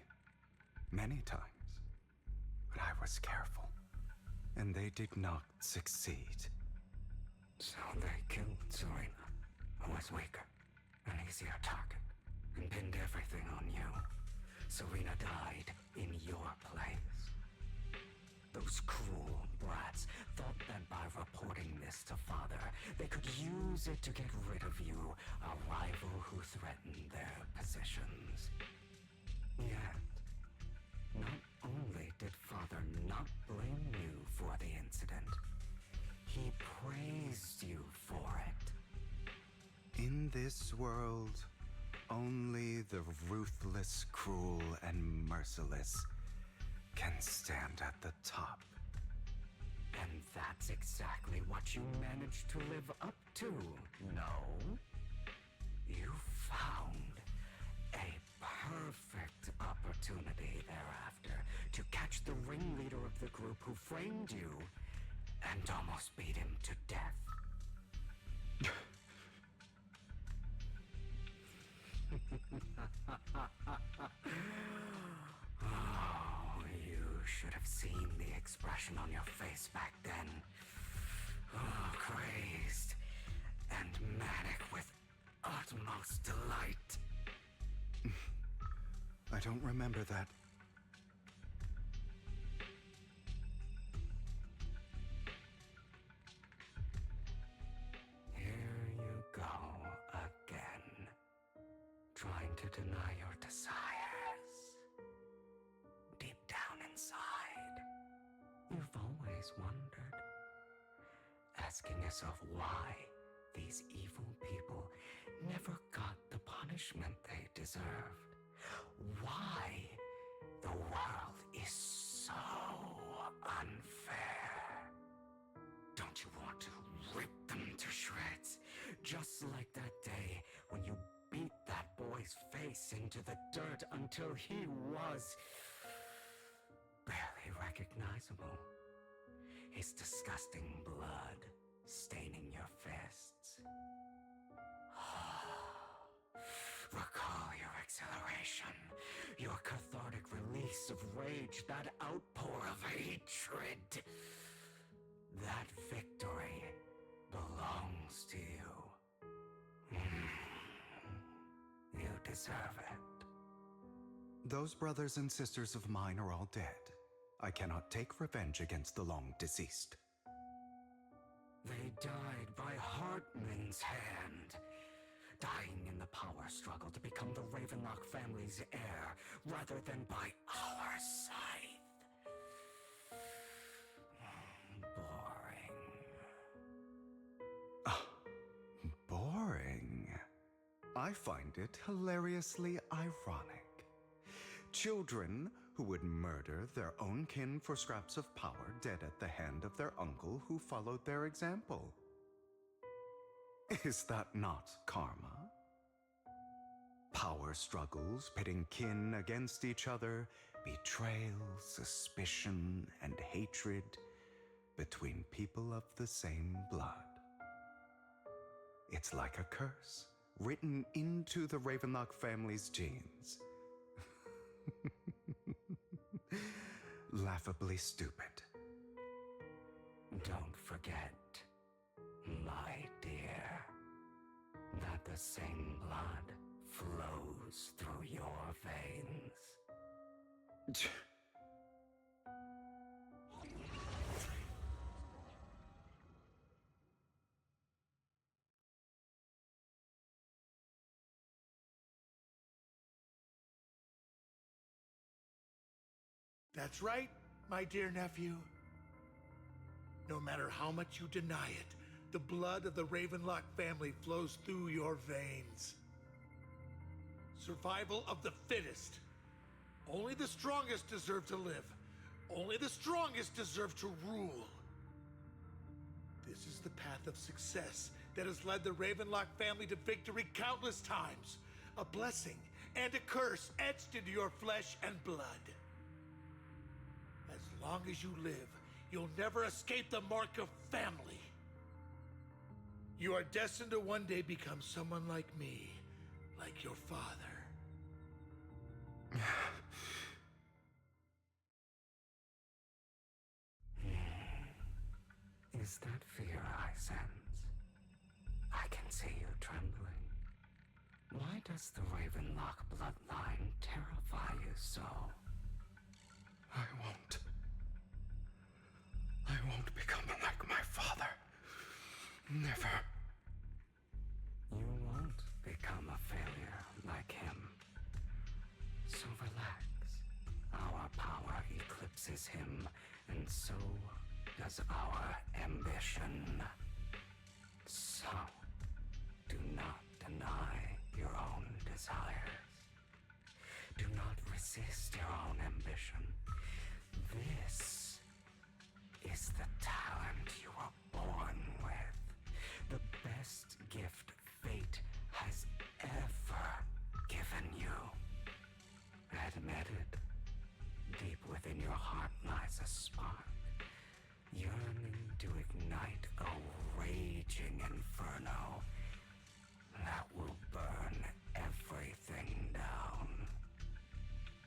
many times, but I was careful, and they did not succeed. So they killed Serena, who was weaker, an easier target, and pinned everything on you. Serena died in your place. Those cruel brats thought that by reporting this to Father, they could use it to get rid of you, a rival who threatened their positions. Yet, not only did Father not blame you for the incident, he praised you for it. In this world, only the ruthless, cruel, and merciless can stand at the top. And that's exactly what you managed to live up to, no? You found a perfect opportunity thereafter to catch the ringleader of the group who framed you and almost beat him to death. Oh, you should have seen the expression on your face back then. Oh, crazed and manic with utmost delight. I don't remember that. Here you go again, trying to deny your desires. Deep down inside, you've always wondered, asking yourself why these evil people never got the punishment they deserved. Why the world is so unfair. Don't you want to rip them to shreds? Just like that day when you beat that boy's face into the dirt until he was barely recognizable. His disgusting blood staining your fists. Recall your exhilaration, your cathartic release of rage, that outpour of hatred. That victory belongs to you. You deserve it. Those brothers and sisters of mine are all dead. I cannot take revenge against the long deceased. They died by Hartman's hand. Dying in the power struggle to become the Ravenlock family's heir, rather than by our scythe. Boring. Boring? I find it hilariously ironic. Children who would murder their own kin for scraps of power dead at the hand of their uncle who followed their example. Is that not karma? Power struggles pitting kin against each other, betrayal, suspicion, and hatred between people of the same blood. It's like a curse written into the Ravenlock family's genes. Laughably stupid. Don't forget, my dear, that the same blood flows through your veins. That's right, my dear nephew. No matter how much you deny it, the blood of the Ravenlock family flows through your veins. Survival of the fittest. Only the strongest deserve to live. Only the strongest deserve to rule. This is the path of success that has led the Ravenlock family to victory countless times. A blessing and a curse etched into your flesh and blood. As long as you live, you'll never escape the mark of family. You are destined to one day become someone like me, like your father. Is that fear I sense? I can see you trembling. Why does the Ravenlock bloodline terrify you so? I won't become like my father. Never. You won't become a failure like him. So relax. Our power eclipses him, and so does our ambition. So, do not deny your own desires. Do not resist your own ambition. This is the talent you were born with. The best gift fate has ever given you. Admit it. Deep within your heart lies a spark, yearning to ignite a raging inferno that will burn everything down.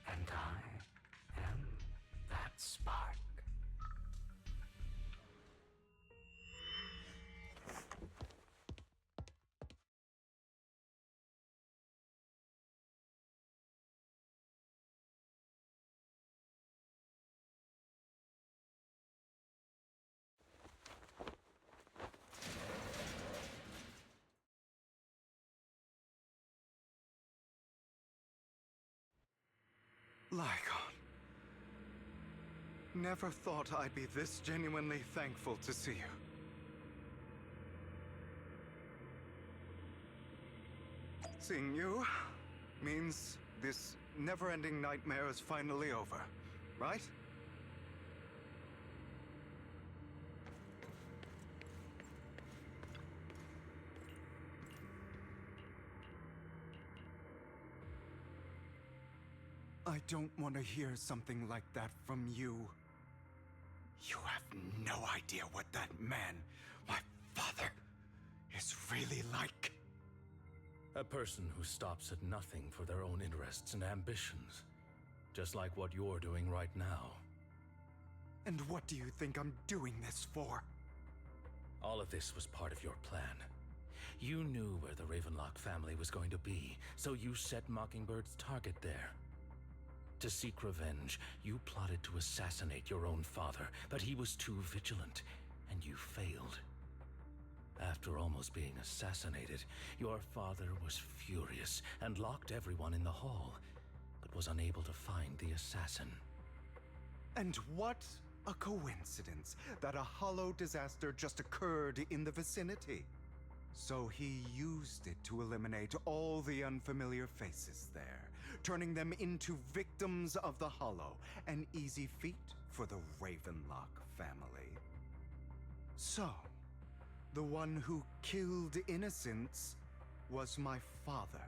And I am that spark. Lycon. Never thought I'd be this genuinely thankful to see you. Seeing you means this never-ending nightmare is finally over, right? I don't want to hear something like that from you. You have no idea what that man, my father, is really like. A person who stops at nothing for their own interests and ambitions. Just like what you're doing right now. And what do you think I'm doing this for? All of this was part of your plan. You knew where the Ravenlock family was going to be, so you set Mockingbird's target there. To seek revenge, you plotted to assassinate your own father, but he was too vigilant, and you failed. After almost being assassinated, your father was furious and locked everyone in the hall, but was unable to find the assassin. And what a coincidence that a hollow disaster just occurred in the vicinity. So he used it to eliminate all the unfamiliar faces there, turning them into victims of the hollow, an easy feat for the Ravenlock family. So, the one who killed innocents was my father,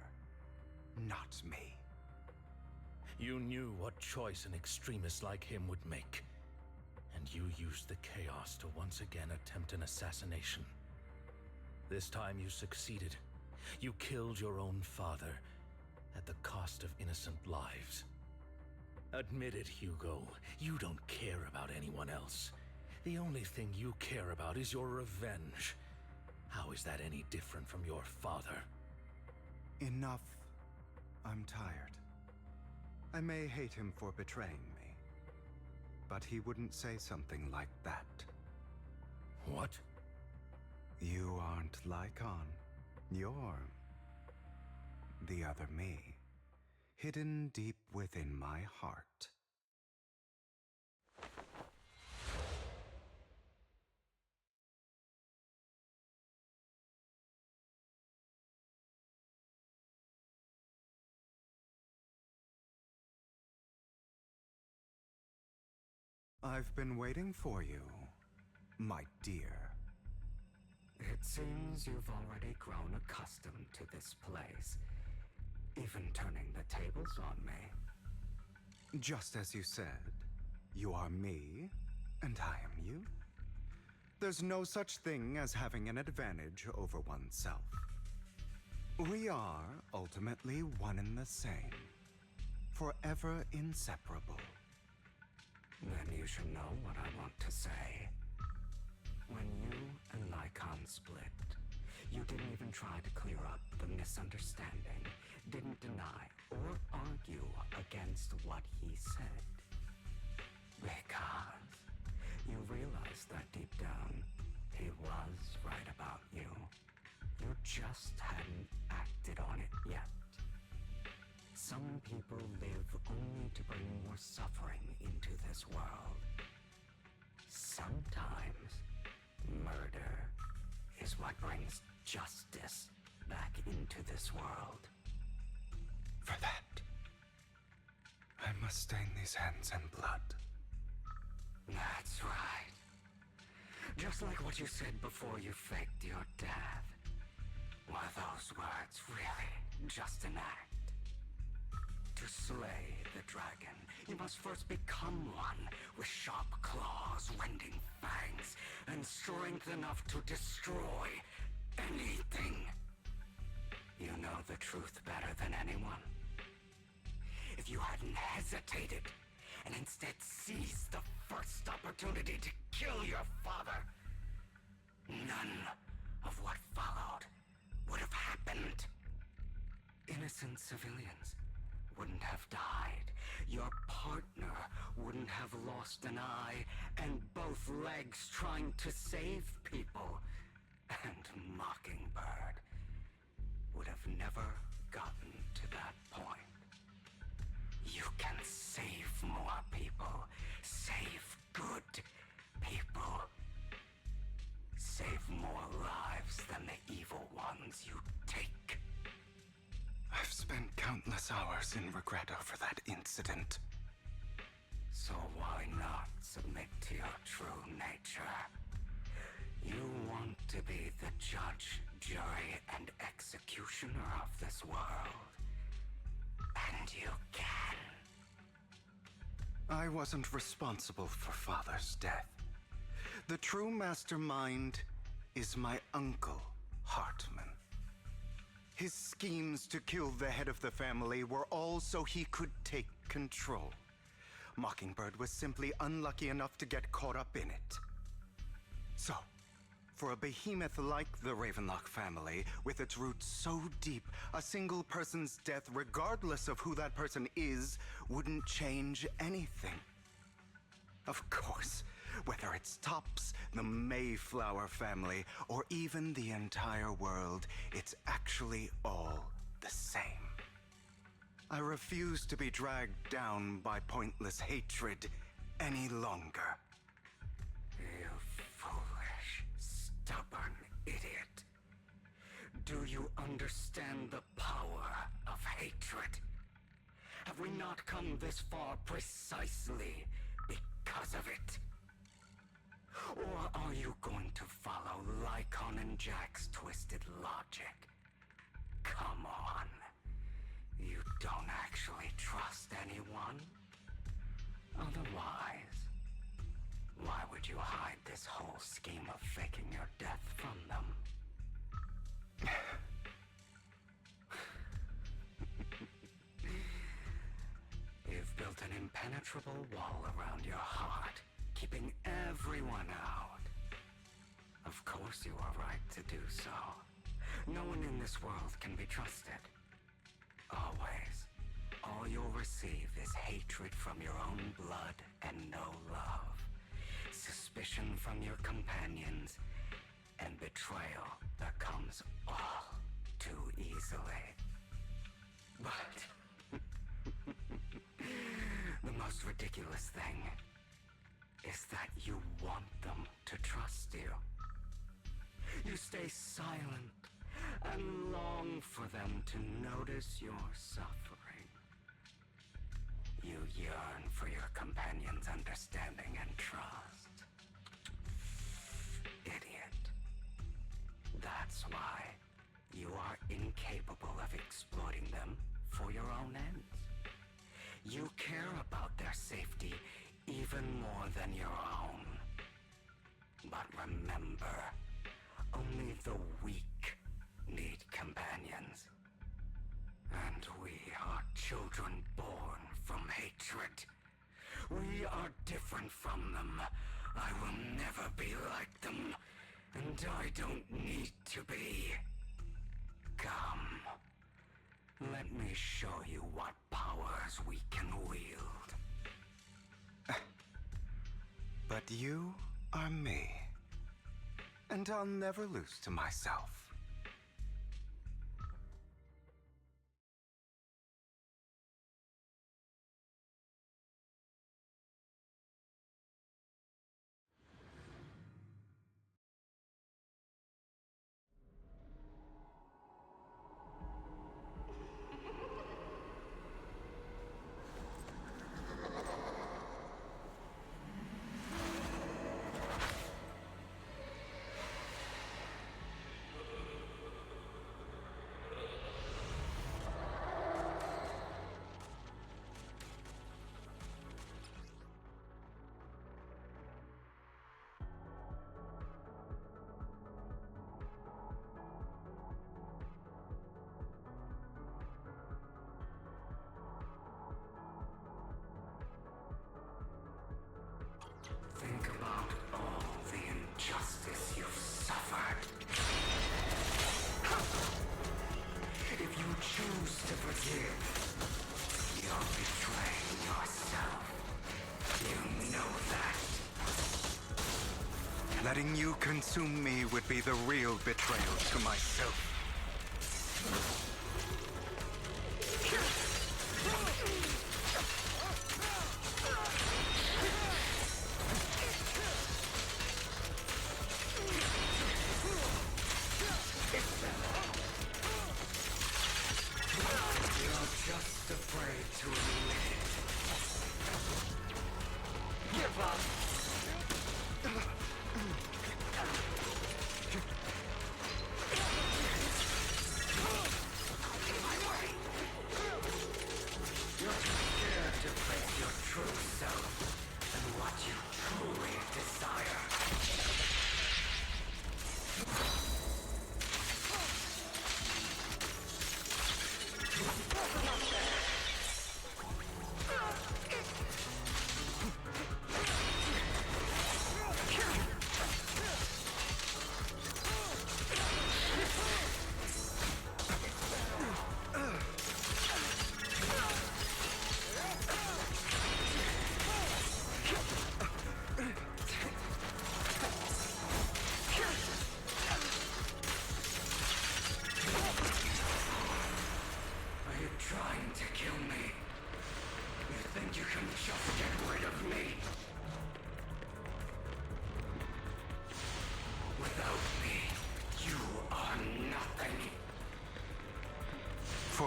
not me. You knew what choice an extremist like him would make, and you used the chaos to once again attempt an assassination. This time you succeeded. You killed your own father at the cost of innocent lives. Admit it, Hugo. You don't care about anyone else. The only thing you care about is your revenge. How is that any different from your father? Enough. I'm tired. I may hate him for betraying me, but he wouldn't say something like that. What? You aren't Lycon. You're the other me, hidden deep within my heart. I've been waiting for you, my dear. It seems you've already grown accustomed to this place, even turning the tables on me. Just as you said, you are me, and I am you. There's no such thing as having an advantage over oneself. We are ultimately one and the same, forever inseparable. Then you should know what I want to say. When you and Lycon split, you didn't even try to clear up the misunderstanding, didn't deny or argue against what he said. Because you realized that deep down, he was right about you. You just hadn't acted on it yet. Some people live only to bring more suffering into this world. Sometimes, murder is what brings justice back into this world. For that, I must stain these hands in blood. That's right. Just like what you said before you faked your death. Were those words really just an act? To slay the dragon, you must first become one with sharp claws, wending fangs, and strength enough to destroy anything. You know the truth better than anyone. If you hadn't hesitated, and instead seized the first opportunity to kill your father, none of what followed would have happened. Innocent civilians wouldn't have died. Your partner wouldn't have lost an eye and both legs trying to save people. And Mockingbird would have never gotten to that point. You can save more people. Save good people. Save more lives than the evil ones you take. I've spent countless hours in regret over that incident. So why not submit to your true nature? You want to be the judge, jury, and executioner of this world. And you can. I wasn't responsible for Father's death. The true mastermind is my uncle, Hartman. His schemes to kill the head of the family were all so he could take control. Mockingbird was simply unlucky enough to get caught up in it. So, for a behemoth like the Ravenlock family, with its roots so deep, a single person's death, regardless of who that person is, wouldn't change anything. Of course, whether it's Tops, the Mayflower family, or even the entire world, it's actually all the same. I refuse to be dragged down by pointless hatred any longer. You foolish, stubborn idiot. Do you understand the power of hatred? Have we not come this far precisely because of it? Or are you going to follow Lycon and Jack's twisted logic? Come on. You don't actually trust anyone? Otherwise, why would you hide this whole scheme of faking your death from them? You've built an impenetrable wall around your heart, keeping everyone out. Of course you are right to do so. No one in this world can be trusted. Always. All you'll receive is hatred from your own blood and no love. Suspicion from your companions, and betrayal that comes all too easily. But the most ridiculous thing is that you want them to trust you. You stay silent and long for them to notice your suffering. You yearn for your companion's understanding and trust. Idiot. That's why you are incapable of exploiting them for your own ends. You care about their safety even more than your own. But remember, only the weak need companions. And we are children born from hatred. We are different from them. I will never be like them. And I don't need to be. Come. Let me show you what powers we can wield. But you are me. And I'll never lose to myself. Think about all the injustice you've suffered. If you choose to forgive, you're betraying yourself. You know that. Letting you consume me would be the real betrayal to myself. You're just afraid to admit it. Give up!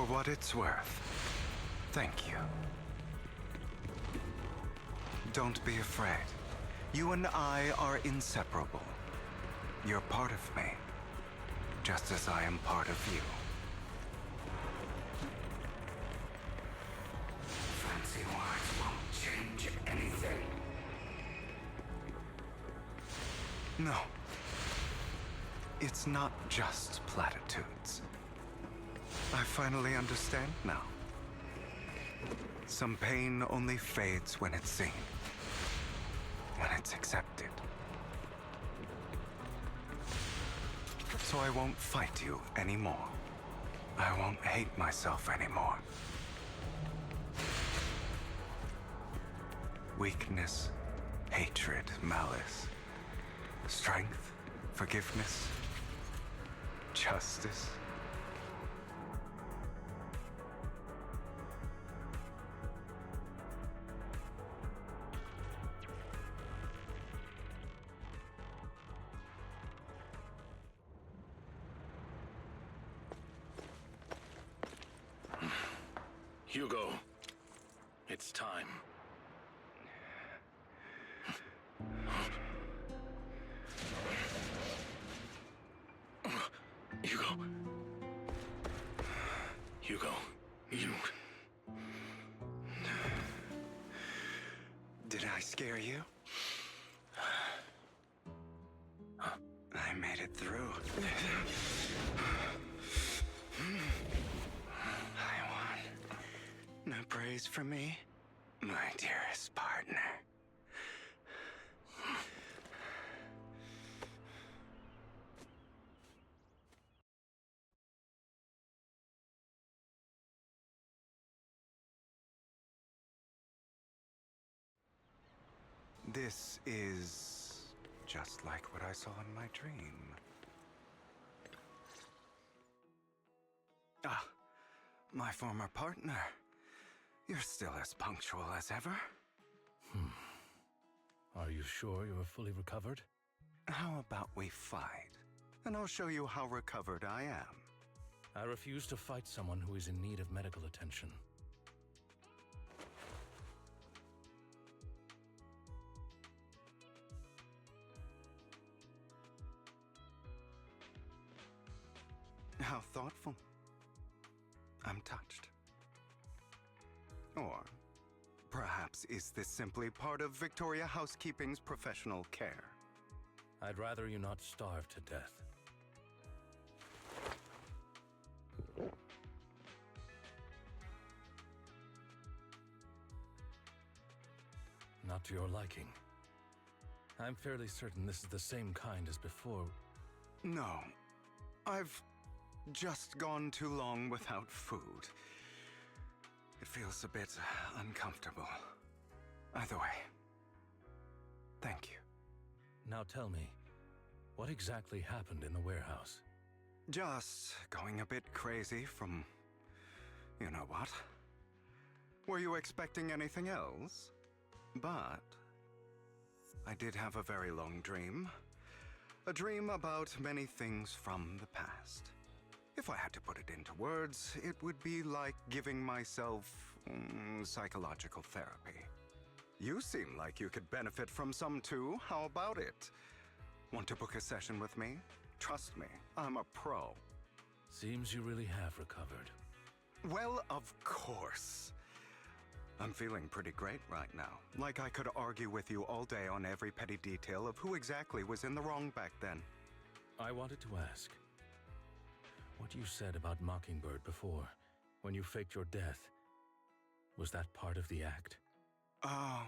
what it's worth, thank you. Don't be afraid. You and I are inseparable. You're part of me, just as I am part of you. Fancy words won't change anything. No. It's not just platitudes. I finally understand now. Some pain only fades when it's seen, when it's accepted. So I won't fight you anymore. I won't hate myself anymore. Weakness, hatred, malice, strength, forgiveness, justice. Hugo, it's time. Hugo. Hugo, you... Did I scare you? I made it through. I won. No praise for me, my dearest partner. This is just like what I saw in my dream. Ah, my former partner. You're still as punctual as ever. Are you sure you're fully recovered? How about we fight, and I'll show you how recovered I am. I refuse to fight someone who is in need of medical attention. How thoughtful. I'm touched. Or perhaps is this simply part of Victoria Housekeeping's professional care? I'd rather you not starve to death. Not to your liking. I'm fairly certain this is the same kind as before. No. I've just gone too long without food. It feels a bit uncomfortable. Either way, thank you. Now tell me, what exactly happened in the warehouse? Just going a bit crazy from... you know what? Were you expecting anything else? But... I did have a very long dream. A dream about many things from the past. If I had to put it into words, it would be like giving myself psychological therapy. You seem like you could benefit from some too. How about it? Want to book a session with me? Trust me, I'm a pro. Seems you really have recovered. Well, of course. I'm feeling pretty great right now. Like I could argue with you all day on every petty detail of who exactly was in the wrong back then. I wanted to ask, what you said about Mockingbird before, when you faked your death, was that part of the act? Oh,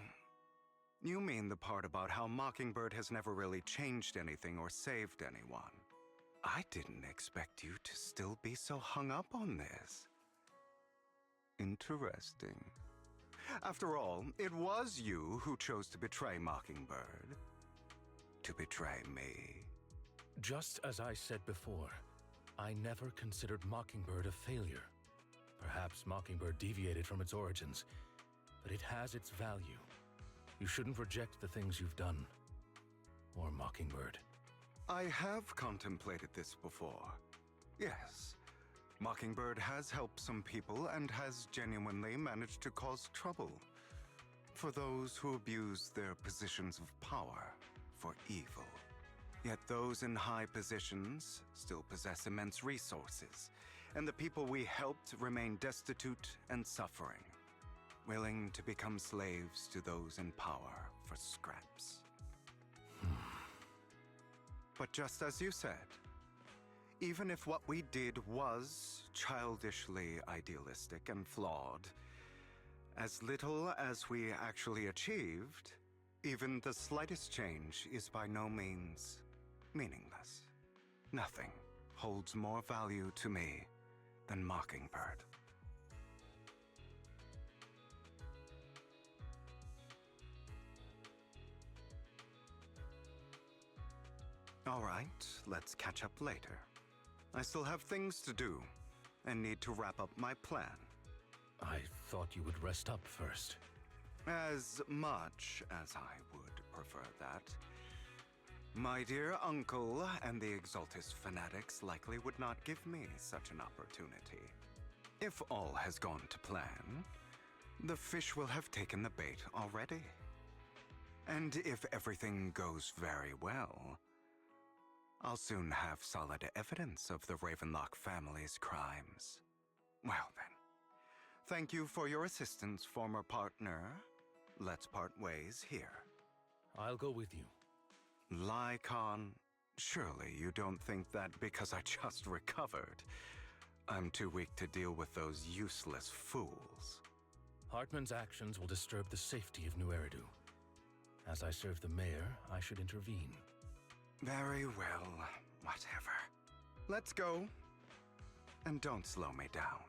you mean the part about how Mockingbird has never really changed anything or saved anyone. I didn't expect you to still be so hung up on this. Interesting. After all, it was you who chose to betray Mockingbird. To betray me. Just as I said before, I never considered Mockingbird a failure. Perhaps Mockingbird deviated from its origins, but it has its value. You shouldn't reject the things you've done. Or Mockingbird. I have contemplated this before. Yes. Mockingbird has helped some people and has genuinely managed to cause trouble for those who abuse their positions of power for evil. Yet those in high positions still possess immense resources, and the people we helped remain destitute and suffering, willing to become slaves to those in power for scraps. But just as you said, even if what we did was childishly idealistic and flawed, as little as we actually achieved, even the slightest change is by no means meaningless. Nothing holds more value to me than Mockingbird. All right, let's catch up later. I still have things to do and need to wrap up my plan. I thought you would rest up first. As much as I would prefer that. My dear uncle and the Exaltus fanatics likely would not give me such an opportunity. If all has gone to plan, the fish will have taken the bait already. And if everything goes very well, I'll soon have solid evidence of the Ravenlock family's crimes. Well then, thank you for your assistance, former partner. Let's part ways here. I'll go with you. Lycon, surely you don't think that because I just recovered, I'm too weak to deal with those useless fools. Hartman's actions will disturb the safety of New Eridu. As I serve the mayor, I should intervene. Very well, whatever. Let's go. And don't slow me down.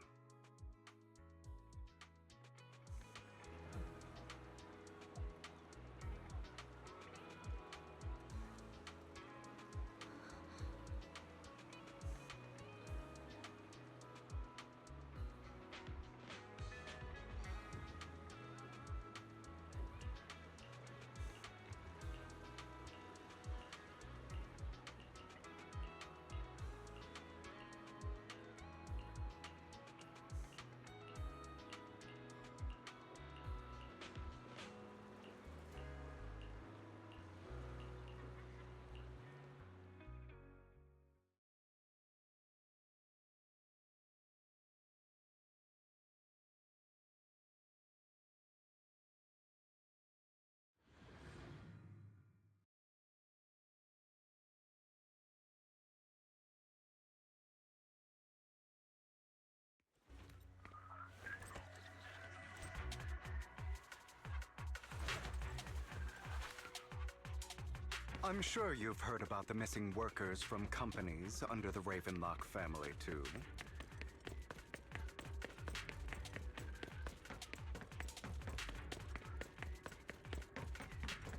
I'm sure you've heard about the missing workers from companies under the Ravenlock family, too.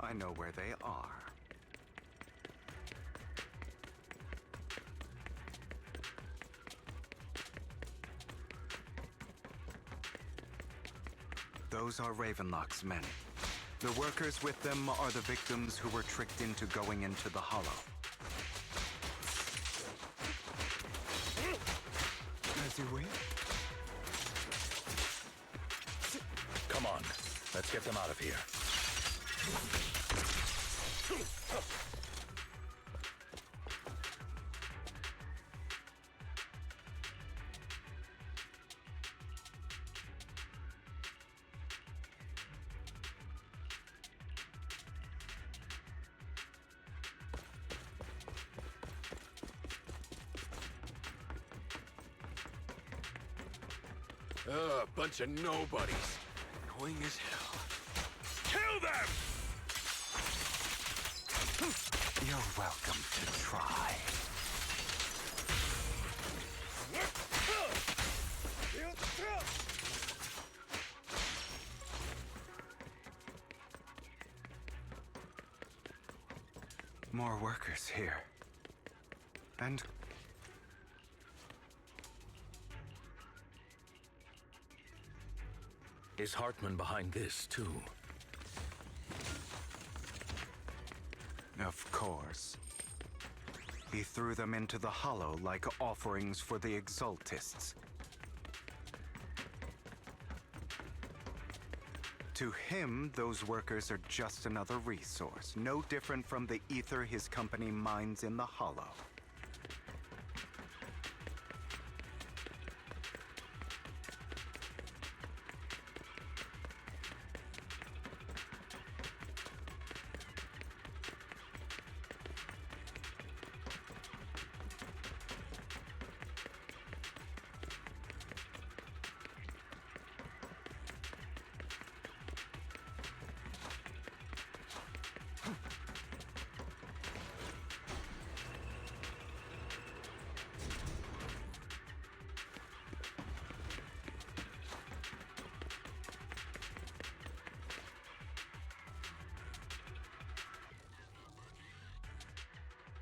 I know where they are. Those are Ravenlock's men. The workers with them are the victims who were tricked into going into the Hollow. As you wish. Come on, let's get them out of here. Bunch of nobodies. Annoying as hell. Kill them! You're welcome to try. More workers here. And is Hartman behind this, too? of course. He threw them into the hollow like offerings for the Exaltists. To him, those workers are just another resource, no different from the ether his company mines in the hollow.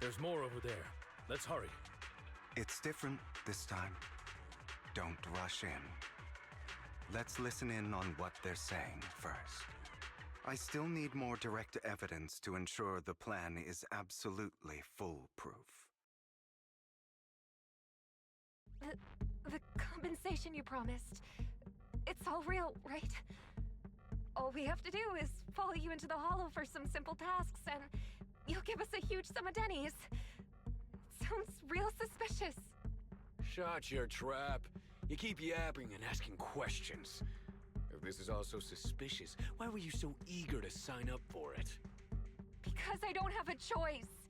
There's more over there. Let's hurry. It's different this time. Don't rush in. Let's listen in on what they're saying first. I still need more direct evidence to ensure the plan is absolutely foolproof. The compensation you promised, it's all real, right? All we have to do is follow you into the hollow for some simple tasks, and you'll give us a huge sum of dennies. Sounds real suspicious. Shut your trap. You keep yapping and asking questions. If this is all so suspicious, why were you so eager to sign up for it? Because I don't have a choice.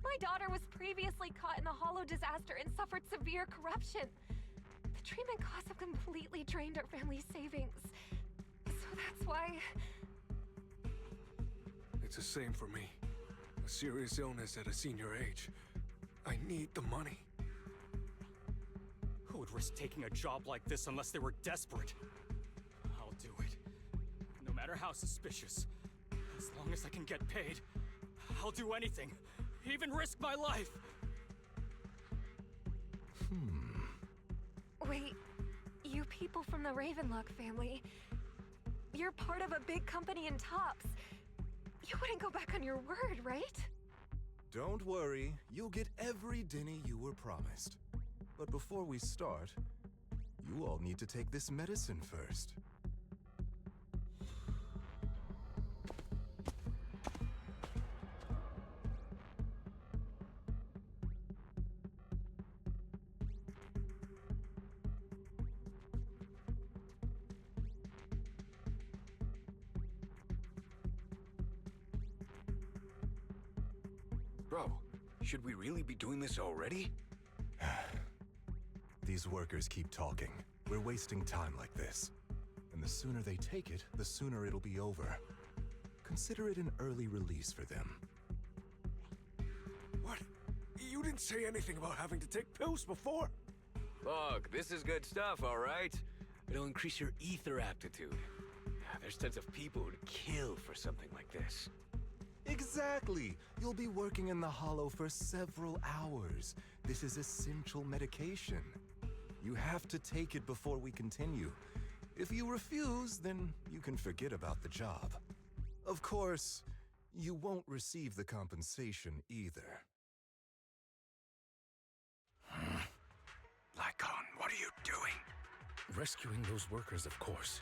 My daughter was previously caught in the hollow disaster and suffered severe corruption. The treatment costs have completely drained our family's savings. So that's why... It's the same for me. A serious illness at a senior age. I need the money. Who would risk taking a job like this unless they were desperate? I'll do it. No matter how suspicious. As long as I can get paid, I'll do anything. Even risk my life. Wait, you people from the Ravenlock family, you're part of a big company in Tops. You wouldn't go back on your word, right? Don't worry, you'll get every denny you were promised. But before we start, you all need to take this medicine first. Bro, should we really be doing this already? These workers keep talking. We're wasting time like this. And the sooner they take it, the sooner it'll be over. Consider it an early release for them. What? You didn't say anything about having to take pills before. Look, this is good stuff, all right? It'll increase your ether aptitude. There's tons of people who'd kill for something like this. Exactly! You'll be working in the hollow for several hours. This is essential medication. You have to take it before we continue. If you refuse, then you can forget about the job. Of course, you won't receive the compensation either. Lycon, what are you doing? Rescuing those workers, of course.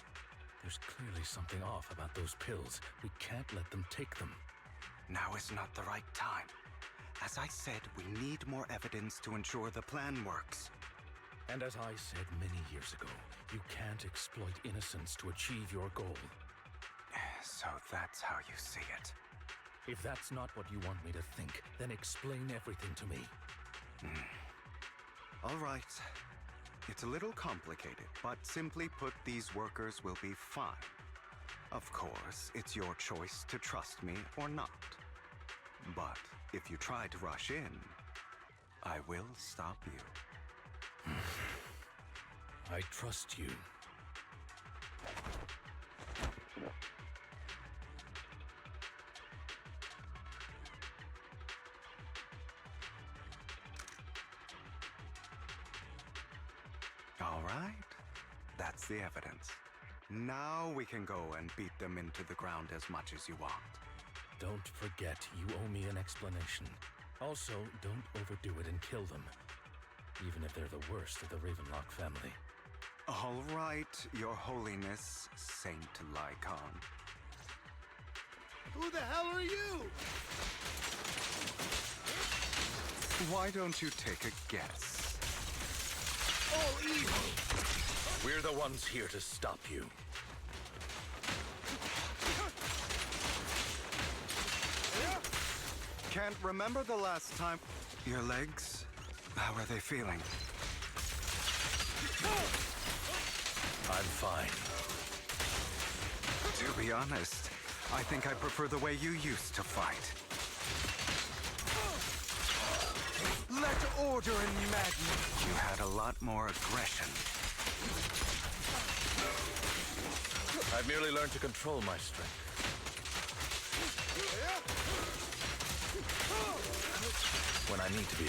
There's clearly something off about those pills. We can't let them take them. Now is not the right time. As I said, we need more evidence to ensure the plan works. And as I said many years ago, you can't exploit innocence to achieve your goal. So that's how you see it. If that's not what you want me to think, then explain everything to me. All right. It's a little complicated, but simply put, these workers will be fine. Of course, it's your choice to trust me or not. But if you try to rush in, I will stop you. I trust you. All right. That's the evidence. Now we can go and beat them into the ground as much as you want. Don't forget, you owe me an explanation. Also, don't overdo it and kill them, even if they're the worst of the Ravenlock family. All right, Your Holiness, Saint Lycon. Who the hell are you? Why don't you take a guess? All evil! We're the ones here to stop you. Can't remember the last time... Your legs? How are they feeling? I'm fine. To be honest, I think I prefer the way you used to fight. Let order and madness. You had a lot more aggression. I've merely learned to control my strength. When I need to be.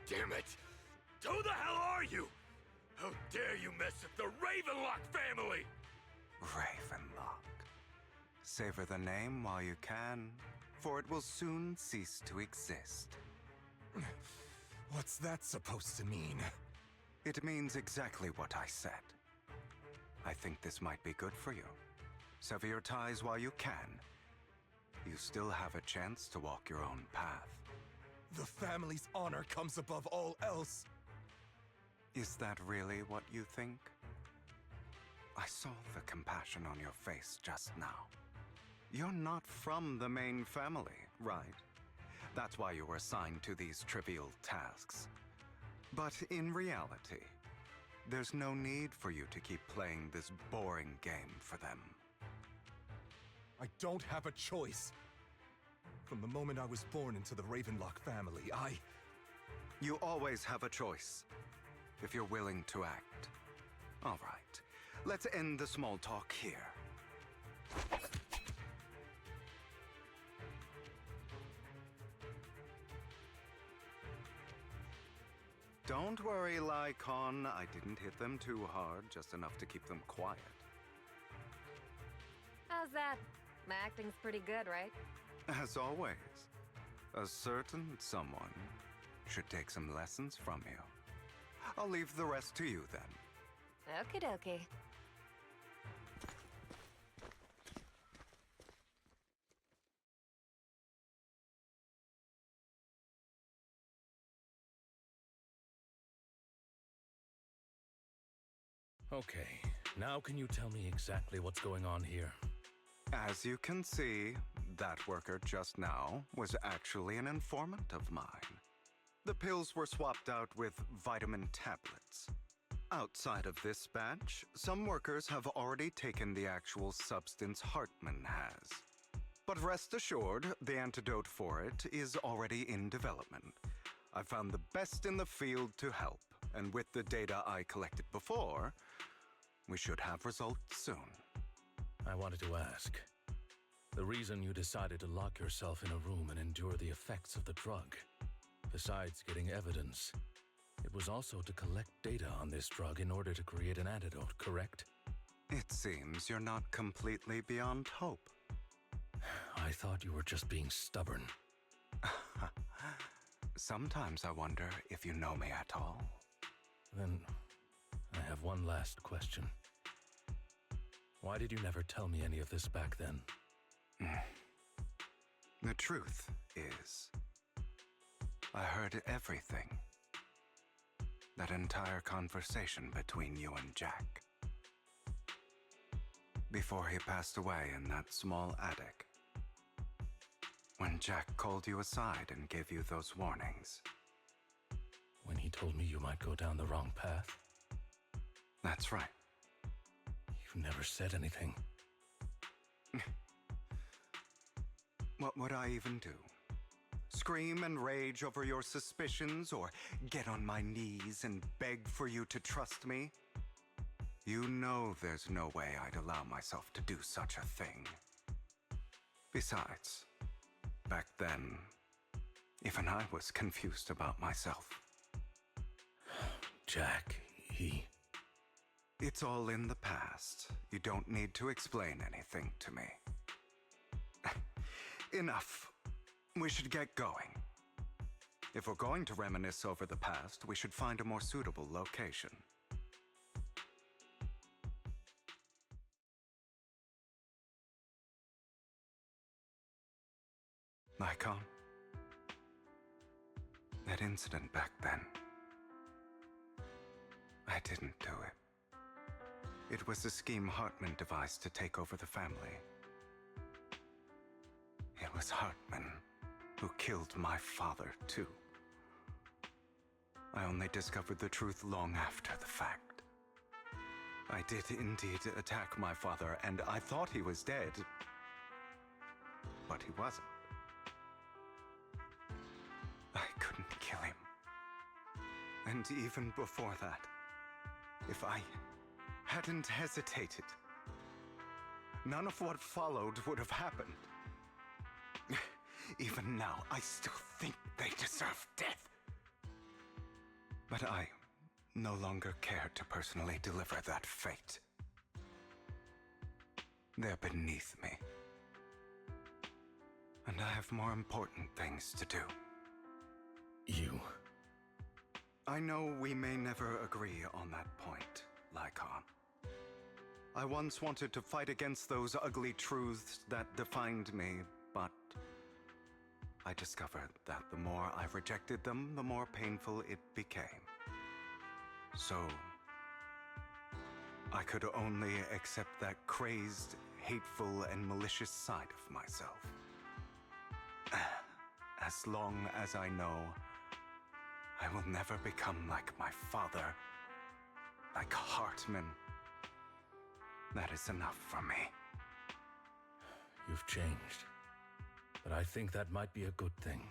Damn it! Who the hell are you? How dare you mess with the Ravenlock family? Ravenlock. Savor the name while you can, for it will soon cease to exist. What's that supposed to mean? It means exactly what I said. I think this might be good for you. Sever your ties while you can. You still have a chance to walk your own path. The family's honor comes above all else. Is that really what you think? I saw the compassion on your face just now. You're not from the main family, right? That's why you were assigned to these trivial tasks. But in reality, there's no need for you to keep playing this boring game for them. I don't have a choice. From the moment I was born into the Ravenlock family, You always have a choice, if you're willing to act. All right, let's end the small talk here. Don't worry, Lycon. I didn't hit them too hard, just enough to keep them quiet. How's that? My acting's pretty good, right? As always, a certain someone should take some lessons from you. I'll leave the rest to you then. Okie dokie. Okay, now can you tell me exactly what's going on here? As you can see, that worker just now was actually an informant of mine. The pills were swapped out with vitamin tablets. Outside of this batch, some workers have already taken the actual substance Hartman has. But rest assured, the antidote for it is already in development. I found the best in the field to help, and with the data I collected before, we should have results soon. I wanted to ask. The reason you decided to lock yourself in a room and endure the effects of the drug, besides getting evidence, it was also to collect data on this drug in order to create an antidote, correct? It seems you're not completely beyond hope. I thought you were just being stubborn. Sometimes I wonder if you know me at all. Then, I have one last question. Why did you never tell me any of this back then? The truth is, I heard everything. That entire conversation between you and Jack. Before he passed away in that small attic. When Jack called you aside and gave you those warnings. When he told me you might go down the wrong path? That's right. You never said anything. What would I even do? Scream and rage over your suspicions, or get on my knees and beg for you to trust me? You know there's no way I'd allow myself to do such a thing. Besides, back then, even I was confused about myself. Jack, It's all in the past. You don't need to explain anything to me. Enough. We should get going. If we're going to reminisce over the past, we should find a more suitable location. Icon? That incident back then. I didn't do it. It was a scheme Hartman devised to take over the family. It was Hartman who killed my father, too. I only discovered the truth long after the fact. I did indeed attack my father, and I thought he was dead. But he wasn't. I couldn't kill him. And even before that, if I hadn't hesitated, none of what followed would have happened. Even now, I still think they deserve death. But I no longer care to personally deliver that fate. They're beneath me. And I have more important things to do. You? I know we may never agree on that point, Lycon. I once wanted to fight against those ugly truths that defined me, but I discovered that the more I rejected them, the more painful it became. So, I could only accept that crazed, hateful, and malicious side of myself. As long as I know I will never become like my father, like Hartman, that is enough for me. You've changed. But I think that might be a good thing.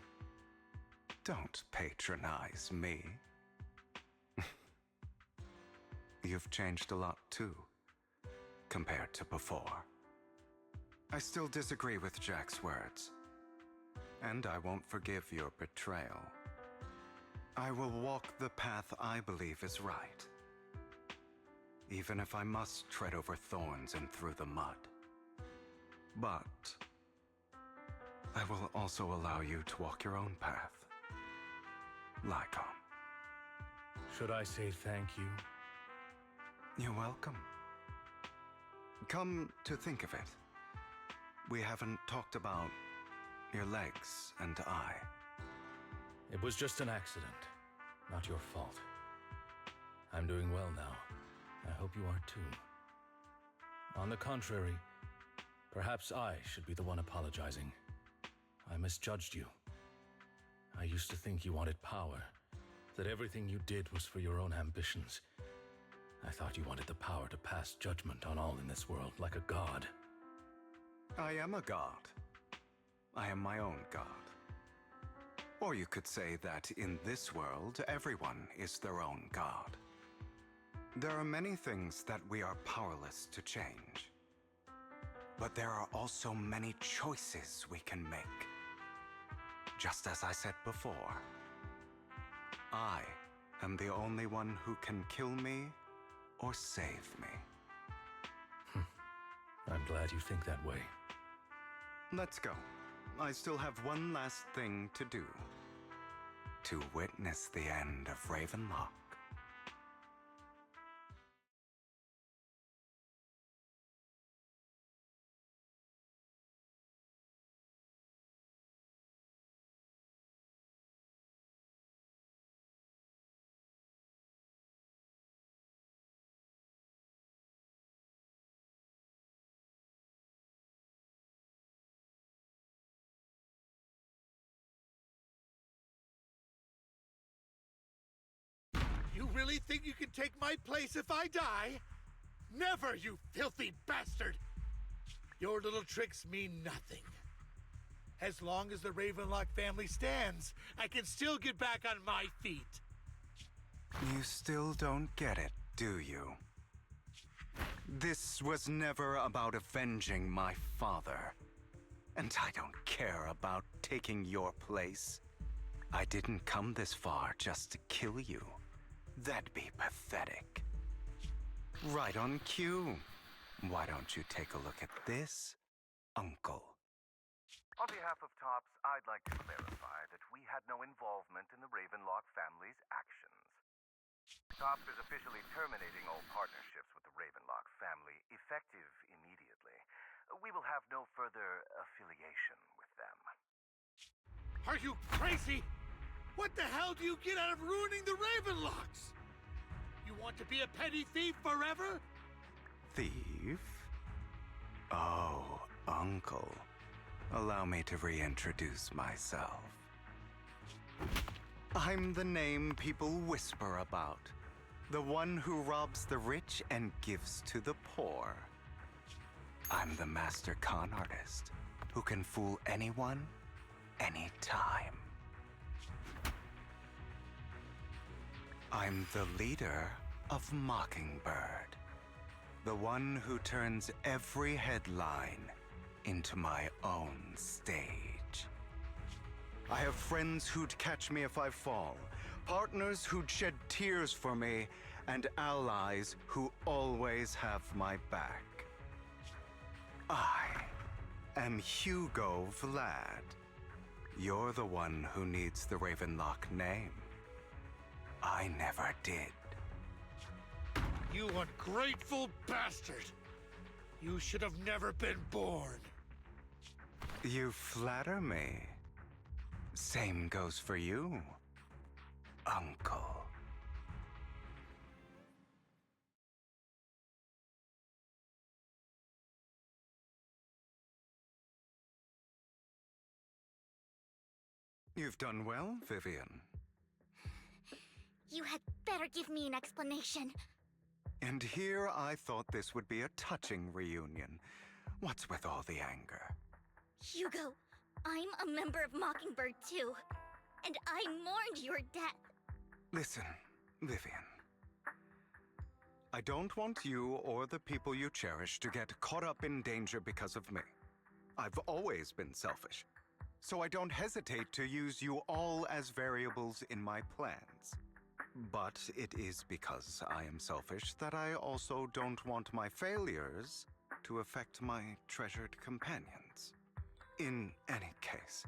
Don't patronize me. You've changed a lot too, compared to before. I still disagree with Jack's words, and I won't forgive your betrayal. I will walk the path I believe is right, even if I must tread over thorns and through the mud. But I will also allow you to walk your own path, Lycon. Should I say thank you? You're welcome. Come to think of it, we haven't talked about your legs and eye. It was just an accident, not your fault. I'm doing well now. I hope you are too. On the contrary, perhaps I should be the one apologizing. I misjudged you. I used to think you wanted power, that everything you did was for your own ambitions. I thought you wanted the power to pass judgment on all in this world, like a god. I am a god. I am my own god. Or you could say that in this world, everyone is their own god. There are many things that we are powerless to change. But there are also many choices we can make. Just as I said before, I am the only one who can kill me or save me. I'm glad you think that way. Let's go. I still have one last thing to do. To witness the end of Ravenlock. You really think you can take my place if I die? Never, you filthy bastard! Your little tricks mean nothing. As long as the Ravenlock family stands, I can still get back on my feet. You still don't get it, do you? This was never about avenging my father. And I don't care about taking your place. I didn't come this far just to kill you. That'd be pathetic. Right on cue. Why don't you take a look at this, Uncle? On behalf of TOPS, I'd like to clarify that we had no involvement in the Ravenlock family's actions. TOPS is officially terminating all partnerships with the Ravenlock family, effective immediately. We will have no further affiliation with them. Are you crazy? What the hell do you get out of ruining the Ravenlocks? You want to be a petty thief forever? Thief? Oh, Uncle. Allow me to reintroduce myself. I'm the name people whisper about. The one who robs the rich and gives to the poor. I'm the master con artist who can fool anyone, anytime. I'm the leader of Mockingbird. The one who turns every headline into my own stage. I have friends who'd catch me if I fall, partners who'd shed tears for me, and allies who always have my back. I am Hugo Vlad. You're the one who needs the Ravenlock name. I never did. You ungrateful bastard! You should have never been born. You flatter me. Same goes for you, Uncle. You've done well, Vivian. You had better give me an explanation. And here I thought this would be a touching reunion. What's with all the anger? Hugo, I'm a member of Mockingbird too. And I mourned your death. Listen, Vivian. I don't want you or the people you cherish to get caught up in danger because of me. I've always been selfish, so I don't hesitate to use you all as variables in my plans. But it is because I am selfish that I also don't want my failures to affect my treasured companions. In any case,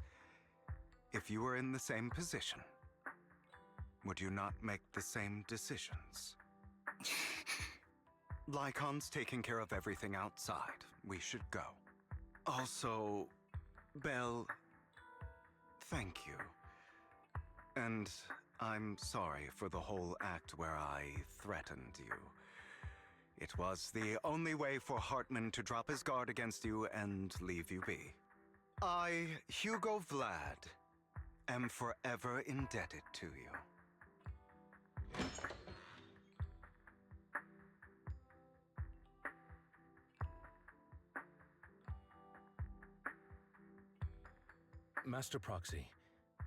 if you were in the same position, would you not make the same decisions? Lycon's taking care of everything outside. We should go. Also, Belle, thank you. And I'm sorry for the whole act where I threatened you. It was the only way for Hartman to drop his guard against you and leave you be. I, Hugo Vlad, am forever indebted to you. Master Proxy,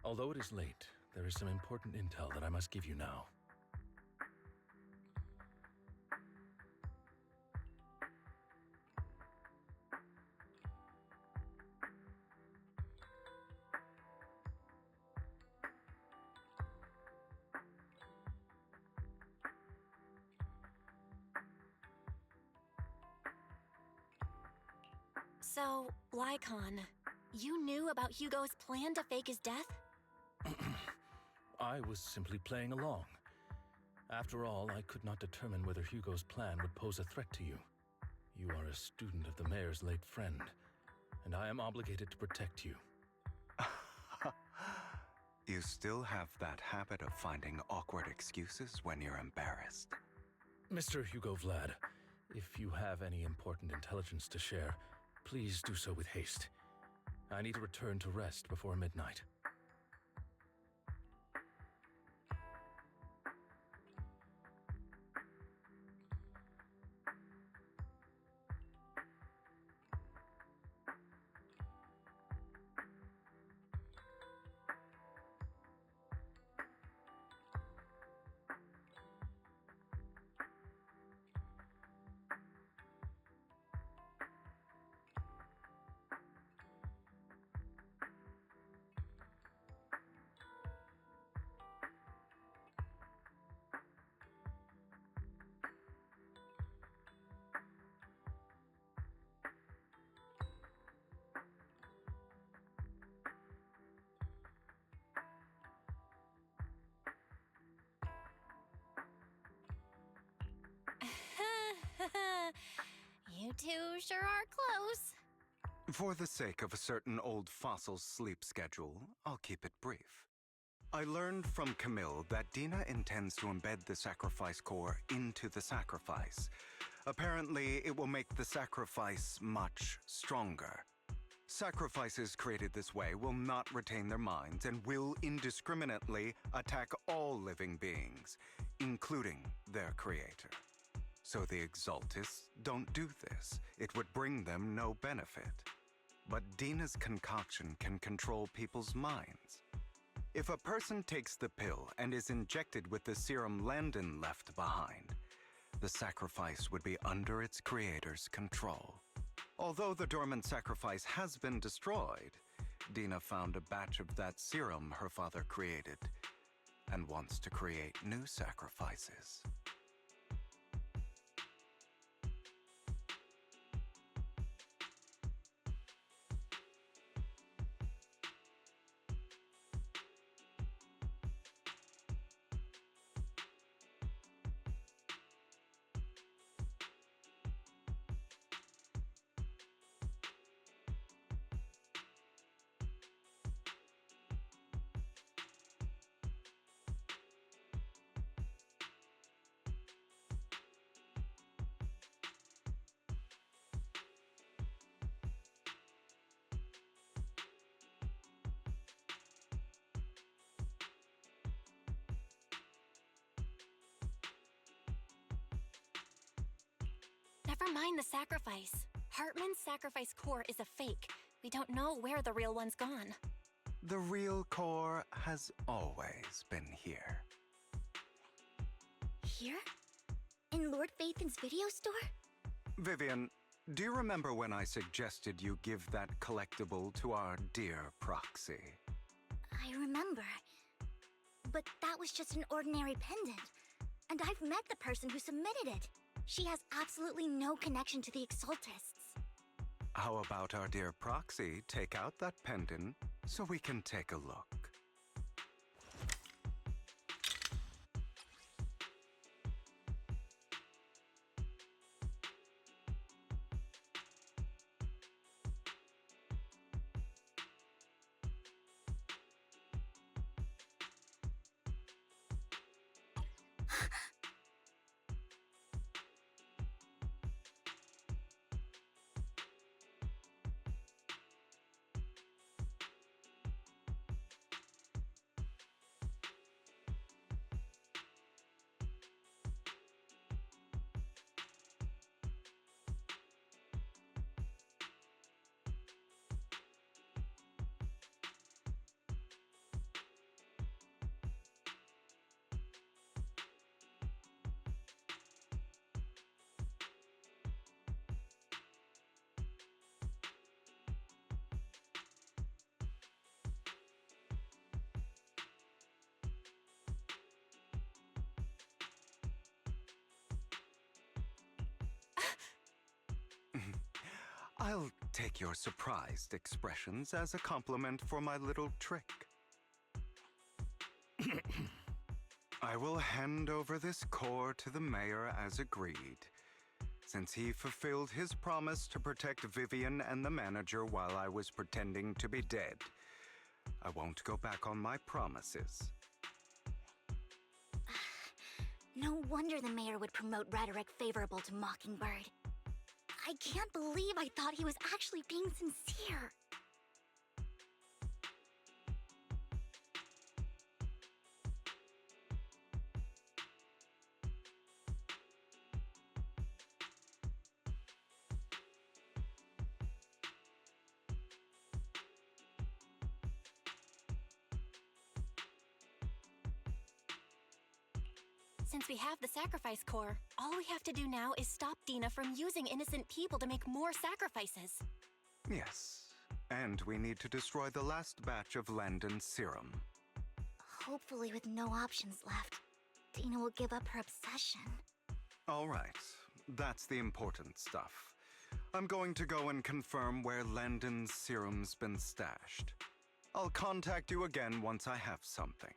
although it is late, there is some important intel that I must give you now. So, Lycon, you knew about Hugo's plan to fake his death? I was simply playing along. After all, I could not determine whether Hugo's plan would pose a threat to you. You are a student of the mayor's late friend, and I am obligated to protect you. You still have that habit of finding awkward excuses when you're embarrassed. Mr. Hugo Vlad, if you have any important intelligence to share, please do so with haste. I need to return to rest before midnight. two sure are close. For the sake of a certain old fossil's sleep schedule, I'll keep it brief. I learned from Camille that Dina intends to embed the sacrifice core into the sacrifice. Apparently, it will make the sacrifice much stronger. Sacrifices created this way will not retain their minds and will indiscriminately attack all living beings, including their creator. So the Exaltists don't do this. It would bring them no benefit. But Dina's concoction can control people's minds. If a person takes the pill and is injected with the serum Landon left behind, the sacrifice would be under its creator's control. Although the dormant sacrifice has been destroyed, Dina found a batch of that serum her father created and wants to create new sacrifices. Never mind the sacrifice. Hartman's sacrifice core is a fake. We don't know where the real one's gone. The real core has always been here. Here? In Lord Phaeton's video store? Vivian, do you remember when I suggested you give that collectible to our dear proxy? I remember. But that was just an ordinary pendant. And I've met the person who submitted it. She has absolutely no connection to the Exaltists. How about our dear proxy take out that pendant so we can take a look? I'll take your surprised expressions as a compliment for my little trick. I will hand over this core to the mayor as agreed, since he fulfilled his promise to protect Vivian and the manager while I was pretending to be dead. I won't go back on my promises. No wonder the mayor would promote rhetoric favorable to Mockingbird. I can't believe I thought he was actually being sincere. Since we have the sacrifice core, all we have to do now is stop Dina from using innocent people to make more sacrifices. Yes, and we need to destroy the last batch of Landon's serum. Hopefully with no options left, Dina will give up her obsession. All right, that's the important stuff. I'm going to go and confirm where Landon's serum's been stashed. I'll contact you again once I have something.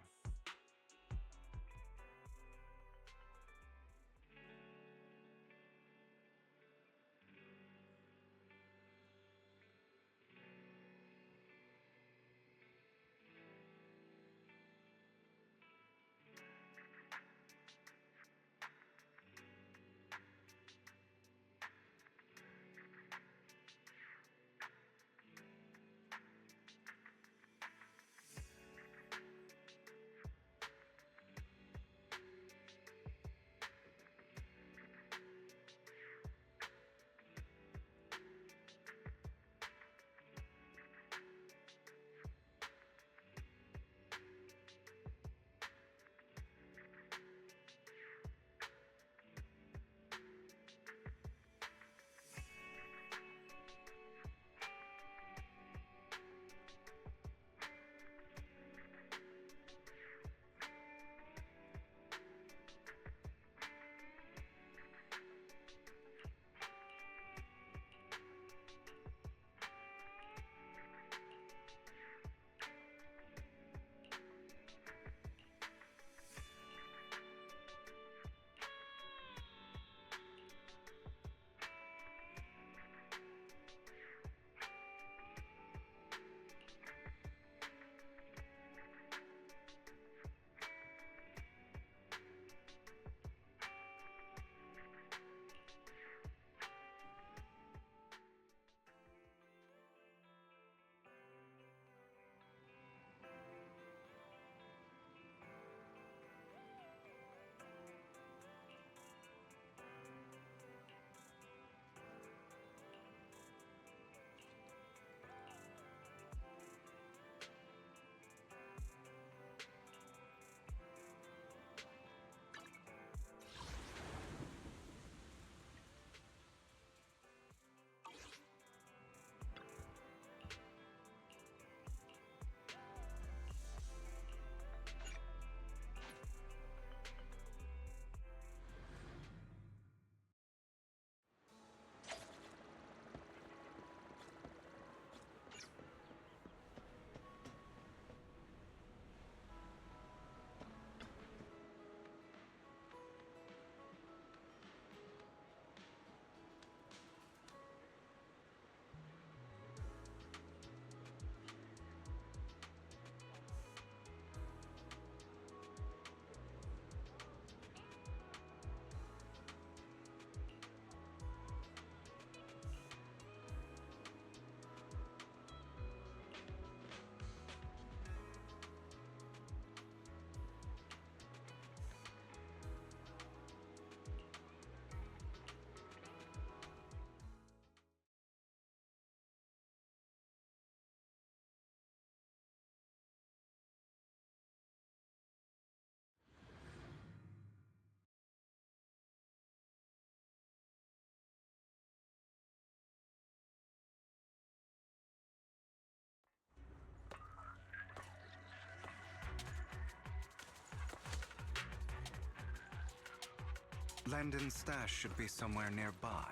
Landon's stash should be somewhere nearby.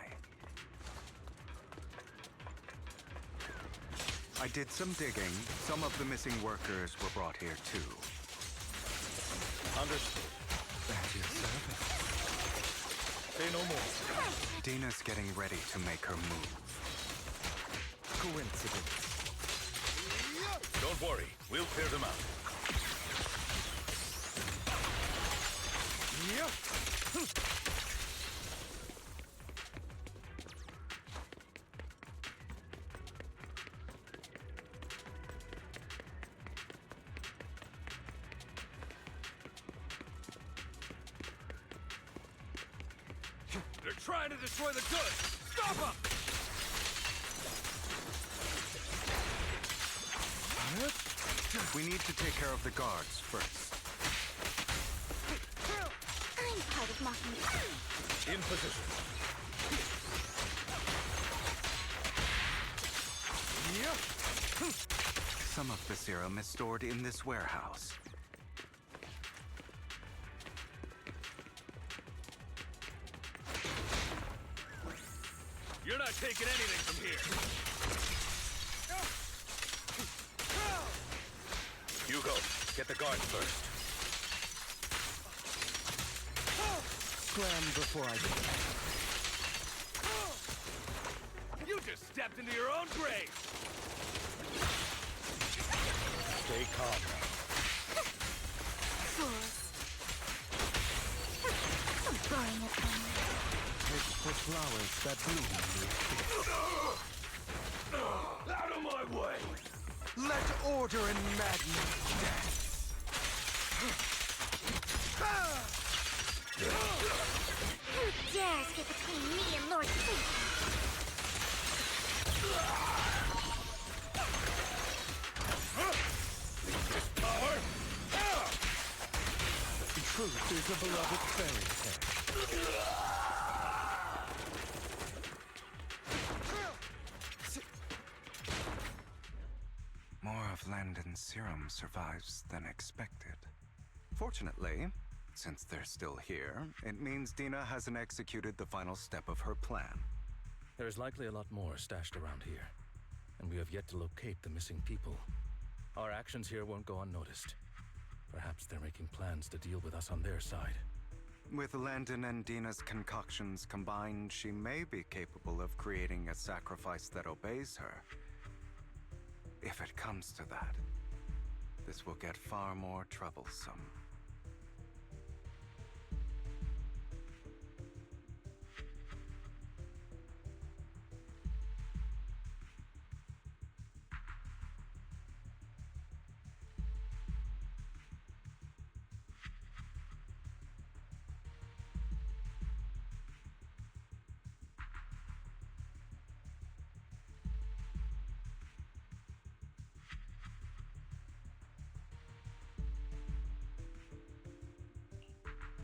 I did some digging. Some of the missing workers were brought here too. Understood. At your service. Say no more. Dina's getting ready to make her move. Coincidence. Don't worry, we'll clear them out. They're trying to destroy the goods! Stop them! We need to take care of the guards first. I'm part of Mockingbird. In position. Some of the serum is stored in this warehouse. You're not taking anything from here. Hugo, get the guards first. Scram before I get. You just stepped into your own grave! Stay calm. Fools. So boring at home. It's for flowers that bloom. Out of my way! Let order and madness dance. Who dares get between me and Lord Phaeton? Power! Truth is a beloved fairy tale. More of Landon's serum survives than expected. Fortunately, since they're still here, it means Dina hasn't executed the final step of her plan. There's likely a lot more stashed around here, and we have yet to locate the missing people. Our actions here won't go unnoticed. Perhaps they're making plans to deal with us on their side. With Landon and Dina's concoctions combined, she may be capable of creating a sacrifice that obeys her. If it comes to that, this will get far more troublesome.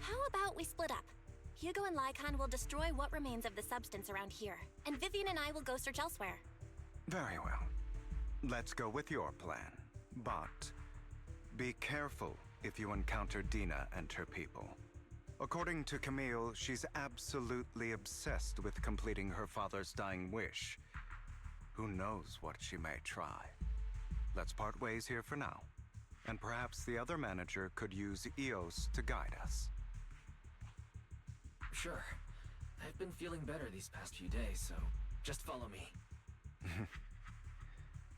How about we split up? Hugo and Lycon will destroy what remains of the substance around here, and Vivian and I will go search elsewhere. Very well. Let's go with your plan. But be careful if you encounter Dina and her people. According to Camille, she's absolutely obsessed with completing her father's dying wish. Who knows what she may try? Let's part ways here for now. And perhaps the other manager could use EOS to guide us. Sure. I've been feeling better these past few days, so just follow me.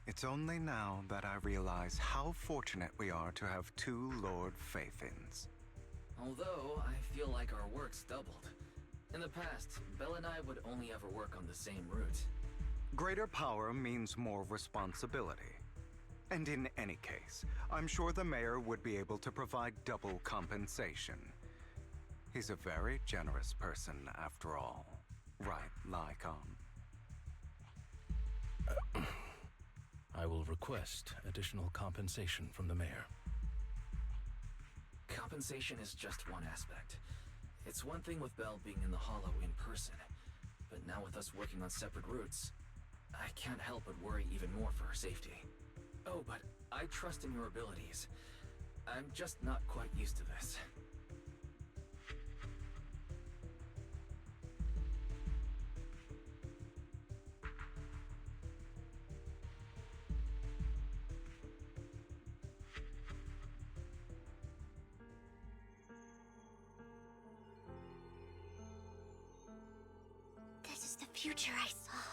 It's only now that I realize how fortunate we are to have two Lord Phaethons. Although, I feel like our work's doubled. In the past, Belle and I would only ever work on the same route. Greater power means more responsibility. And in any case, I'm sure the mayor would be able to provide double compensation. He's a very generous person, after all. Right, Lycon? I will request additional compensation from the mayor. Compensation is just one aspect. It's one thing with Belle being in the Hollow in person, but now with us working on separate routes, I can't help but worry even more for her safety. Oh, but I trust in your abilities. I'm just not quite used to this. future I saw,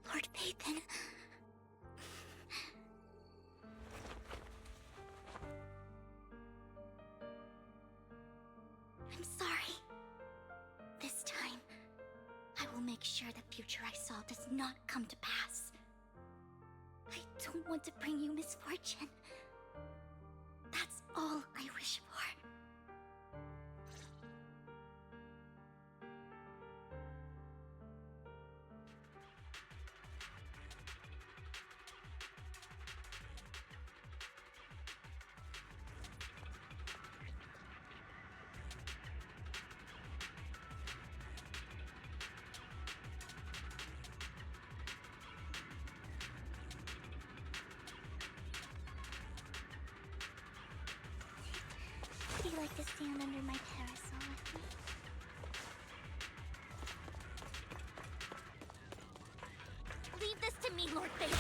Lord Phaeton. I'm sorry. This time, I will make sure the future I saw does not come to pass. I don't want to bring you misfortune. That's all I wish for. Would you like to stand under my parasol with me? Leave this to me, Lord Phaeton.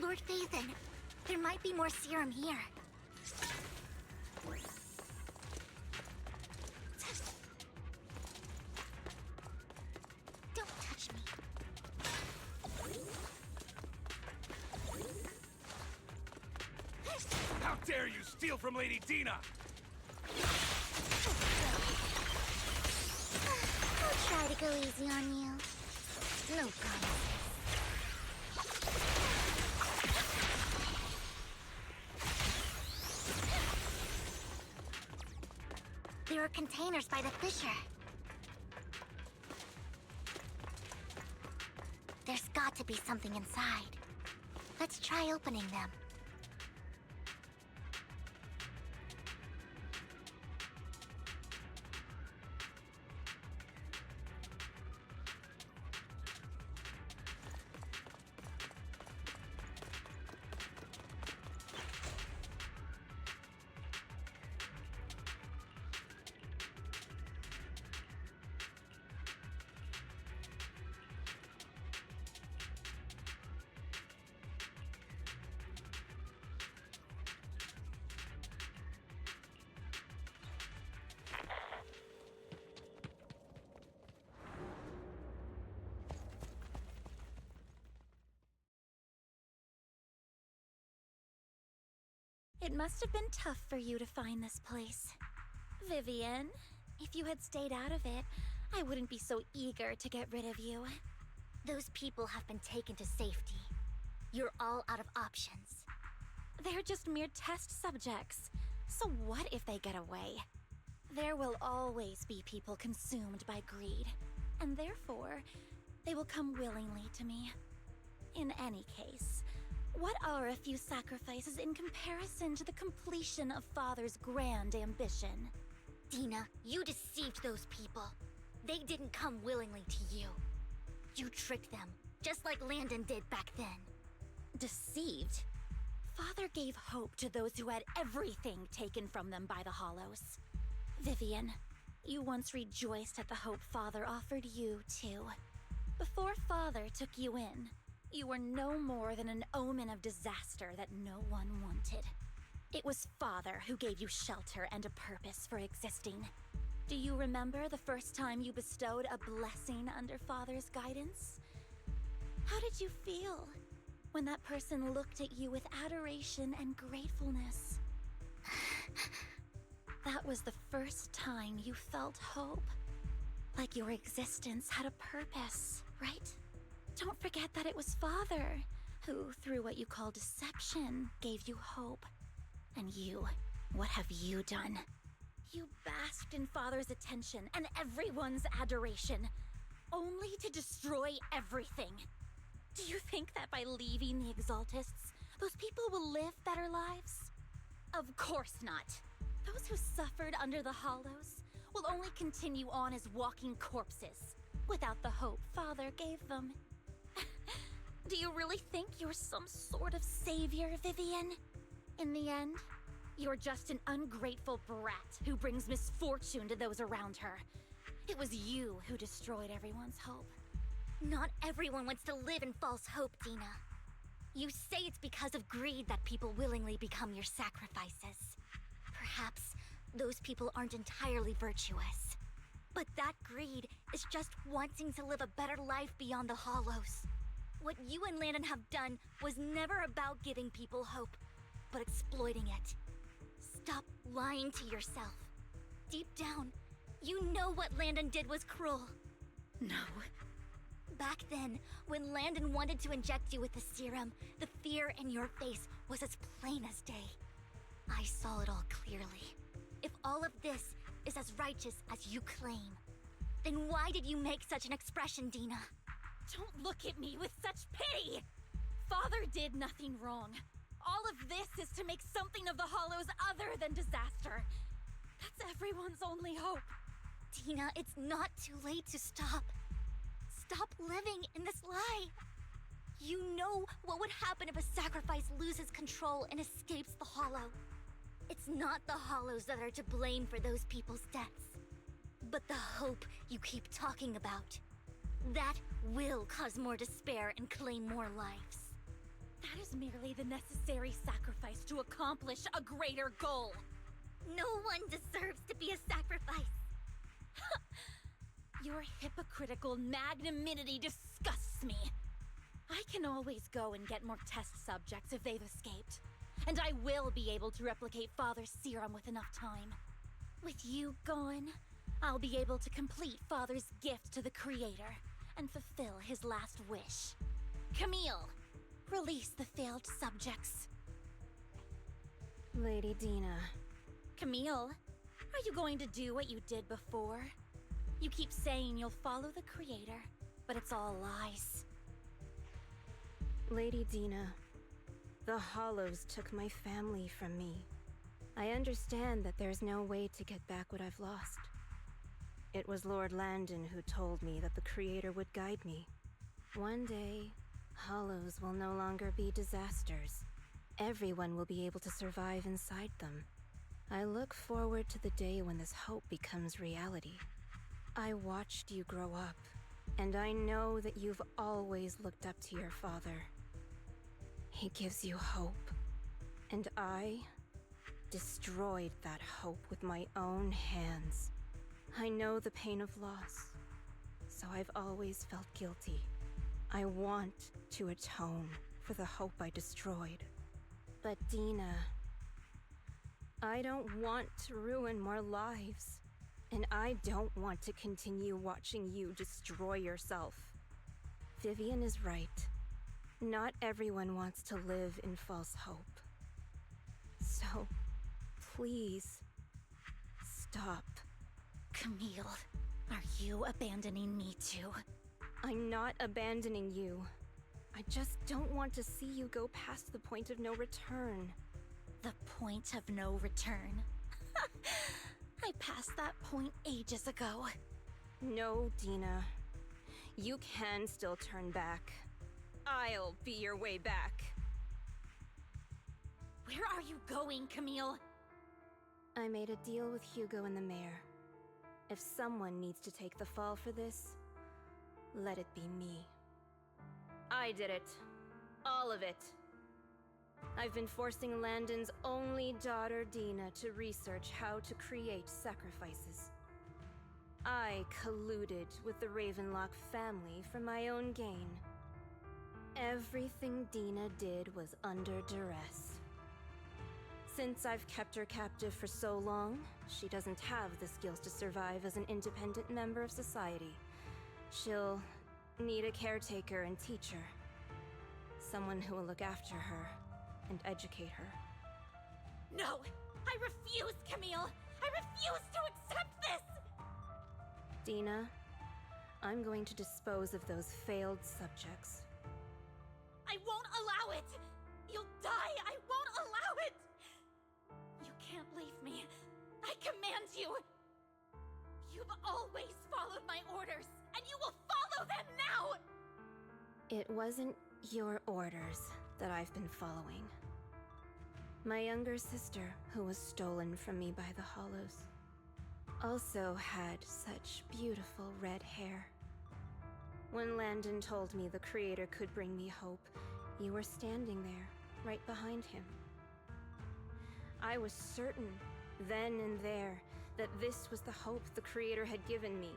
Lord Phaeton, there might be more serum here. Don't touch me. How dare you steal from Lady Dina! I'll try to go easy on you. No promise. There are containers by the fissure. There's got to be something inside. Let's try opening them. It must have been tough for you to find this place. Vivian, if you had stayed out of it, I wouldn't be so eager to get rid of you. Those people have been taken to safety. You're all out of options. They're just mere test subjects. So what if they get away? There will always be people consumed by greed, and therefore, they will come willingly to me. In any case, what are a few sacrifices in comparison to the completion of Father's grand ambition? Dina, you deceived those people. They didn't come willingly to you. You tricked them, just like Landon did back then. Deceived? Father gave hope to those who had everything taken from them by the Hollows. Vivian, you once rejoiced at the hope Father offered you, too. Before Father took you in, you were no more than an omen of disaster that no one wanted. It was Father who gave you shelter and a purpose for existing. Do you remember the first time you bestowed a blessing under Father's guidance? How did you feel when that person looked at you with adoration and gratefulness? That was the first time you felt hope. Like your existence had a purpose, right? Don't forget that it was Father who, through what you call deception, gave you hope. And you, what have you done? You basked in Father's attention and everyone's adoration, only to destroy everything. Do you think that by leaving the Exaltists, those people will live better lives? Of course not. Those who suffered under the Hollows will only continue on as walking corpses, without the hope Father gave them. Do you really think you're some sort of savior, Vivian? In the end, you're just an ungrateful brat who brings misfortune to those around her. It was you who destroyed everyone's hope. Not everyone wants to live in false hope, Dina. You say it's because of greed that people willingly become your sacrifices. Perhaps those people aren't entirely virtuous. But that greed is just wanting to live a better life beyond the Hollows. What you and Landon have done was never about giving people hope, but exploiting it. Stop lying to yourself. Deep down, you know what Landon did was cruel. No. Back then, when Landon wanted to inject you with the serum, the fear in your face was as plain as day. I saw it all clearly. If all of this is as righteous as you claim, then why did you make such an expression, Dina? Don't look at me with such pity! Father did nothing wrong. All of this is to make something of the Hollows other than disaster. That's everyone's only hope. Dina, it's not too late to stop. Stop living in this lie. You know what would happen if a sacrifice loses control and escapes the Hollow. It's not the Hollows that are to blame for those people's deaths, but the hope you keep talking about. That will cause more despair and claim more lives. That is merely the necessary sacrifice to accomplish a greater goal. No one deserves to be a sacrifice. Your hypocritical magnanimity disgusts me. I can always go and get more test subjects if they've escaped. And I will be able to replicate Father's serum with enough time. With you gone, I'll be able to complete Father's gift to the Creator and fulfill his last wish. Camille, release the failed subjects. Lady Dina. Camille, are you going to do what you did before? You keep saying you'll follow the Creator, but it's all lies. Lady Dina, the Hollows took my family from me. I understand that there's no way to get back what I've lost. It was Lord Landon who told me that the Creator would guide me. One day, Hollows will no longer be disasters. Everyone will be able to survive inside them. I look forward to the day when this hope becomes reality. I watched you grow up, and I know that you've always looked up to your father. He gives you hope, and I destroyed that hope with my own hands. I know the pain of loss, so I've always felt guilty. I want to atone for the hope I destroyed. But Dina, I don't want to ruin more lives. And I don't want to continue watching you destroy yourself. Vivian is right. Not everyone wants to live in false hope. So, please, stop. Camille, are you abandoning me too? I'm not abandoning you. I just don't want to see you go past the point of no return. The point of no return? I passed that point ages ago. No, Dina. You can still turn back. I'll be your way back. Where are you going, Camille? I made a deal with Hugo and the mayor. If someone needs to take the fall for this, let it be me. I did it. All of it. I've been forcing Landon's only daughter, Dina, to research how to create sacrifices. I colluded with the Ravenlock family for my own gain. Everything Dina did was under duress. Since I've kept her captive for so long, she doesn't have the skills to survive as an independent member of society. She'll need a caretaker and teacher. Someone who will look after her and educate her. No! I refuse, Camille! I refuse to accept this! Dina, I'm going to dispose of those failed subjects. I won't allow it! You'll die! I won't allow it! You can't leave me. I command you! You've always followed my orders, and you will follow them now! It wasn't your orders that I've been following. My younger sister, who was stolen from me by the Hollows, also had such beautiful red hair. When Landon told me the Creator could bring me hope, you were standing there, right behind him. I was certain, then and there, that this was the hope the Creator had given me.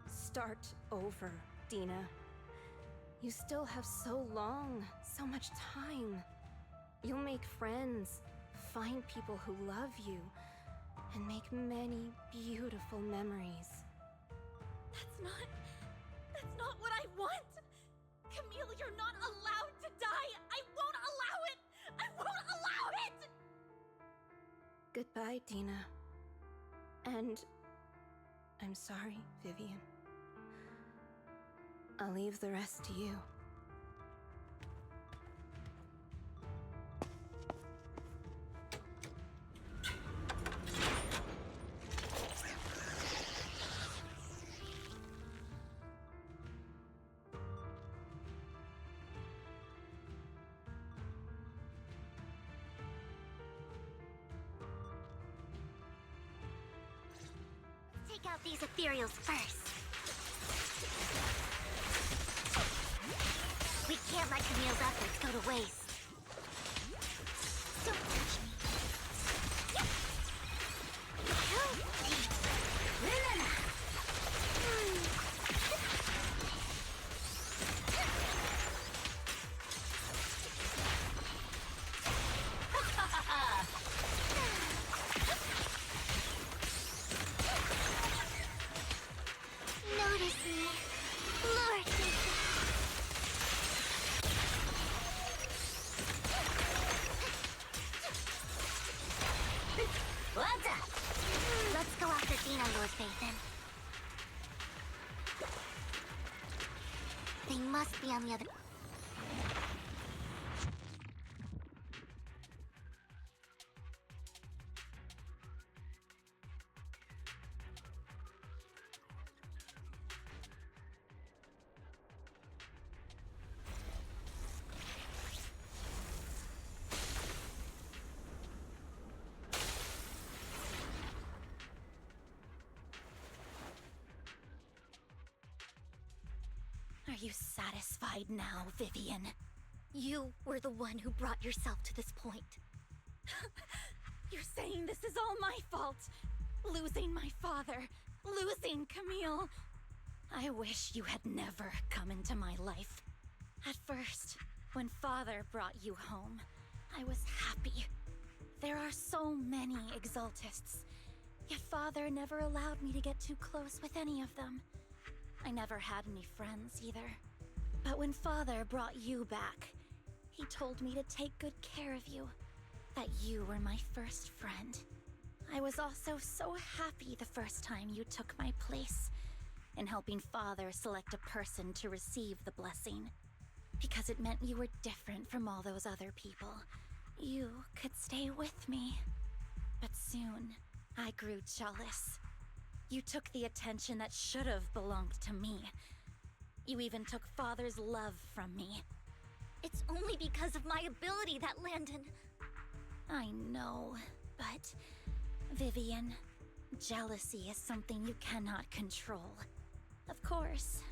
Start over, Dina. You still have so long, so much time. You'll make friends, find people who love you, and make many beautiful memories. That's not what I want! Camille, you're not allowed to die! I won't allow it! I won't allow it! Goodbye, Dina. And I'm sorry, Vivian. I'll leave the rest to you. Take out these ethereals first. We can't let Camille's efforts go to waste. Don't touch me. Notice me, Lord. Let's go after Dina, Lord Phaeton. They must be on the other... Are you satisfied now, Vivian? You were the one who brought yourself to this point. You're saying this is all my fault? Losing my father, losing Camille. I wish you had never come into my life. At first, when Father brought you home, I was happy. There are so many Exaltists, yet Father never allowed me to get too close with any of them. I never had any friends either. But when Father brought you back, he told me to take good care of you. That you were my first friend. I was also so happy the first time you took my place in helping Father select a person to receive the blessing. Because it meant you were different from all those other people. You could stay with me. But soon, I grew jealous. You took the attention that should have belonged to me. You even took Father's love from me. It's only because of my ability that Landon... I know, but... Vivian, jealousy is something you cannot control. Of course,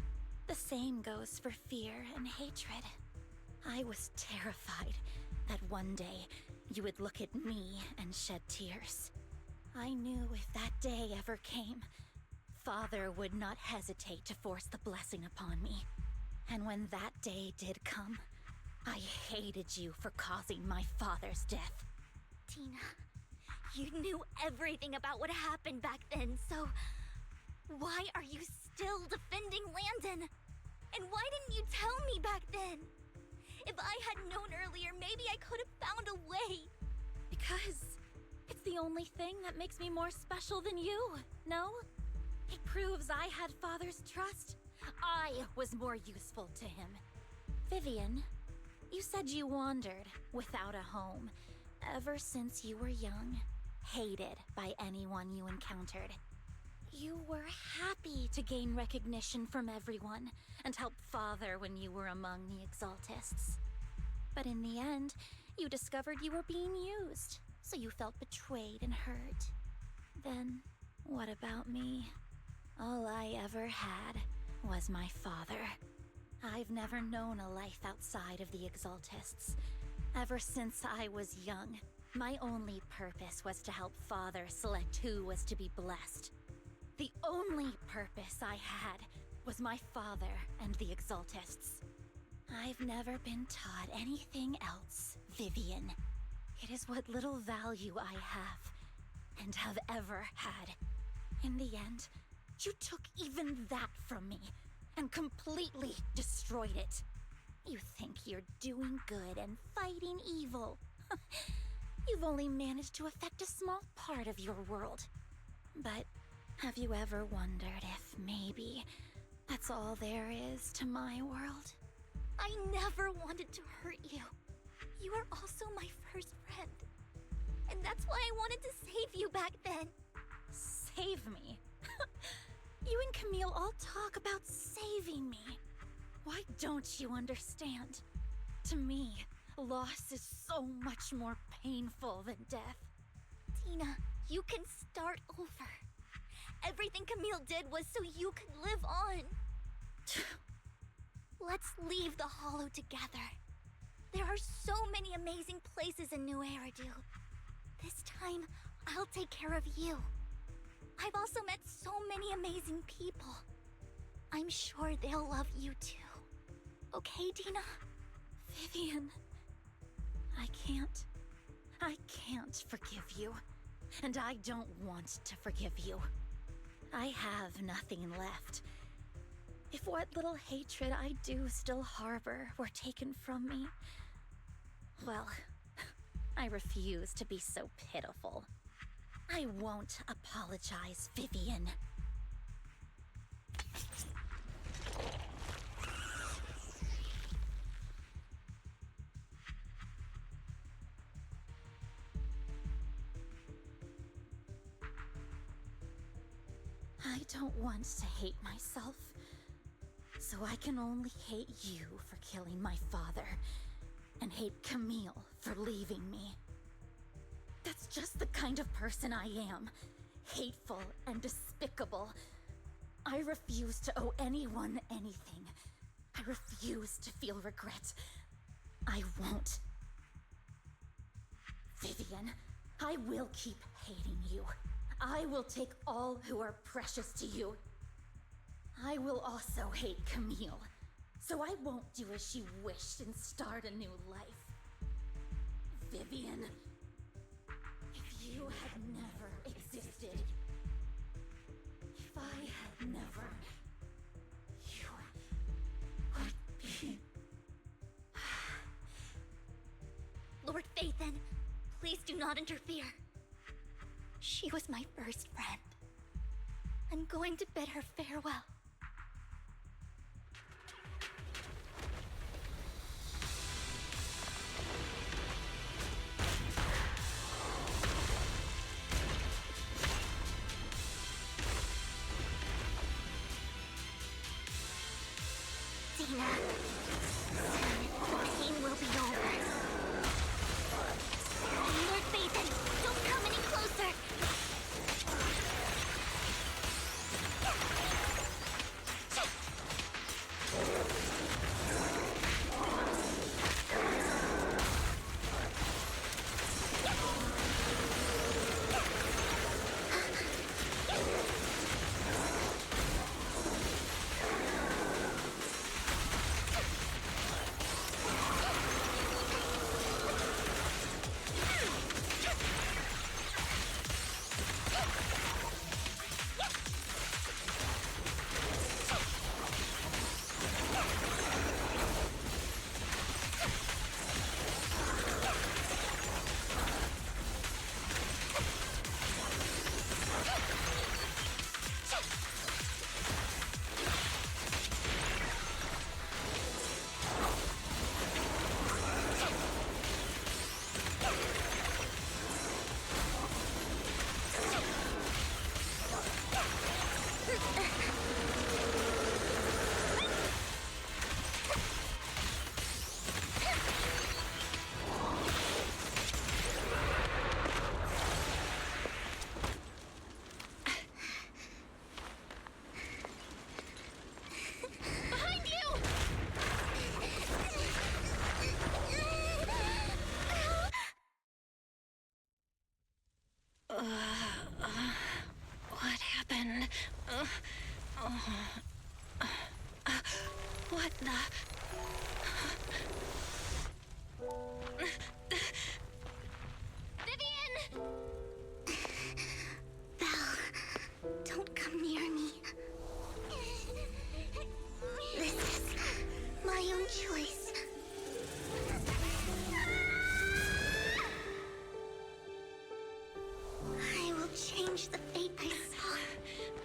the same goes for fear and hatred. I was terrified that one day you would look at me and shed tears. I knew if that day ever came, Father would not hesitate to force the blessing upon me. And when that day did come, I hated you for causing my father's death. Tina, you knew everything about what happened back then, so... Why are you still defending Landon? And why didn't you tell me back then? If I had known earlier, maybe I could have found a way. Because it's the only thing that makes me more special than you, no? It proves I had Father's trust. I was more useful to him. Vivian, you said you wandered without a home ever since you were young. hated by anyone you encountered. You were happy to gain recognition from everyone and help Father when you were among the Exaltists. But in the end, you discovered you were being used, so you felt betrayed and hurt. Then, what about me? All I ever had was my father. I've never known a life outside of the Exaltists. Ever since I was young, my only purpose was to help Father select who was to be blessed. The only purpose I had was my father and the Exaltists. I've never been taught anything else, Vivian. It is what little value I have, and have ever had. In the end, you took even that from me, and completely destroyed it. You think you're doing good and fighting evil. You've only managed to affect a small part of your world. But have you ever wondered if maybe that's all there is to my world? I never wanted to hurt you. You were also my first friend. And that's why I wanted to save you back then. Save me? You and Camille all talk about saving me. Why don't you understand? To me, loss is so much more painful than death. Tina, you can start over. Everything Camille did was so you could live on. Let's leave the Hollow together. There are so many amazing places in New Eridu. This time, I'll take care of you. I've also met so many amazing people. I'm sure they'll love you too. Okay, Dina? Vivian, I can't forgive you. And I don't want to forgive you. I have nothing left. If what little hatred I do still harbor were taken from me, well, I refuse to be so pitiful. I won't apologize, Vivian. I don't want to hate myself, so I can only hate you for killing my father, and hate Camille for leaving me. That's just the kind of person I am. Hateful and despicable. I refuse to owe anyone anything. I refuse to feel regret. I won't. Vivian, I will keep hating you. I will take all who are precious to you. I will also hate Camille, so I won't do as she wished and start a new life. Vivian, if you had never existed, if I had never, you would be... Lord Phaeton, please do not interfere. She was my first friend. I'm going to bid her farewell. Dina, soon the pain will be over. Lord Phaeton, don't come any closer! What the? Vivian! Belle, don't come near me. This is my own choice. I will change the fate I saw.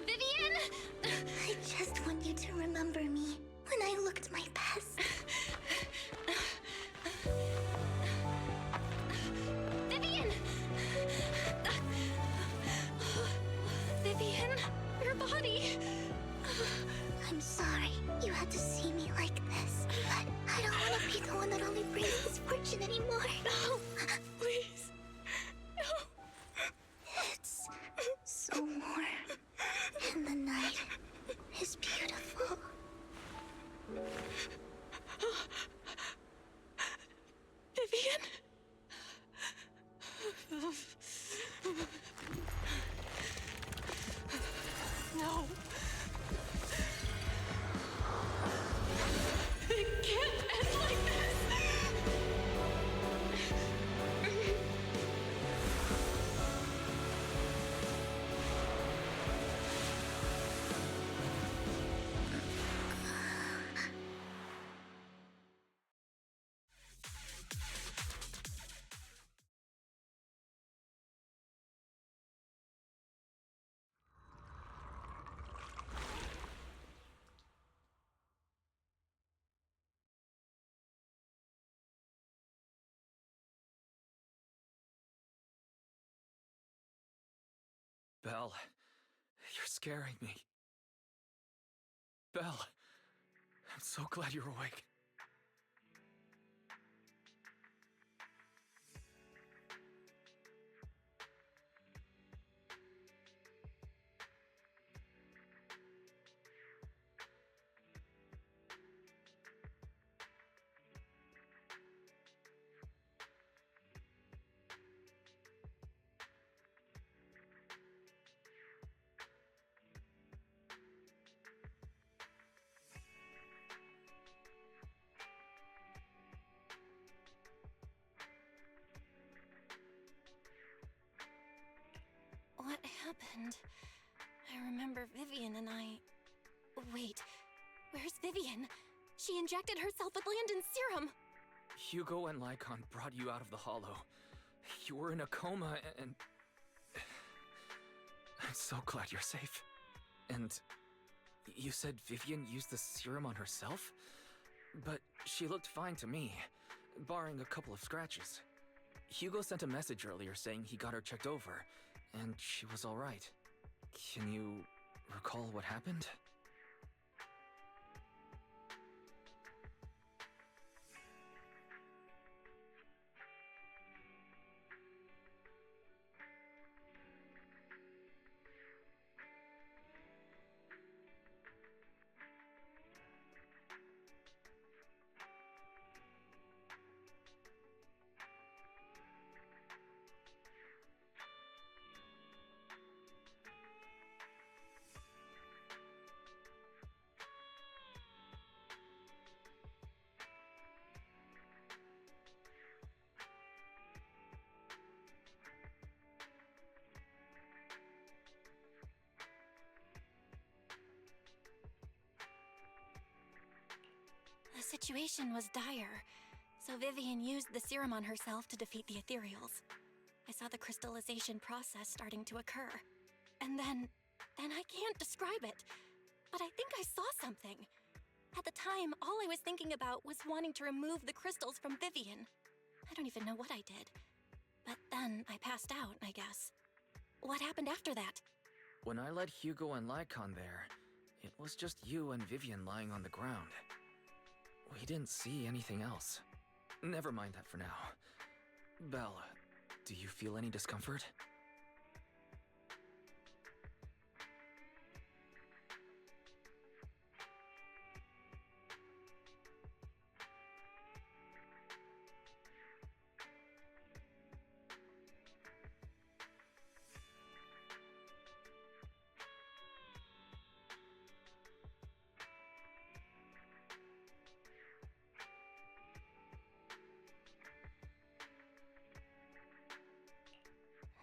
Vivian! I just want you to remember me when I looked my best. Vivian! Vivian, your body! I'm sorry you had to see me like this, but I don't want to be the one that only brings misfortune anymore. No, please. No. It's so warm, and the night is beautiful. Vivian? No. It can't end like this. Belle, you're scaring me. Belle, I'm so glad you're awake. What happened? I remember Vivian and I... Wait, where's Vivian? She injected herself with Landon's serum! Hugo and Lycon brought you out of the hollow. You were in a coma and... I'm so glad you're safe. And you said Vivian used the serum on herself? But she looked fine to me, barring a couple of scratches. Hugo sent a message earlier saying he got her checked over, and she was all right. Can you recall what happened? The situation was dire, so Vivian used the serum on herself to defeat the ethereals. I saw the crystallization process starting to occur. And then I can't describe it, but I think I saw something. At the time, all I was thinking about was wanting to remove the crystals from Vivian. I don't even know what I did. But then I passed out, I guess. What happened after that? When I led Hugo and Lycon there, it was just you and Vivian lying on the ground. We didn't see anything else. Never mind that for now. Belle, do you feel any discomfort?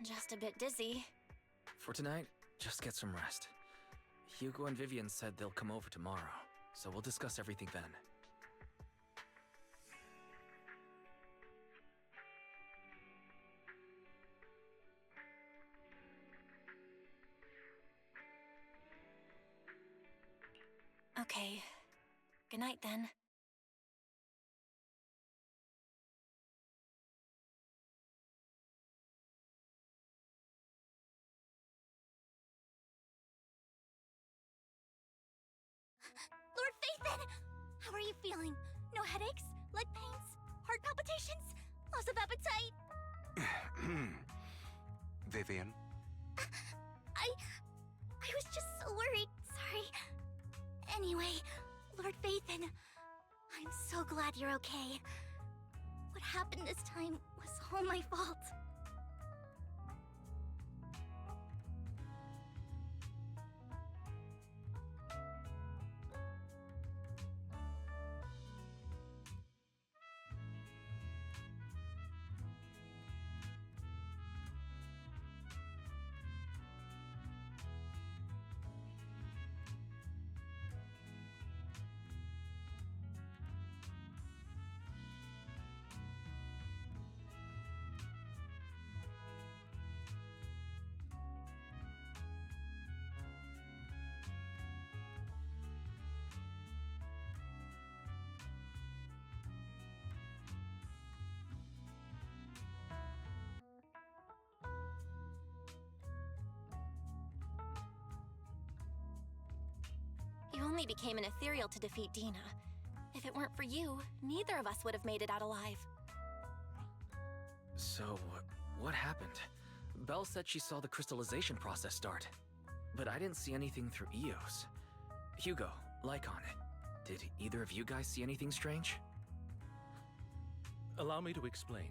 just a bit dizzy. For tonight, just get some rest. Hugo and Vivian said they'll come over tomorrow, so we'll discuss everything then. Okay. Good night then. Lord Phaeton! How are you feeling? No headaches? Leg pains? Heart palpitations? Loss of appetite? Vivian? I was just so worried. Sorry. Anyway, Lord Phaeton, I'm so glad you're okay. What happened this time was all my fault. You only became an ethereal to defeat Dina. If it weren't for you, neither of us would have made it out alive. So, what happened? Belle said she saw the crystallization process start, but I didn't see anything through Eos. Hugo, Lycon, did either of you guys see anything strange? Allow me to explain.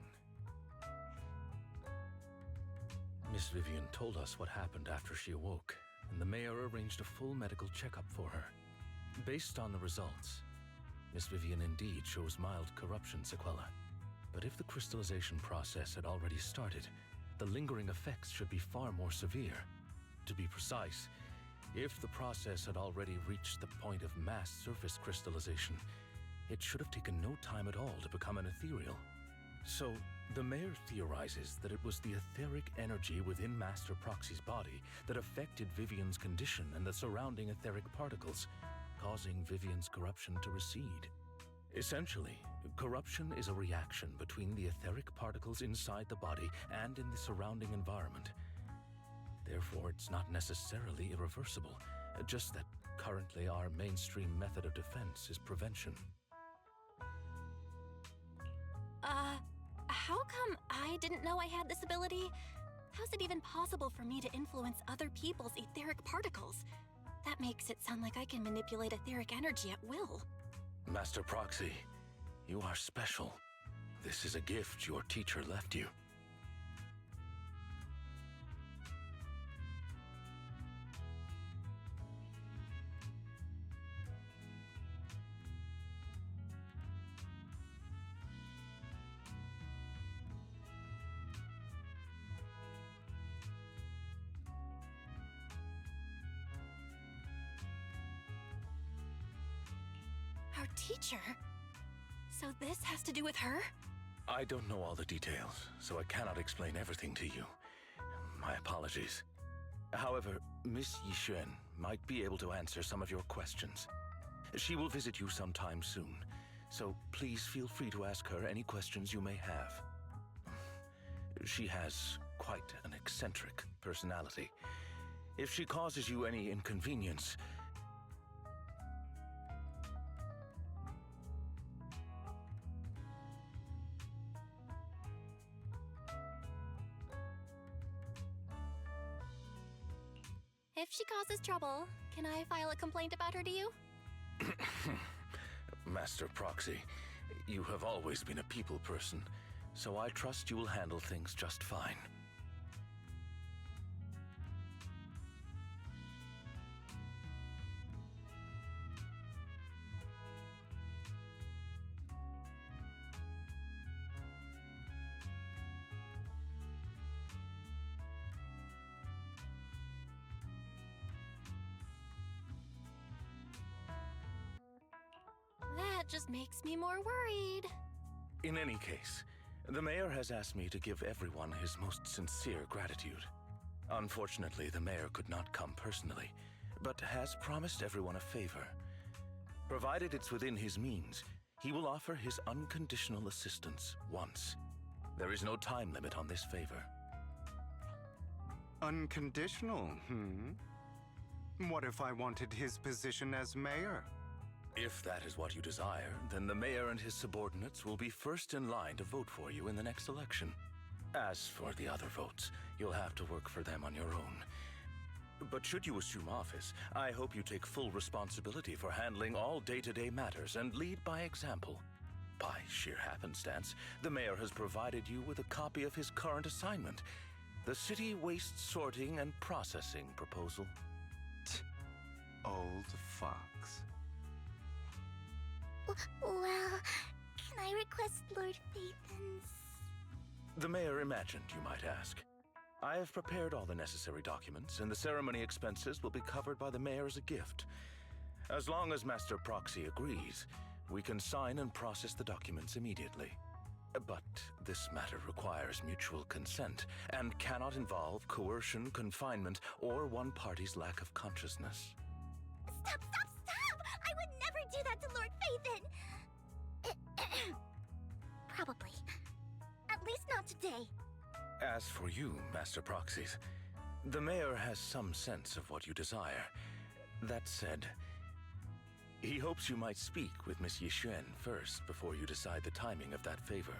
Miss Vivian told us what happened after she awoke, and the mayor arranged a full medical checkup for her. Based on the results, Miss Vivian indeed shows mild corruption sequelae. But if the crystallization process had already started, the lingering effects should be far more severe. To be precise, if the process had already reached the point of mass surface crystallization, it should have taken no time at all to become an ethereal. So, the mayor theorizes that it was the etheric energy within Master Proxy's body that affected Vivian's condition and the surrounding etheric particles, causing Vivian's corruption to recede. Essentially, corruption is a reaction between the etheric particles inside the body and in the surrounding environment. Therefore, it's not necessarily irreversible, just that currently our mainstream method of defense is prevention. How come I didn't know I had this ability? How's it even possible for me to influence other people's etheric particles? That makes it sound like I can manipulate etheric energy at will. Master Proxy, you are special. This is a gift your teacher left you. Our teacher? So this has to do with her? I don't know all the details, so I cannot explain everything to you. My apologies. However, Miss Yixuan might be able to answer some of your questions. She will visit you sometime soon, so please feel free to ask her any questions you may have. She has quite an eccentric personality. If she causes you any inconvenience, If she causes trouble, can I file a complaint about her to you? Master Proxy, you have always been a people person, so I trust you will handle things just fine. That just makes me more worried. In any case, the mayor has asked me to give everyone his most sincere gratitude. Unfortunately, the mayor could not come personally, but has promised everyone a favor. Provided it's within his means, he will offer his unconditional assistance once. There is no time limit on this favor. Unconditional, What if I wanted his position as mayor? If that is what you desire, then the mayor and his subordinates will be first in line to vote for you in the next election. As for the other votes, you'll have to work for them on your own. But should you assume office, I hope you take full responsibility for handling all day-to-day matters and lead by example. By sheer happenstance, the mayor has provided you with a copy of his current assignment, the City Waste Sorting and Processing proposal. Old fox. Well, can I request Lord Phaeton's? The mayor imagined you might ask. I have prepared all the necessary documents, and the ceremony expenses will be covered by the mayor as a gift. As long as Master Proxy agrees, we can sign and process the documents immediately. But this matter requires mutual consent and cannot involve coercion, confinement, or one party's lack of consciousness. Stop! I would never do that to Lord Phaeton! Probably. At least not today. As for you, Master Proxies, the mayor has some sense of what you desire. That said, he hopes you might speak with Miss Yixuan first before you decide the timing of that favor.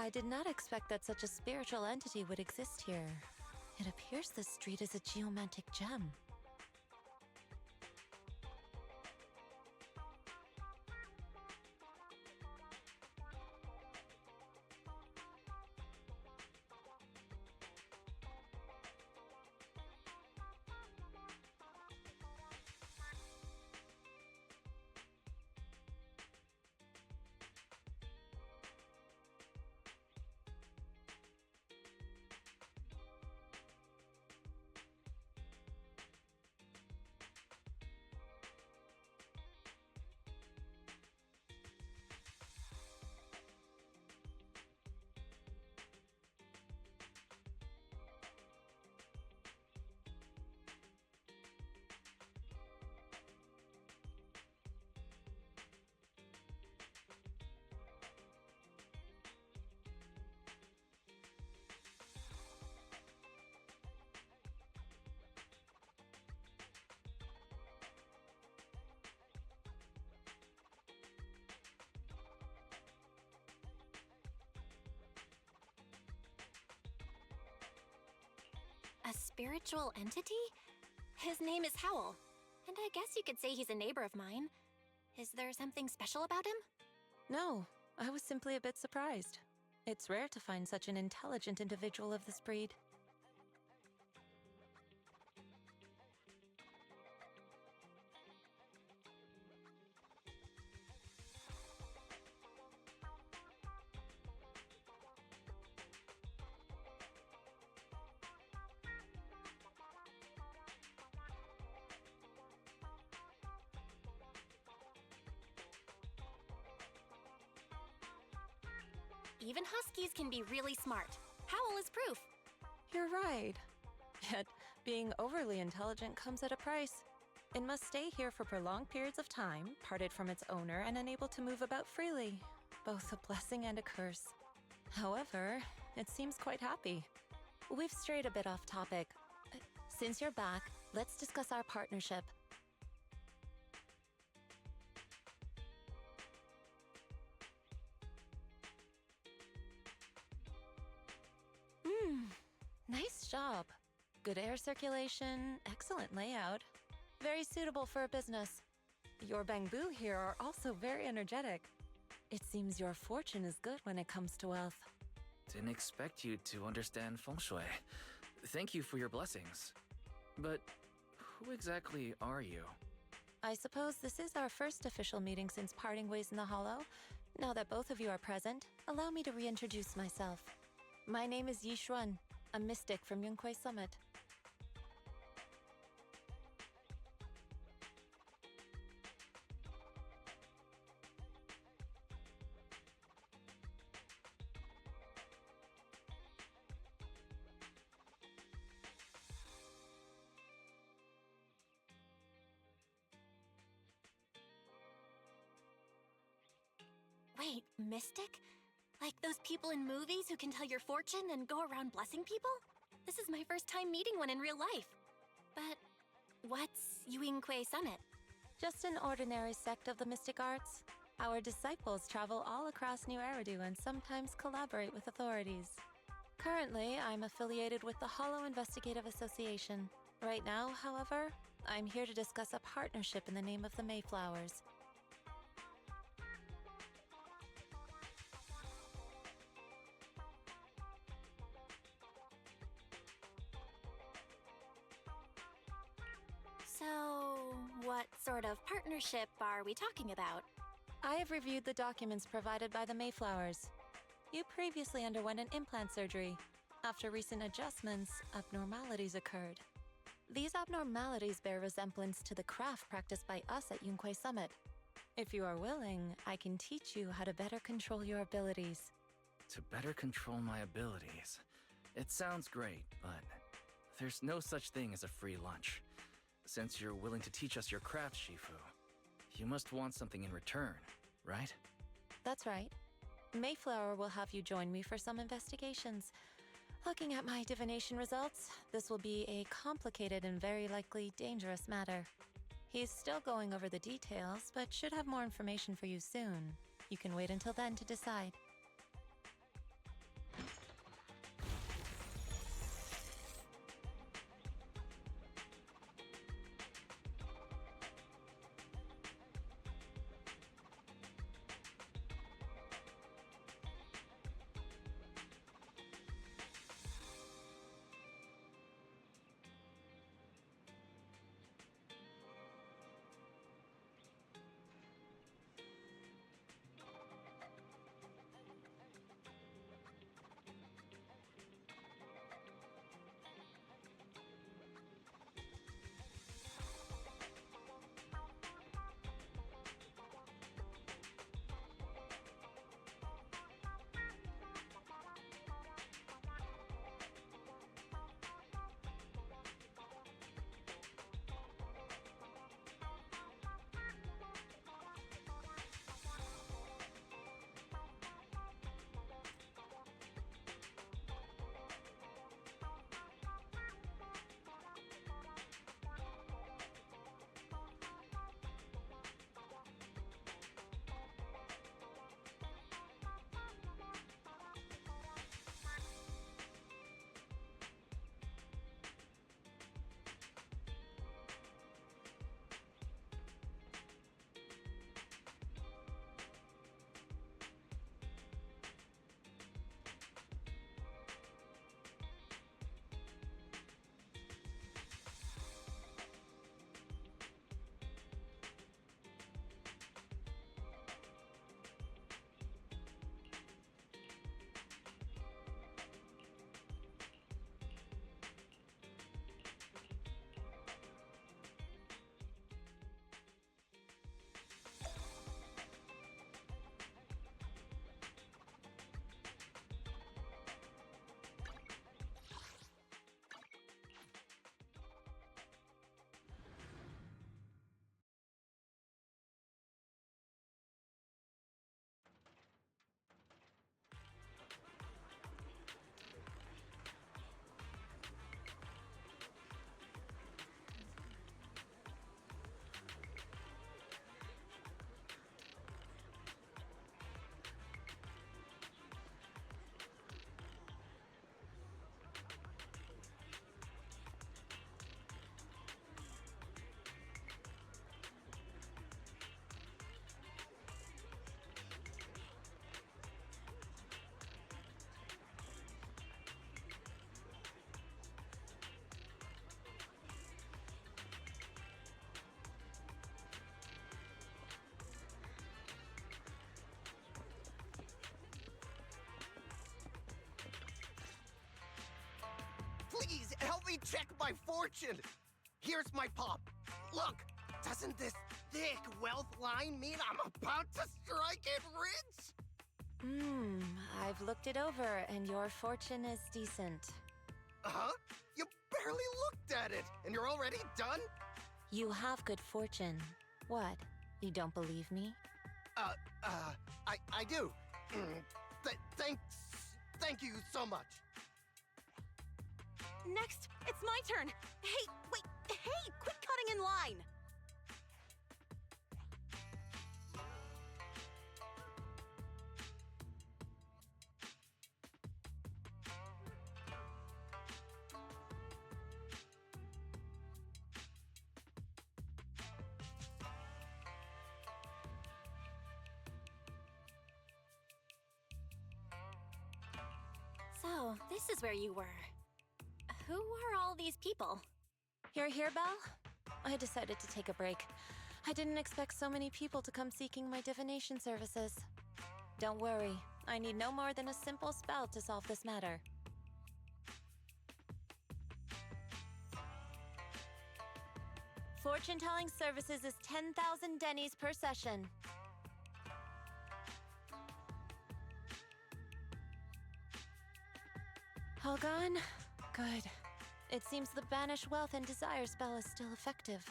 I did not expect that such a spiritual entity would exist here. It appears this street is a geomantic gem. spiritual entity? His name is Howl, and I guess you could say he's a neighbor of mine. Is there something special about him? No, I was simply a bit surprised. It's rare to find such an intelligent individual of this breed. Even huskies can be really smart. Howl is proof. You're right. Yet, being overly intelligent comes at a price. It must stay here for prolonged periods of time, parted from its owner and unable to move about freely. Both a blessing and a curse. However, it seems quite happy. We've strayed a bit off topic. Since you're back, let's discuss our partnership. Nice job. Good air circulation, excellent layout. Very suitable for a business. Your bamboo here are also very energetic. It seems your fortune is good when it comes to wealth. Didn't expect you to understand feng shui. Thank you for your blessings. But who exactly are you? I suppose this is our first official meeting since parting ways in the Hollow. Now that both of you are present, allow me to reintroduce myself. My name is Yi Xuan, a mystic from Yunquei Summit. Wait, mystic? Like those people in movies who can tell your fortune and go around blessing people? This is my first time meeting one in real life. But what's Yunquei Summit? Just an ordinary sect of the mystic arts. Our disciples travel all across New Eridu and sometimes collaborate with authorities. Currently, I'm affiliated with the Hollow Investigative Association. Right now, however, I'm here to discuss a partnership in the name of the Mayflowers. So, what sort of partnership are we talking about? I have reviewed the documents provided by the Mayflowers. You previously underwent an implant surgery. After recent adjustments, abnormalities occurred. These abnormalities bear resemblance to the craft practiced by us at Yunquei Summit. If you are willing, I can teach you how to better control your abilities. To better control my abilities. It sounds great, but there's no such thing as a free lunch. Since you're willing to teach us your craft, Shifu, you must want something in return, right? That's right. Mayflower will have you join me for some investigations. Looking at my divination results, this will be a complicated and very likely dangerous matter. He's still going over the details, but should have more information for you soon. You can wait until then to decide. help me check my fortune. Here's my pop. Look, doesn't this thick wealth line mean I'm about to strike it rich? I've looked it over, and your fortune is decent. Huh? You barely looked at it, and you're already done? You have good fortune. What? You don't believe me? I do. Thank you so much. Next, it's my turn. Hey, wait, hey, quit cutting in line. So, this is where you were. Who are all these people? You're here, Belle? I decided to take a break. I didn't expect so many people to come seeking my divination services. Don't worry, I need no more than a simple spell to solve this matter. Fortune-telling services is 10,000 dennies per session. All gone? Good. It seems the Banish Wealth and Desire spell is still effective.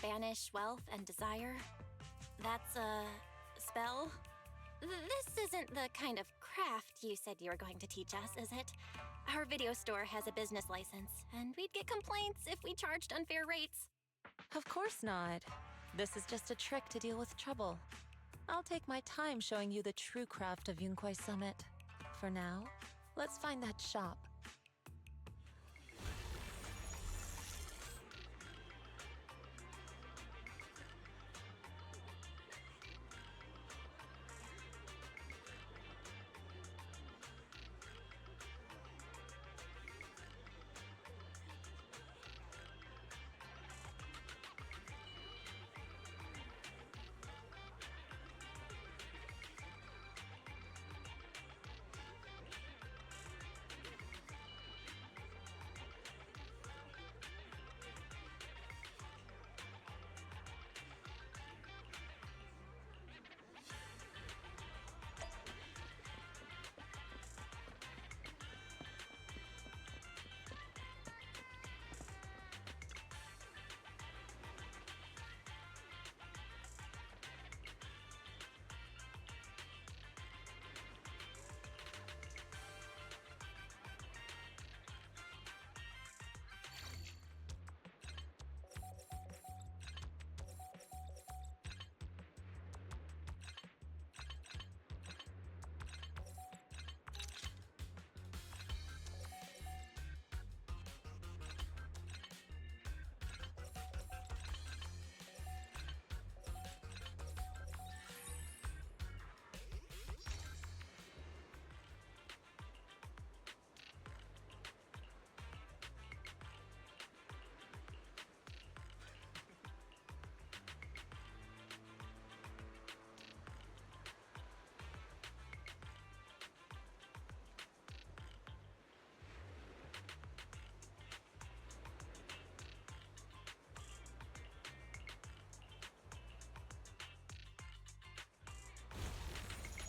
Banish wealth and desire? That's a spell? This isn't the kind of craft you said you were going to teach us, is it? Our video store has a business license, and we'd get complaints if we charged unfair rates. Of course not. This is just a trick to deal with trouble. I'll take my time showing you the true craft of Yunquai Summit. For now, let's find that shop.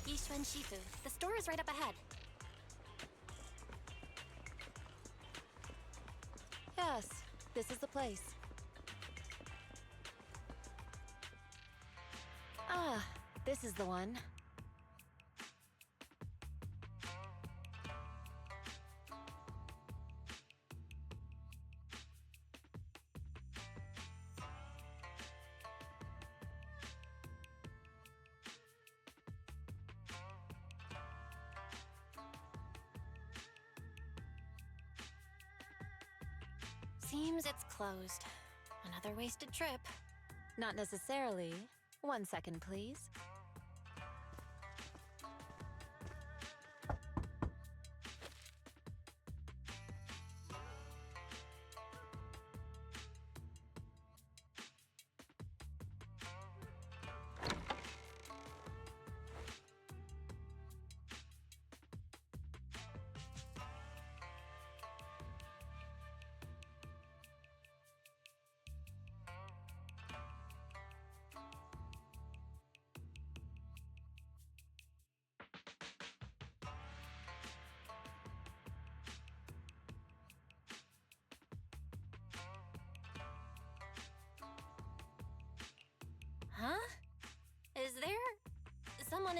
Yishuan Shifu. The store is right up ahead. Yes, this is the place. Ah, this is the one. Seems it's closed. Another wasted trip. Not necessarily. 1 second, please.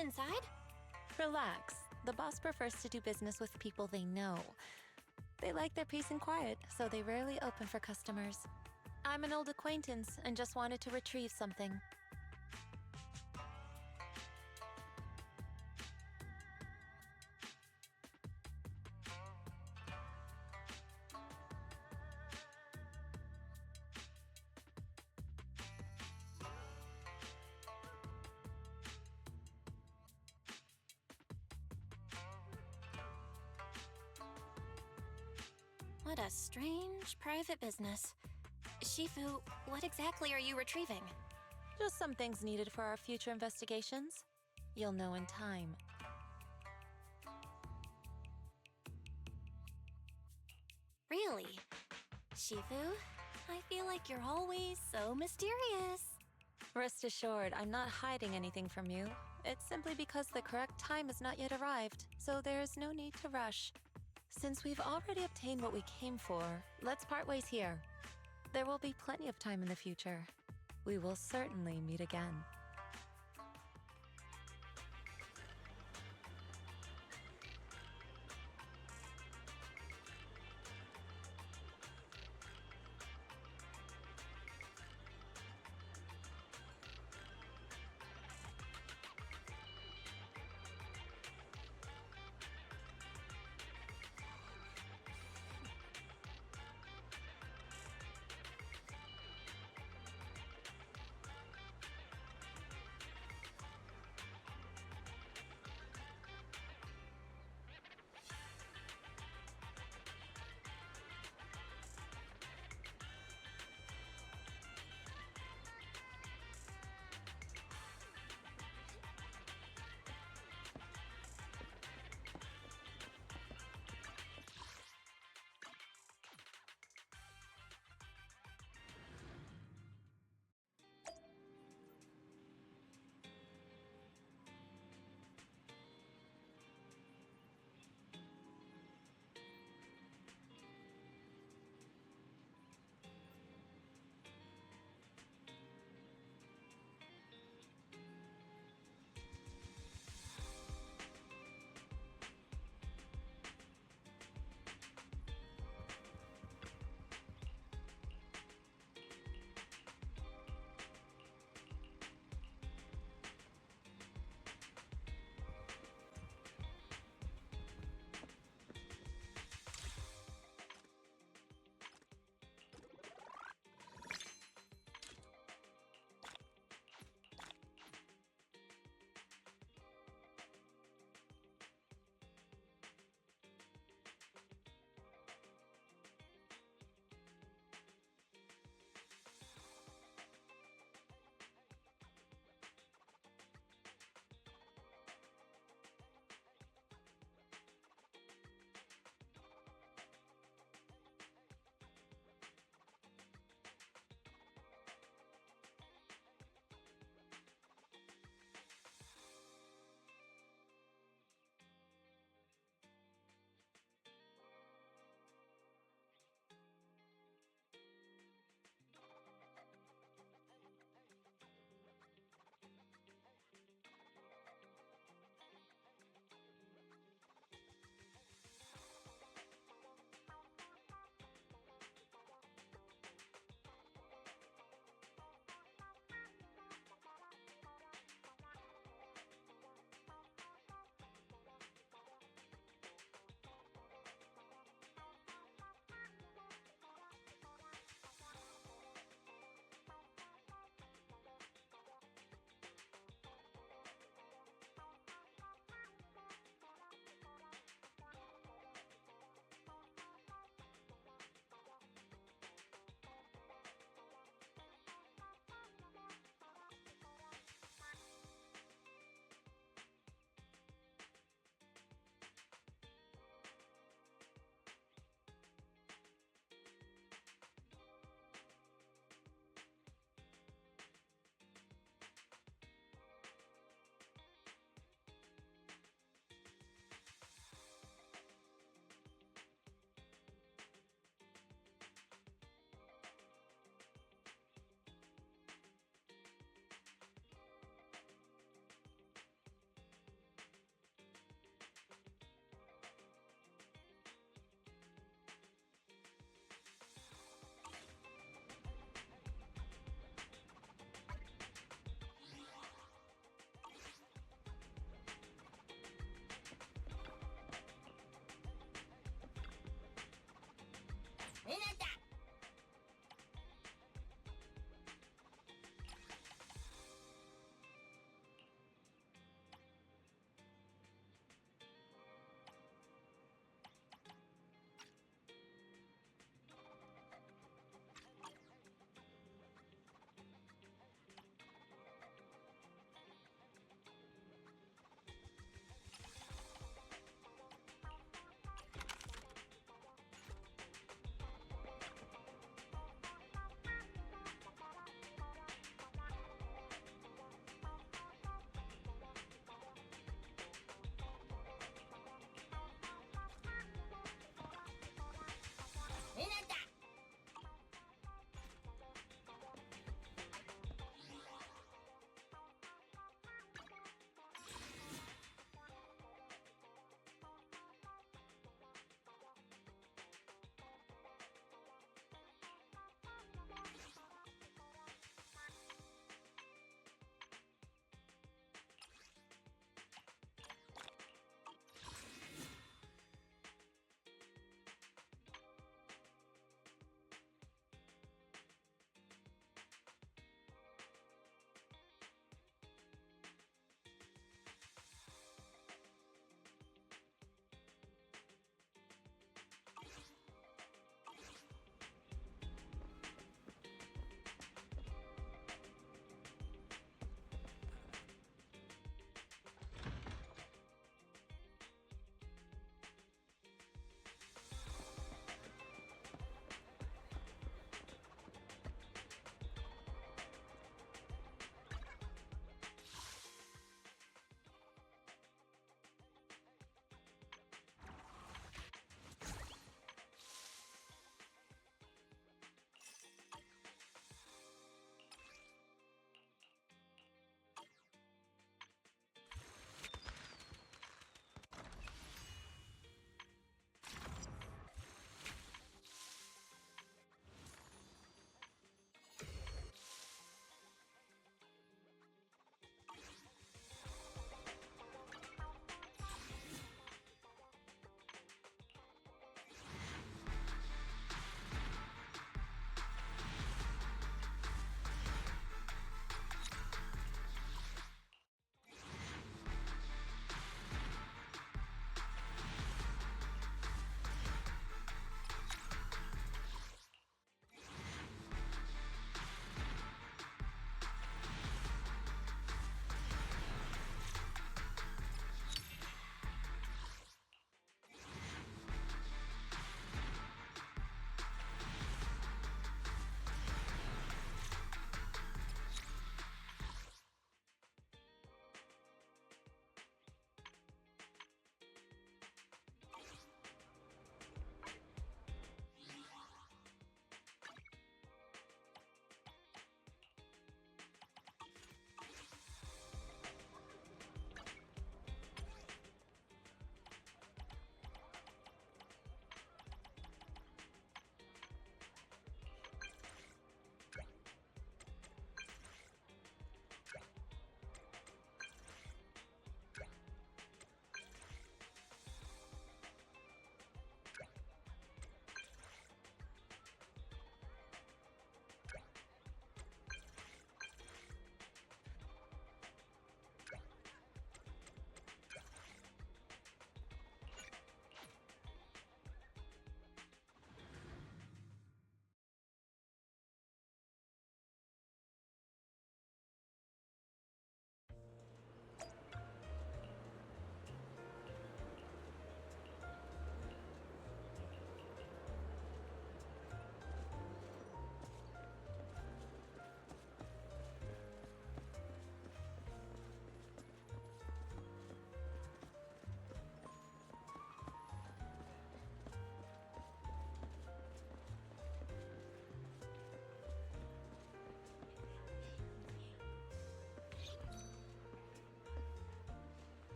inside? Relax. The boss prefers to do business with people they know. They like their peace and quiet, so they rarely open for customers. I'm an old acquaintance and just wanted to retrieve something. What a strange private business. Shifu, what exactly are you retrieving? Just some things needed for our future investigations. You'll know in time. Really? Shifu, I feel like you're always so mysterious. Rest assured, I'm not hiding anything from you. It's simply because the correct time has not yet arrived, so there's no need to rush. Since we've already obtained what we came for, let's part ways here. There will be plenty of time in the future. We will certainly meet again.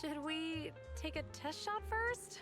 Should we take a test shot first?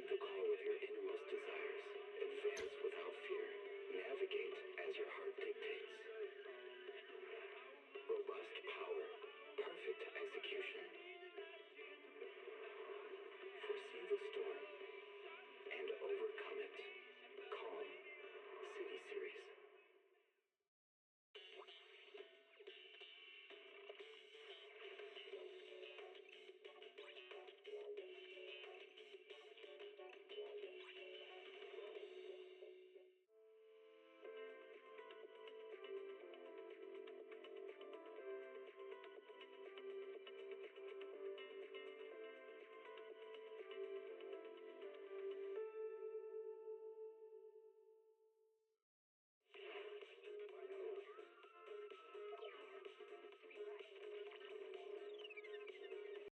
the call with your innermost desires. Advance without fear. Navigate as your heart dictates.